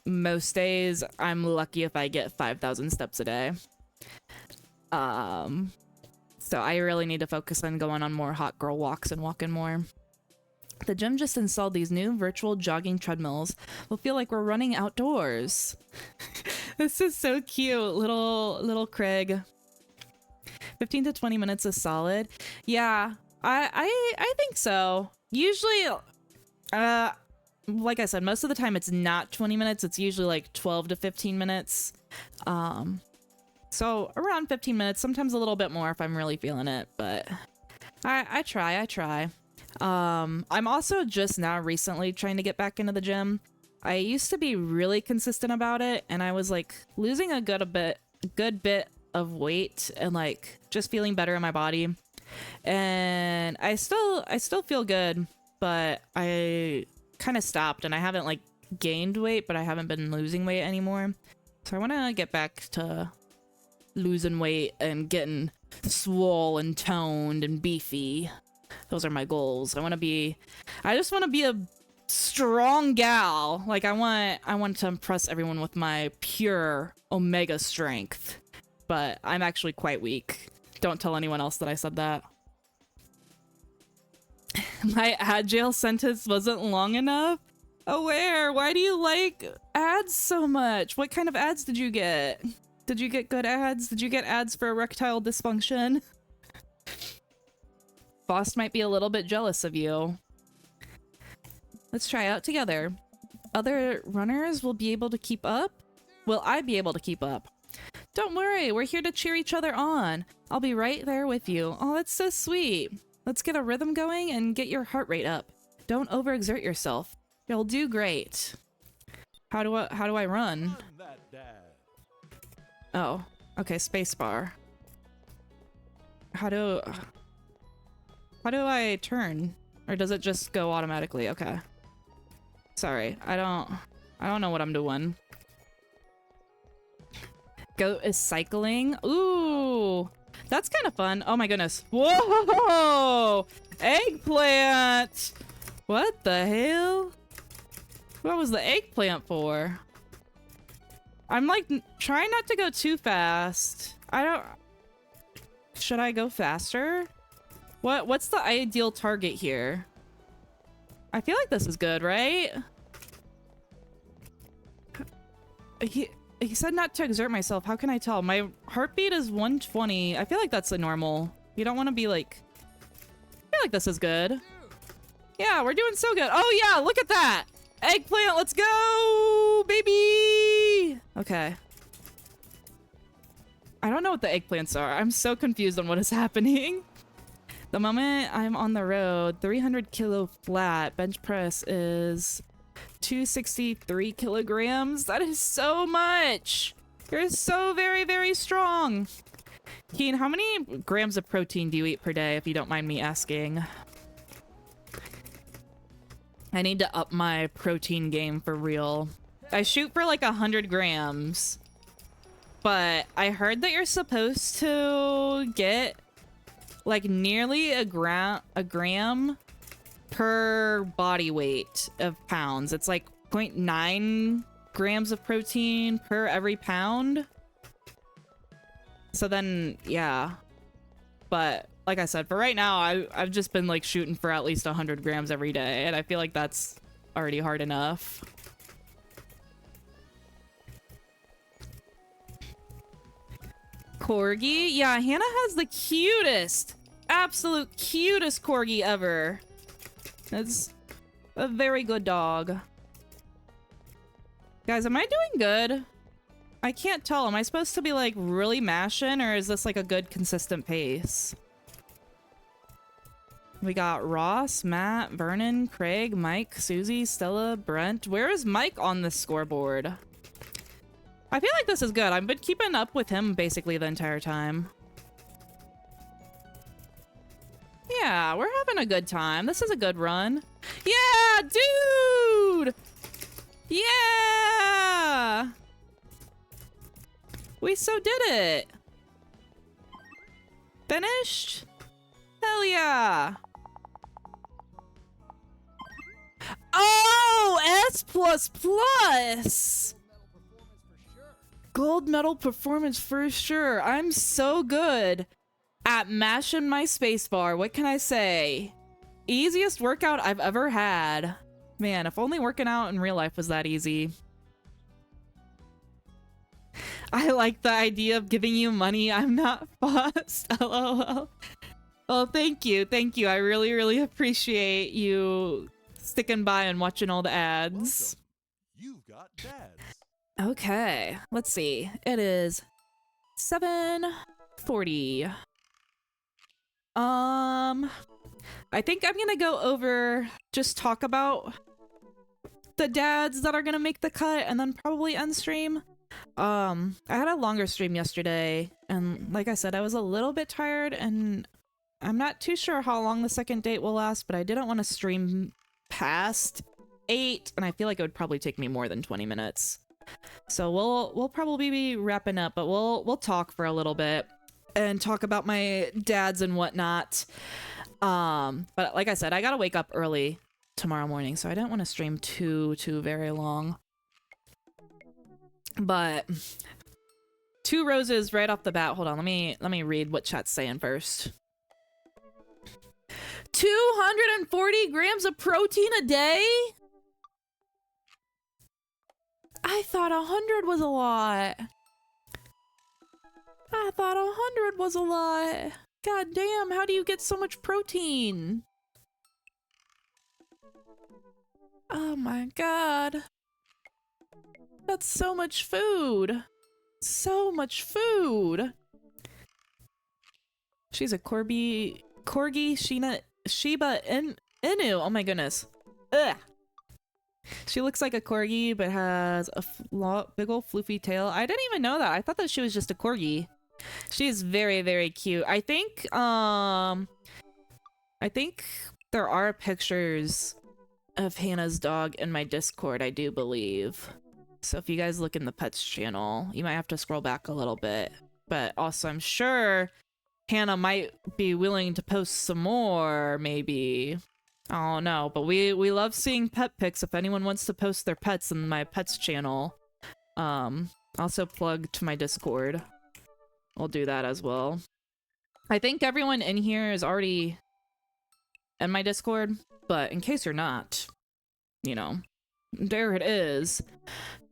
C: most days I'm lucky if I get 5,000 steps a day. So I really need to focus on going on more hot girl walks and walking more. The gym just installed these new virtual jogging treadmills. We'll feel like we're running outdoors. This is so cute, little Craig. 15 to 20 minutes is solid. Yeah, I think so. Usually, like I said, most of the time it's not 20 minutes. It's usually like 12 to 15 minutes. So around 15 minutes, sometimes a little bit more if I'm really feeling it, but I try. I'm also just now recently trying to get back into the gym. I used to be really consistent about it, and I was like losing a good bit of weight and like just feeling better in my body. And I still feel good, but I kind of stopped, and I haven't like gained weight, but I haven't been losing weight anymore. So I want to get back to losing weight and getting swole and toned and beefy. Those are my goals. I just want to be a strong gal. Like I want to impress everyone with my pure omega strength. But I'm actually quite weak. Don't tell anyone else that I said that. My ad jail sentence wasn't long enough. Aware, why do you like ads so much? What kind of ads did you get? Did you get good ads? Did you get ads for erectile dysfunction? Boss might be a little bit jealous of you. Let's try out together. Other runners will be able to keep up? Will I be able to keep up? Don't worry, we're here to cheer each other on. I'll be right there with you. Oh, that's so sweet. Let's get a rhythm going and get your heart rate up. Don't overexert yourself. You'll do great. How do I run?
E: I'm that dad.
C: Oh, okay, spacebar. How do I turn? Or does it just go automatically? Okay. Sorry, I don't know what I'm doing. Goat is cycling. Ooh, that's kind of fun. Oh my goodness. Whoa! Eggplant! What the hell? What was the eggplant for? I'm like trying not to go too fast. Should I go faster? What's the ideal target here? I feel like this is good, right? He said not to exert myself. How can I tell? My heartbeat is 120. I feel like that's a normal. You don't want to be like... I feel like this is good. Yeah, we're doing so good. Oh yeah, look at that! Eggplant, let's go, baby! Okay. I don't know what the eggplants are. I'm so confused on what is happening. The moment I'm on the road, 300 kilo flat. Bench press is 263 kilograms. That is so much. You're so very, very strong. Keen, how many grams of protein do you eat per day, if you don't mind me asking? I need to up my protein game for real. I shoot for like 100 grams. But I heard that you're supposed to get like nearly a gram per body weight of pounds. It's like 0.9 grams of protein per every pound. So then, yeah. But like I said, for right now, I've just been like shooting for at least 100 grams every day, and I feel like that's already hard enough. Corgi? Yeah, Hannah has the cutest, absolute cutest corgi ever. That's a very good dog. Guys, am I doing good? I can't tell. Am I supposed to be like really mashing, or is this like a good consistent pace? We got Ross, Matt, Vernon, Craig, Mike, Susie, Stella, Brent. Where is Mike on the scoreboard? I feel like this is good. I've been keeping up with him basically the entire time. Yeah, we're having a good time. This is a good run. Yeah, dude! Yeah! We so did it! Finished? Hell yeah! Oh, S++! Gold medal performance for sure. I'm so good at mashing my spacebar. What can I say? Easiest workout I've ever had. Man, if only working out in real life was that easy. I like the idea of giving you money. I'm not fussed. LOL. Well, thank you. Thank you. I really, really appreciate you sticking by and watching all the ads.
E: Welcome. You've got dads.
C: Okay, let's see. It is 7:40. I think I'm gonna go over, just talk about the dads that are gonna make the cut and then probably end stream. I had a longer stream yesterday, and like I said, I was a little bit tired, and I'm not too sure how long the second date will last, but I didn't want to stream past 8, and I feel like it would probably take me more than 20 minutes. So we'll probably be wrapping up, but we'll talk for a little bit and talk about my dads and whatnot. But like I said, I gotta wake up early tomorrow morning, so I don't want to stream too very long. But 2 roses right off the bat. Hold on, let me read what chat's saying first. 2 240 grams of protein a day? I thought 100 was a lot. I thought 100 was a lot. God damn, how do you get so much protein? Oh my god. That's so much food. So much food. She's a Corgi Shiba Inu. Oh my goodness. Ugh. She looks like a corgi, but has a big old floofy tail. I didn't even know that. I thought that she was just a corgi. She's very, very cute. I think there are pictures of Hannah's dog in my Discord, I do believe. So if you guys look in the pets channel, you might have to scroll back a little bit. But also, I'm sure Hannah might be willing to post some more, maybe. I don't know, but we love seeing pet pics if anyone wants to post their pets in my pets channel. Also plug to my Discord. I'll do that as well. I think everyone in here is already in my Discord, but in case you're not, you know, there it is.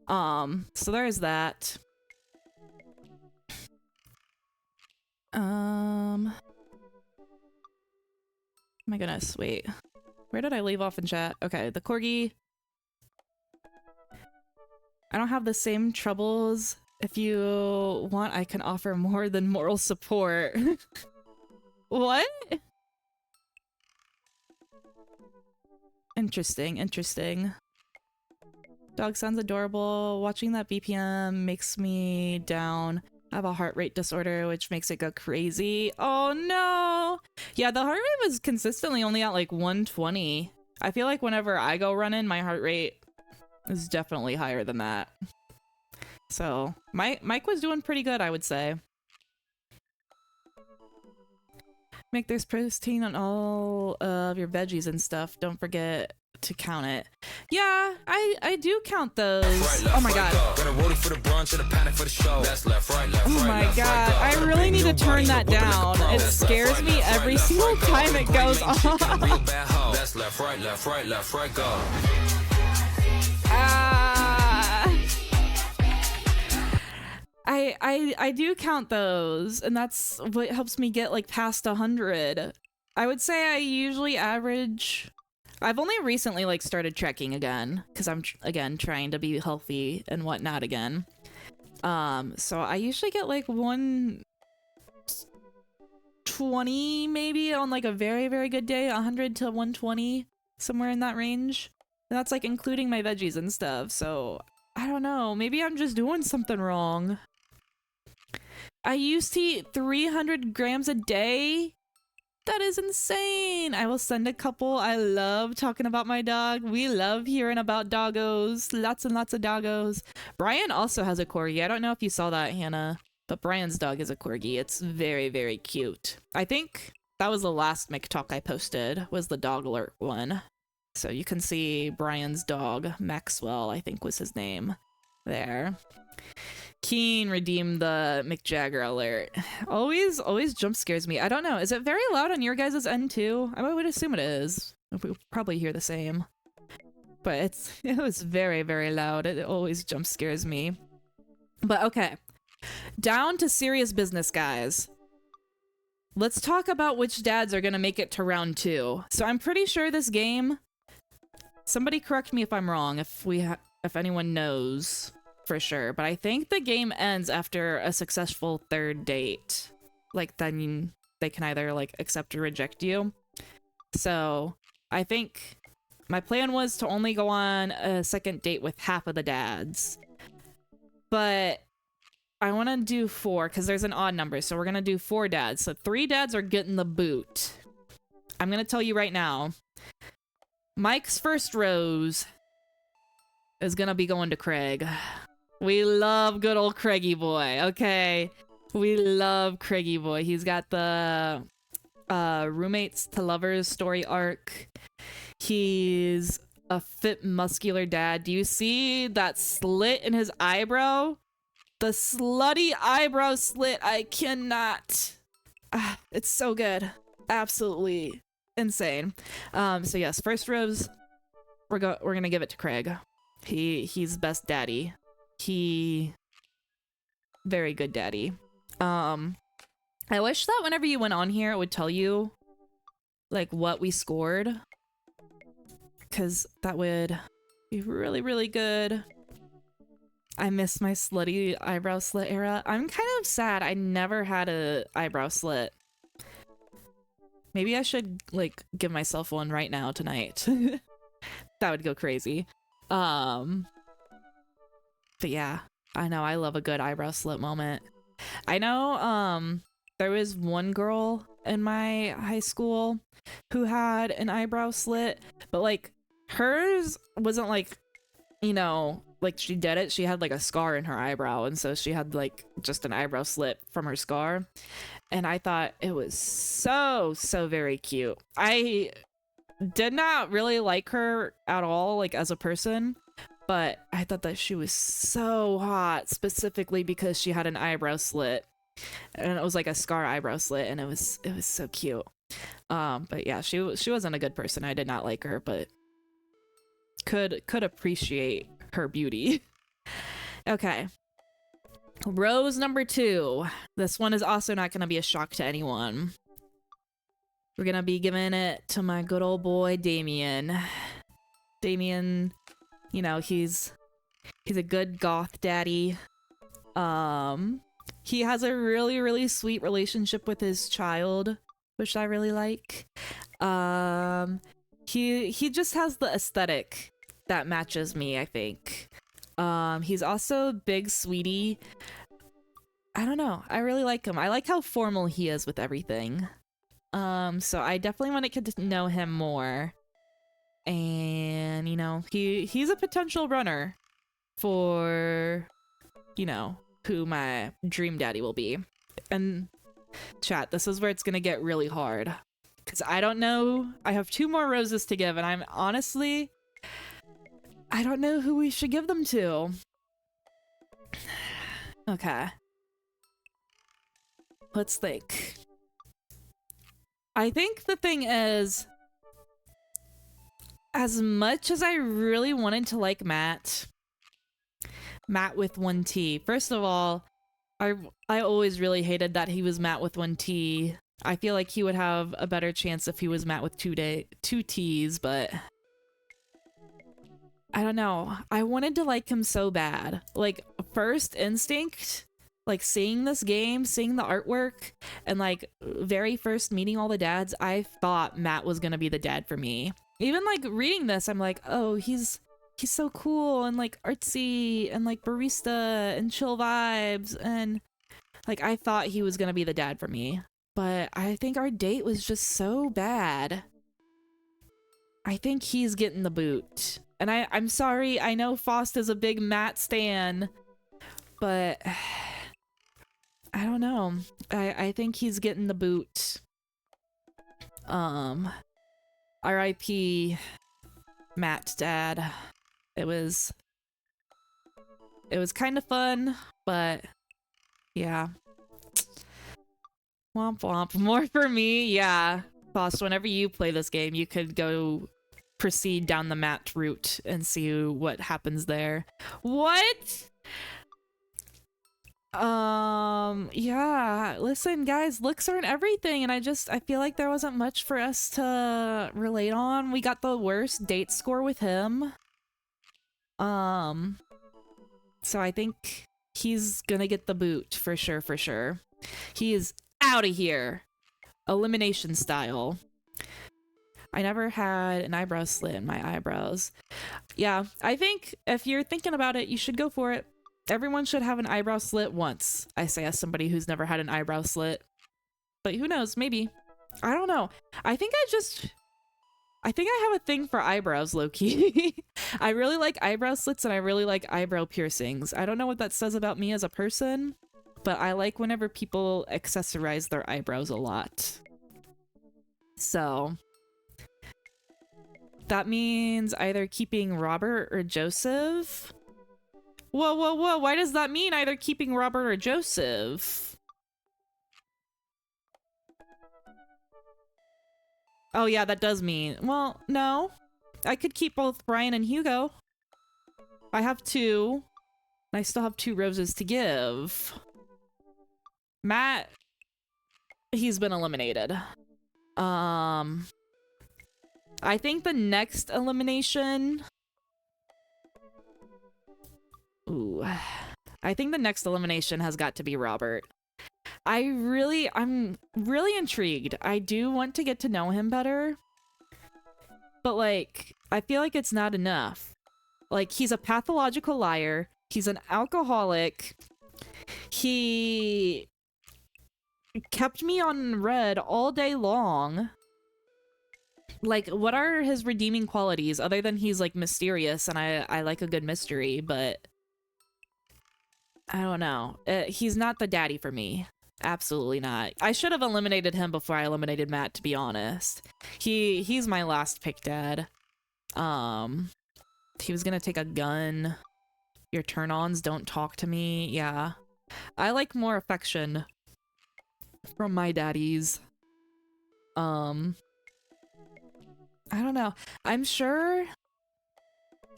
C: So there's that. Oh my goodness, wait. Where did I leave off in chat? Okay, the corgi. I don't have the same troubles. If you want, I can offer more than moral support. What? Interesting, interesting. Dog sounds adorable. Watching that BPM makes me down. I have a heart rate disorder, which makes it go crazy. Oh no! Yeah, the heart rate was consistently only at like 120. I feel like whenever I go running, my heart rate is definitely higher than that. So, Mike was doing pretty good, I would say. Make there's protein on all of your veggies and stuff. Don't forget to count it. Yeah, I do count those. Oh my god. Oh my god. I really need to turn that down. It scares me every single time it goes off. I do count those, and that's what helps me get like past 100. I would say I usually average. I've only recently like started trekking again because I'm again trying to be healthy and whatnot again. So I usually get like 120 maybe on like a very, very good day, 100 to 120, somewhere in that range. And that's like including my veggies and stuff. So I don't know, maybe I'm just doing something wrong. I used to eat 300 grams a day. That is insane. I will send a couple. I love talking about my dog. We love hearing about doggos. Lots and lots of doggos. Brian also has a corgi. I don't know if you saw that, Hannah, but Brian's dog is a corgi. It's very, very cute. I think that was the last McTalk I posted, was the dog alert one. So you can see Brian's dog, Maxwell, I think was his name, there. Keen redeemed the McJagger alert. Always jump scares me. I don't know. Is it very loud on your guys' end too? I would assume it is. We probably hear the same. But it was very, very loud. It always jump scares me. But okay. Down to serious business, guys. Let's talk about which dads are gonna make it to round 2. So I'm pretty sure this game... Somebody correct me if I'm wrong, if anyone knows for sure, but I think the game ends after a successful 3rd date. Like, then they can either like accept or reject you. So I think my plan was to only go on a 2nd date with half of the dads, but I want to do 4 because there's an odd number, so we're gonna do 4 dads. So 3 dads are getting the boot. I'm gonna tell you right now, Mike's first rose is gonna be going to Craig. We love good old Craigie boy, okay? We love Craigie boy. He's got the roommates to lovers story arc. He's a fit, muscular dad. Do you see that slit in his eyebrow? The slutty eyebrow slit. I cannot. It's so good. Absolutely insane. So yes, first rose, we're gonna give it to Craig. He's best daddy. Very good daddy. I wish that whenever you went on here, it would tell you like what we scored, because that would be really, really good. I miss my slutty eyebrow slit era. I'm kind of sad I never had a eyebrow slit. Maybe I should like give myself one right now tonight. That would go crazy. But yeah, I know I love a good eyebrow slit moment. I know there was one girl in my high school who had an eyebrow slit, but like hers wasn't like, you know, like she did it, she had like a scar in her eyebrow, and so she had like just an eyebrow slit from her scar, and I thought it was so very cute. I did not really like her at all, like as a person, but I thought that she was so hot, specifically because she had an eyebrow slit, and it was like a scar eyebrow slit, and it was so cute. But yeah, she wasn't a good person. I did not like her, but could appreciate her beauty. Okay, rose number 2. This one is also not gonna be a shock to anyone. We're gonna be giving it to my good old boy Damien. Damien, you know, he's a good goth daddy. He has a really, really sweet relationship with his child, which I really like. He just has the aesthetic that matches me, I think. He's also a big sweetie. I don't know, I really like him. I like how formal he is with everything. So I definitely want to get to know him more. And, you know, he's a potential runner for, you know, who my dream daddy will be. And chat, this is where it's gonna get really hard, because I don't know. I have 2 more roses to give, and I don't know who we should give them to. Okay, let's think. I think the thing is, as much as I really wanted to like Matt with 1 T, first of all, I always really hated that he was Matt with 1 T. I feel like he would have a better chance if he was Matt with 2 T's, but I don't know. I wanted to like him so bad. Like, first instinct, like seeing this game, seeing the artwork, and like very first meeting all the dads, I thought Matt was gonna be the dad for me. Even like reading this, I'm like, oh, he's so cool and like artsy and like barista and chill vibes, and like I thought he was gonna be the dad for me. But I think our date was just so bad. I think he's getting the boot. And I'm sorry, I know Faust is a big Matt stan, but I don't know. I think he's getting the boot. R.I.P. Matt's dad. It was kind of fun, but yeah. Womp womp. More for me, yeah. Faust, whenever you play this game, you could go proceed down the Matt route and see what happens there. What? Yeah, listen guys, looks aren't everything, and I feel like there wasn't much for us to relate on. We got the worst date score with him. So I think he's gonna get the boot for sure. He is out of here. Elimination style. I never had an eyebrow slit in my eyebrows. Yeah, I think if you're thinking about it, you should go for it. Everyone should have an eyebrow slit once, I say as somebody who's never had an eyebrow slit. But who knows, maybe. I don't know. I think I have a thing for eyebrows, low-key. I really like eyebrow slits and I really like eyebrow piercings. I don't know what that says about me as a person, but I like whenever people accessorize their eyebrows a lot. So that means either keeping Robert or Joseph. Whoa, why does that mean either keeping Robert or Joseph? Oh yeah, that does mean... Well, no. I could keep both Brian and Hugo. I have 2. I still have 2 roses to give. Matt, he's been eliminated. I think the next elimination... Ooh. I think the next elimination has got to be Robert. I'm really intrigued. I do want to get to know him better. But, like, I feel like it's not enough. Like, he's a pathological liar. He's an alcoholic. He kept me on red all day long. Like, what are his redeeming qualities other than he's, like, mysterious and I like a good mystery, but I don't know. He's not the daddy for me. Absolutely not. I should have eliminated him before I eliminated Matt, to be honest. He's my last pick dad. He was gonna take a gun. Your turn-ons don't talk to me. Yeah. I like more affection from my daddies. I don't know. I'm sure...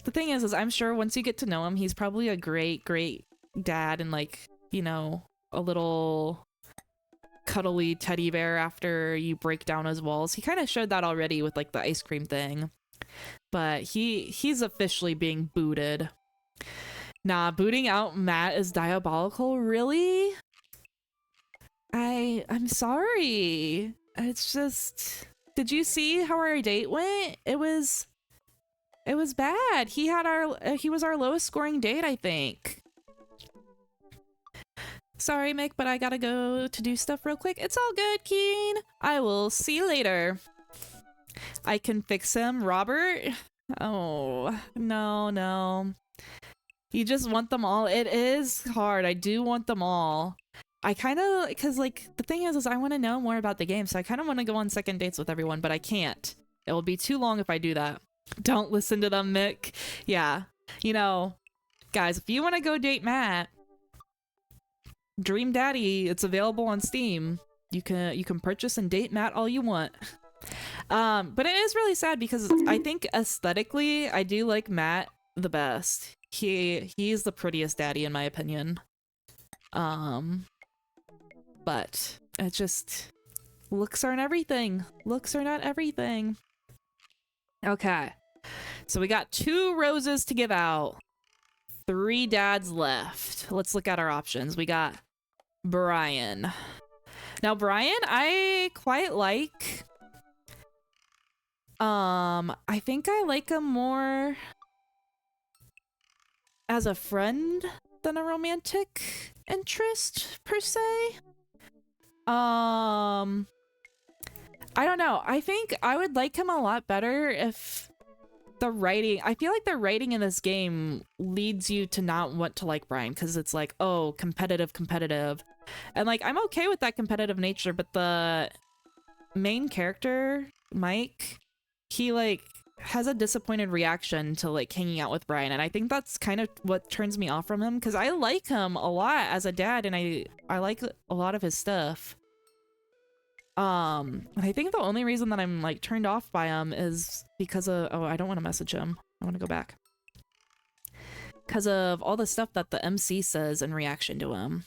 C: The thing is I'm sure once you get to know him, he's probably a great, great dad and, like, you know, a little cuddly teddy bear after you break down his walls. He kind of showed that already with, like, the ice cream thing. But he's officially being booted. Nah, booting out Matt is diabolical? Really? I'm sorry. It's just... Did you see how our date went? It was bad. He was our lowest scoring date, I think. Sorry, Mick, but I gotta go to do stuff real quick. It's all good, Keen. I will see you later. I can fix him. Robert? Oh, no. You just want them all. It is hard. I do want them all. I kind of, because, like, the thing is I want to know more about the game, so I kind of want to go on second dates with everyone, but I can't. It will be too long if I do that. Don't listen to them, Mick. Yeah. You know, guys, if you want to go date Matt, Dream Daddy, it's available on Steam. You can purchase and date Matt all you want. But it is really sad because I think aesthetically, I do like Matt the best. He's the prettiest daddy in my opinion. But it just, looks aren't everything. Looks are not everything. Okay. So we got 2 roses to give out. 3 dads left. Let's look at our options. We got Brian. Now, Brian, I quite like. I think I like him more as a friend than a romantic interest, per se. I don't know. I think I would like him a lot better if the writing... I feel like the writing in this game leads you to not want to like Brian, because it's like, oh, competitive. And, like, I'm okay with that competitive nature, but the main character, Mike, he, like, has a disappointed reaction to, like, hanging out with Brian, and I think that's kind of what turns me off from him, because I like him a lot as a dad, and I like a lot of his stuff. I think the only reason that I'm, like, turned off by him is because of... Oh, I don't want to message him. I want to go back. Because of all the stuff that the MC says in reaction to him.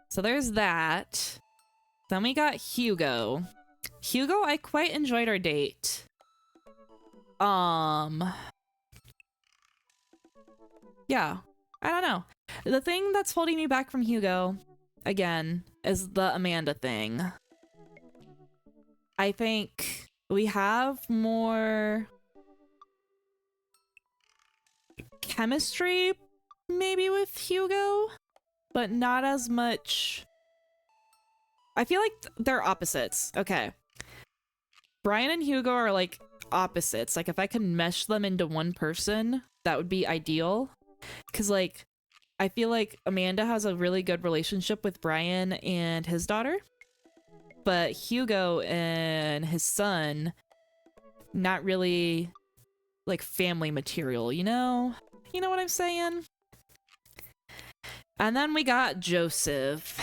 C: So there's that. Then we got Hugo. Hugo, I quite enjoyed our date. Yeah, I don't know. The thing that's holding me back from Hugo, again, is the Amanda thing. I think we have more chemistry, maybe, with Hugo, but not as much. I feel like they're opposites. Okay. Brian and Hugo are, like, opposites. Like, if I could mesh them into one person, that would be ideal. Because, like, I feel like Amanda has a really good relationship with Brian and his daughter. But Hugo and his son, not really, like, family material, you know? You know what I'm saying? And then we got Joseph.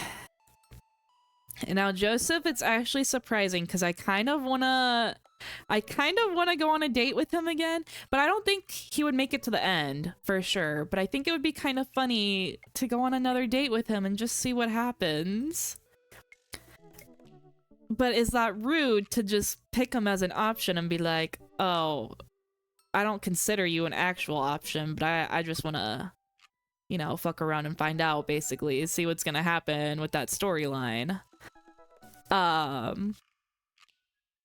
C: And now Joseph, it's actually surprising because I kind of wanna go on a date with him again, but I don't think he would make it to the end for sure. But I think it would be kind of funny to go on another date with him and just see what happens. But is that rude to just pick him as an option and be like, oh, I don't consider you an actual option, but I just wanna, you know, fuck around and find out, basically, see what's gonna happen with that storyline.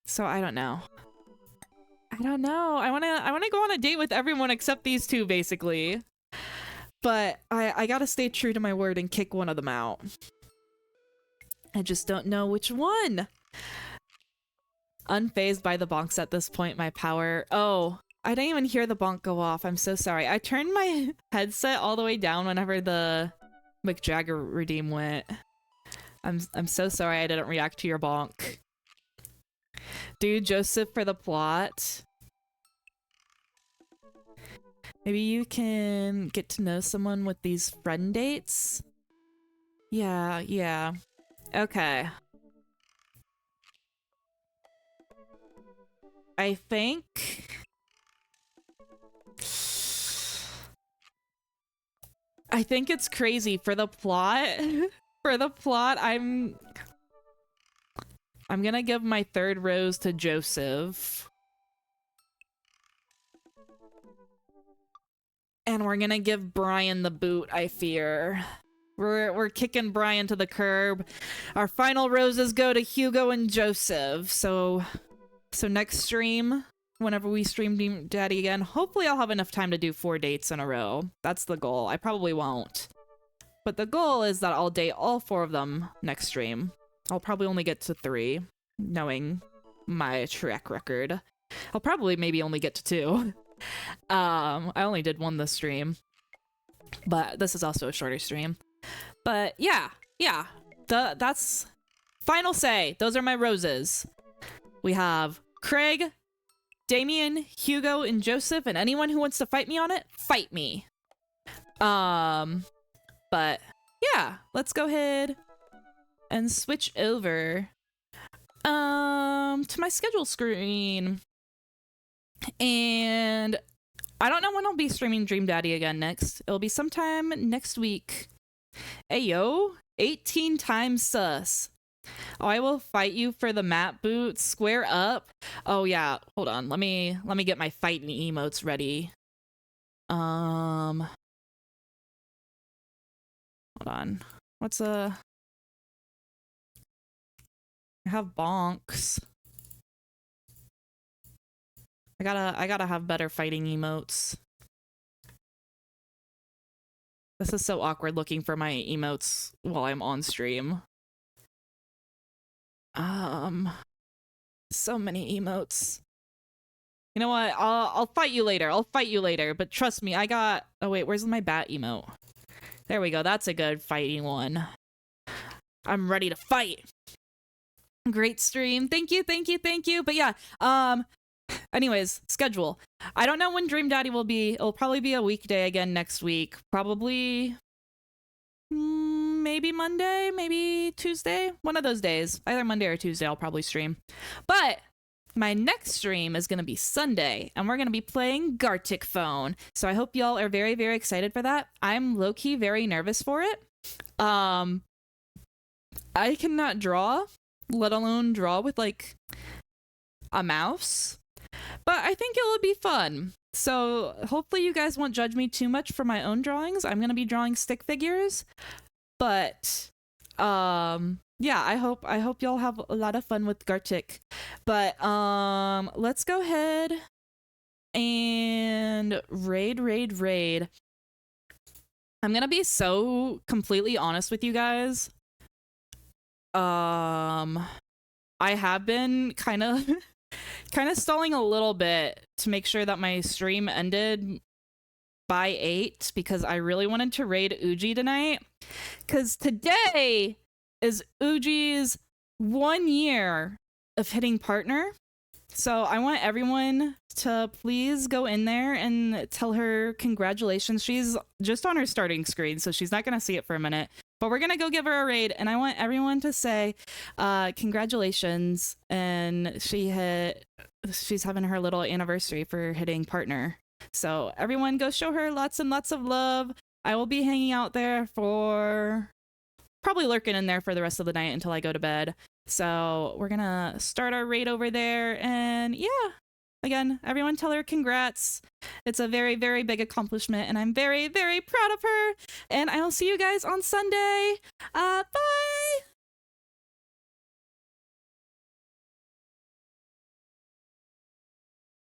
C: So I don't know. I wanna go on a date with everyone except these two, basically. But I gotta stay true to my word and kick one of them out. I just don't know which one. Unfazed by the bonks at this point, my power. Oh, I didn't even hear the bonk go off. I'm so sorry. I turned my headset all the way down whenever the McJagger redeem went. I'm so sorry I didn't react to your bonk. Dude, Joseph for the plot. Maybe you can get to know someone with these friend dates? Yeah. Okay. I think... it's crazy for the plot. For the plot, I'm gonna give my third rose to Joseph. And we're gonna give Brian the boot, I fear. We're kicking Brian to the curb. Our final roses go to Hugo and Joseph. So next stream, whenever we stream Dream Daddy again, hopefully I'll have enough time to do 4 dates in a row. That's the goal. I probably won't. But the goal is that I'll date all 4 of them next stream. I'll probably only get to 3, knowing my track record. I'll probably maybe only get to 2. I only did 1 this stream. But this is also a shorter stream. But yeah. That's final say. Those are my roses. We have Craig, Damien, Hugo, and Joseph, and anyone who wants to fight me on it, fight me. But yeah, let's go ahead and switch over to my schedule screen. And I don't know when I'll be streaming Dream Daddy again next. It'll be sometime next week. Ayo, 18 times sus. Oh, I will fight you for the map boot. Square up. Oh yeah, hold on. Let me get my fighting emotes ready. Hold on. I have bonks. I gotta have better fighting emotes. This is so awkward looking for my emotes while I'm on stream. So many emotes. You know what? I'll fight you later. But trust me, oh wait, where's my bat emote? There we go. That's a good fighting one. I'm ready to fight. Great stream. Thank you. But yeah, anyways, schedule. I don't know when Dream Daddy will be. It'll probably be a weekday again next week. Probably maybe Monday, maybe Tuesday. One of those days. Either Monday or Tuesday I'll probably stream. But my next stream is going to be Sunday, and we're going to be playing Gartic Phone. So I hope y'all are very, very excited for that. I'm low-key very nervous for it. I cannot draw, let alone draw with, like, a mouse. But I think it will be fun. So hopefully you guys won't judge me too much for my own drawings. I'm going to be drawing stick figures. But, yeah, I hope y'all have a lot of fun with Gartic. But let's go ahead and raid. I'm gonna be so completely honest with you guys. I have been kind of stalling a little bit to make sure that my stream ended by 8 because I really wanted to raid Uji tonight. Because today is Uji's 1 year of hitting partner. So I want everyone to please go in there and tell her congratulations. She's just on her starting screen, so she's not going to see it for a minute. But we're gonna go give her a raid, and I want everyone to say congratulations. And she's having her little anniversary for hitting partner. So everyone go show her lots and lots of love. I will be hanging out there for probably lurking in there for the rest of the night until I go to bed. So we're gonna start our raid over there, and yeah, again, everyone tell her congrats. It's a very, very big accomplishment, and I'm very, very proud of her. And I'll see you guys on Sunday. Bye.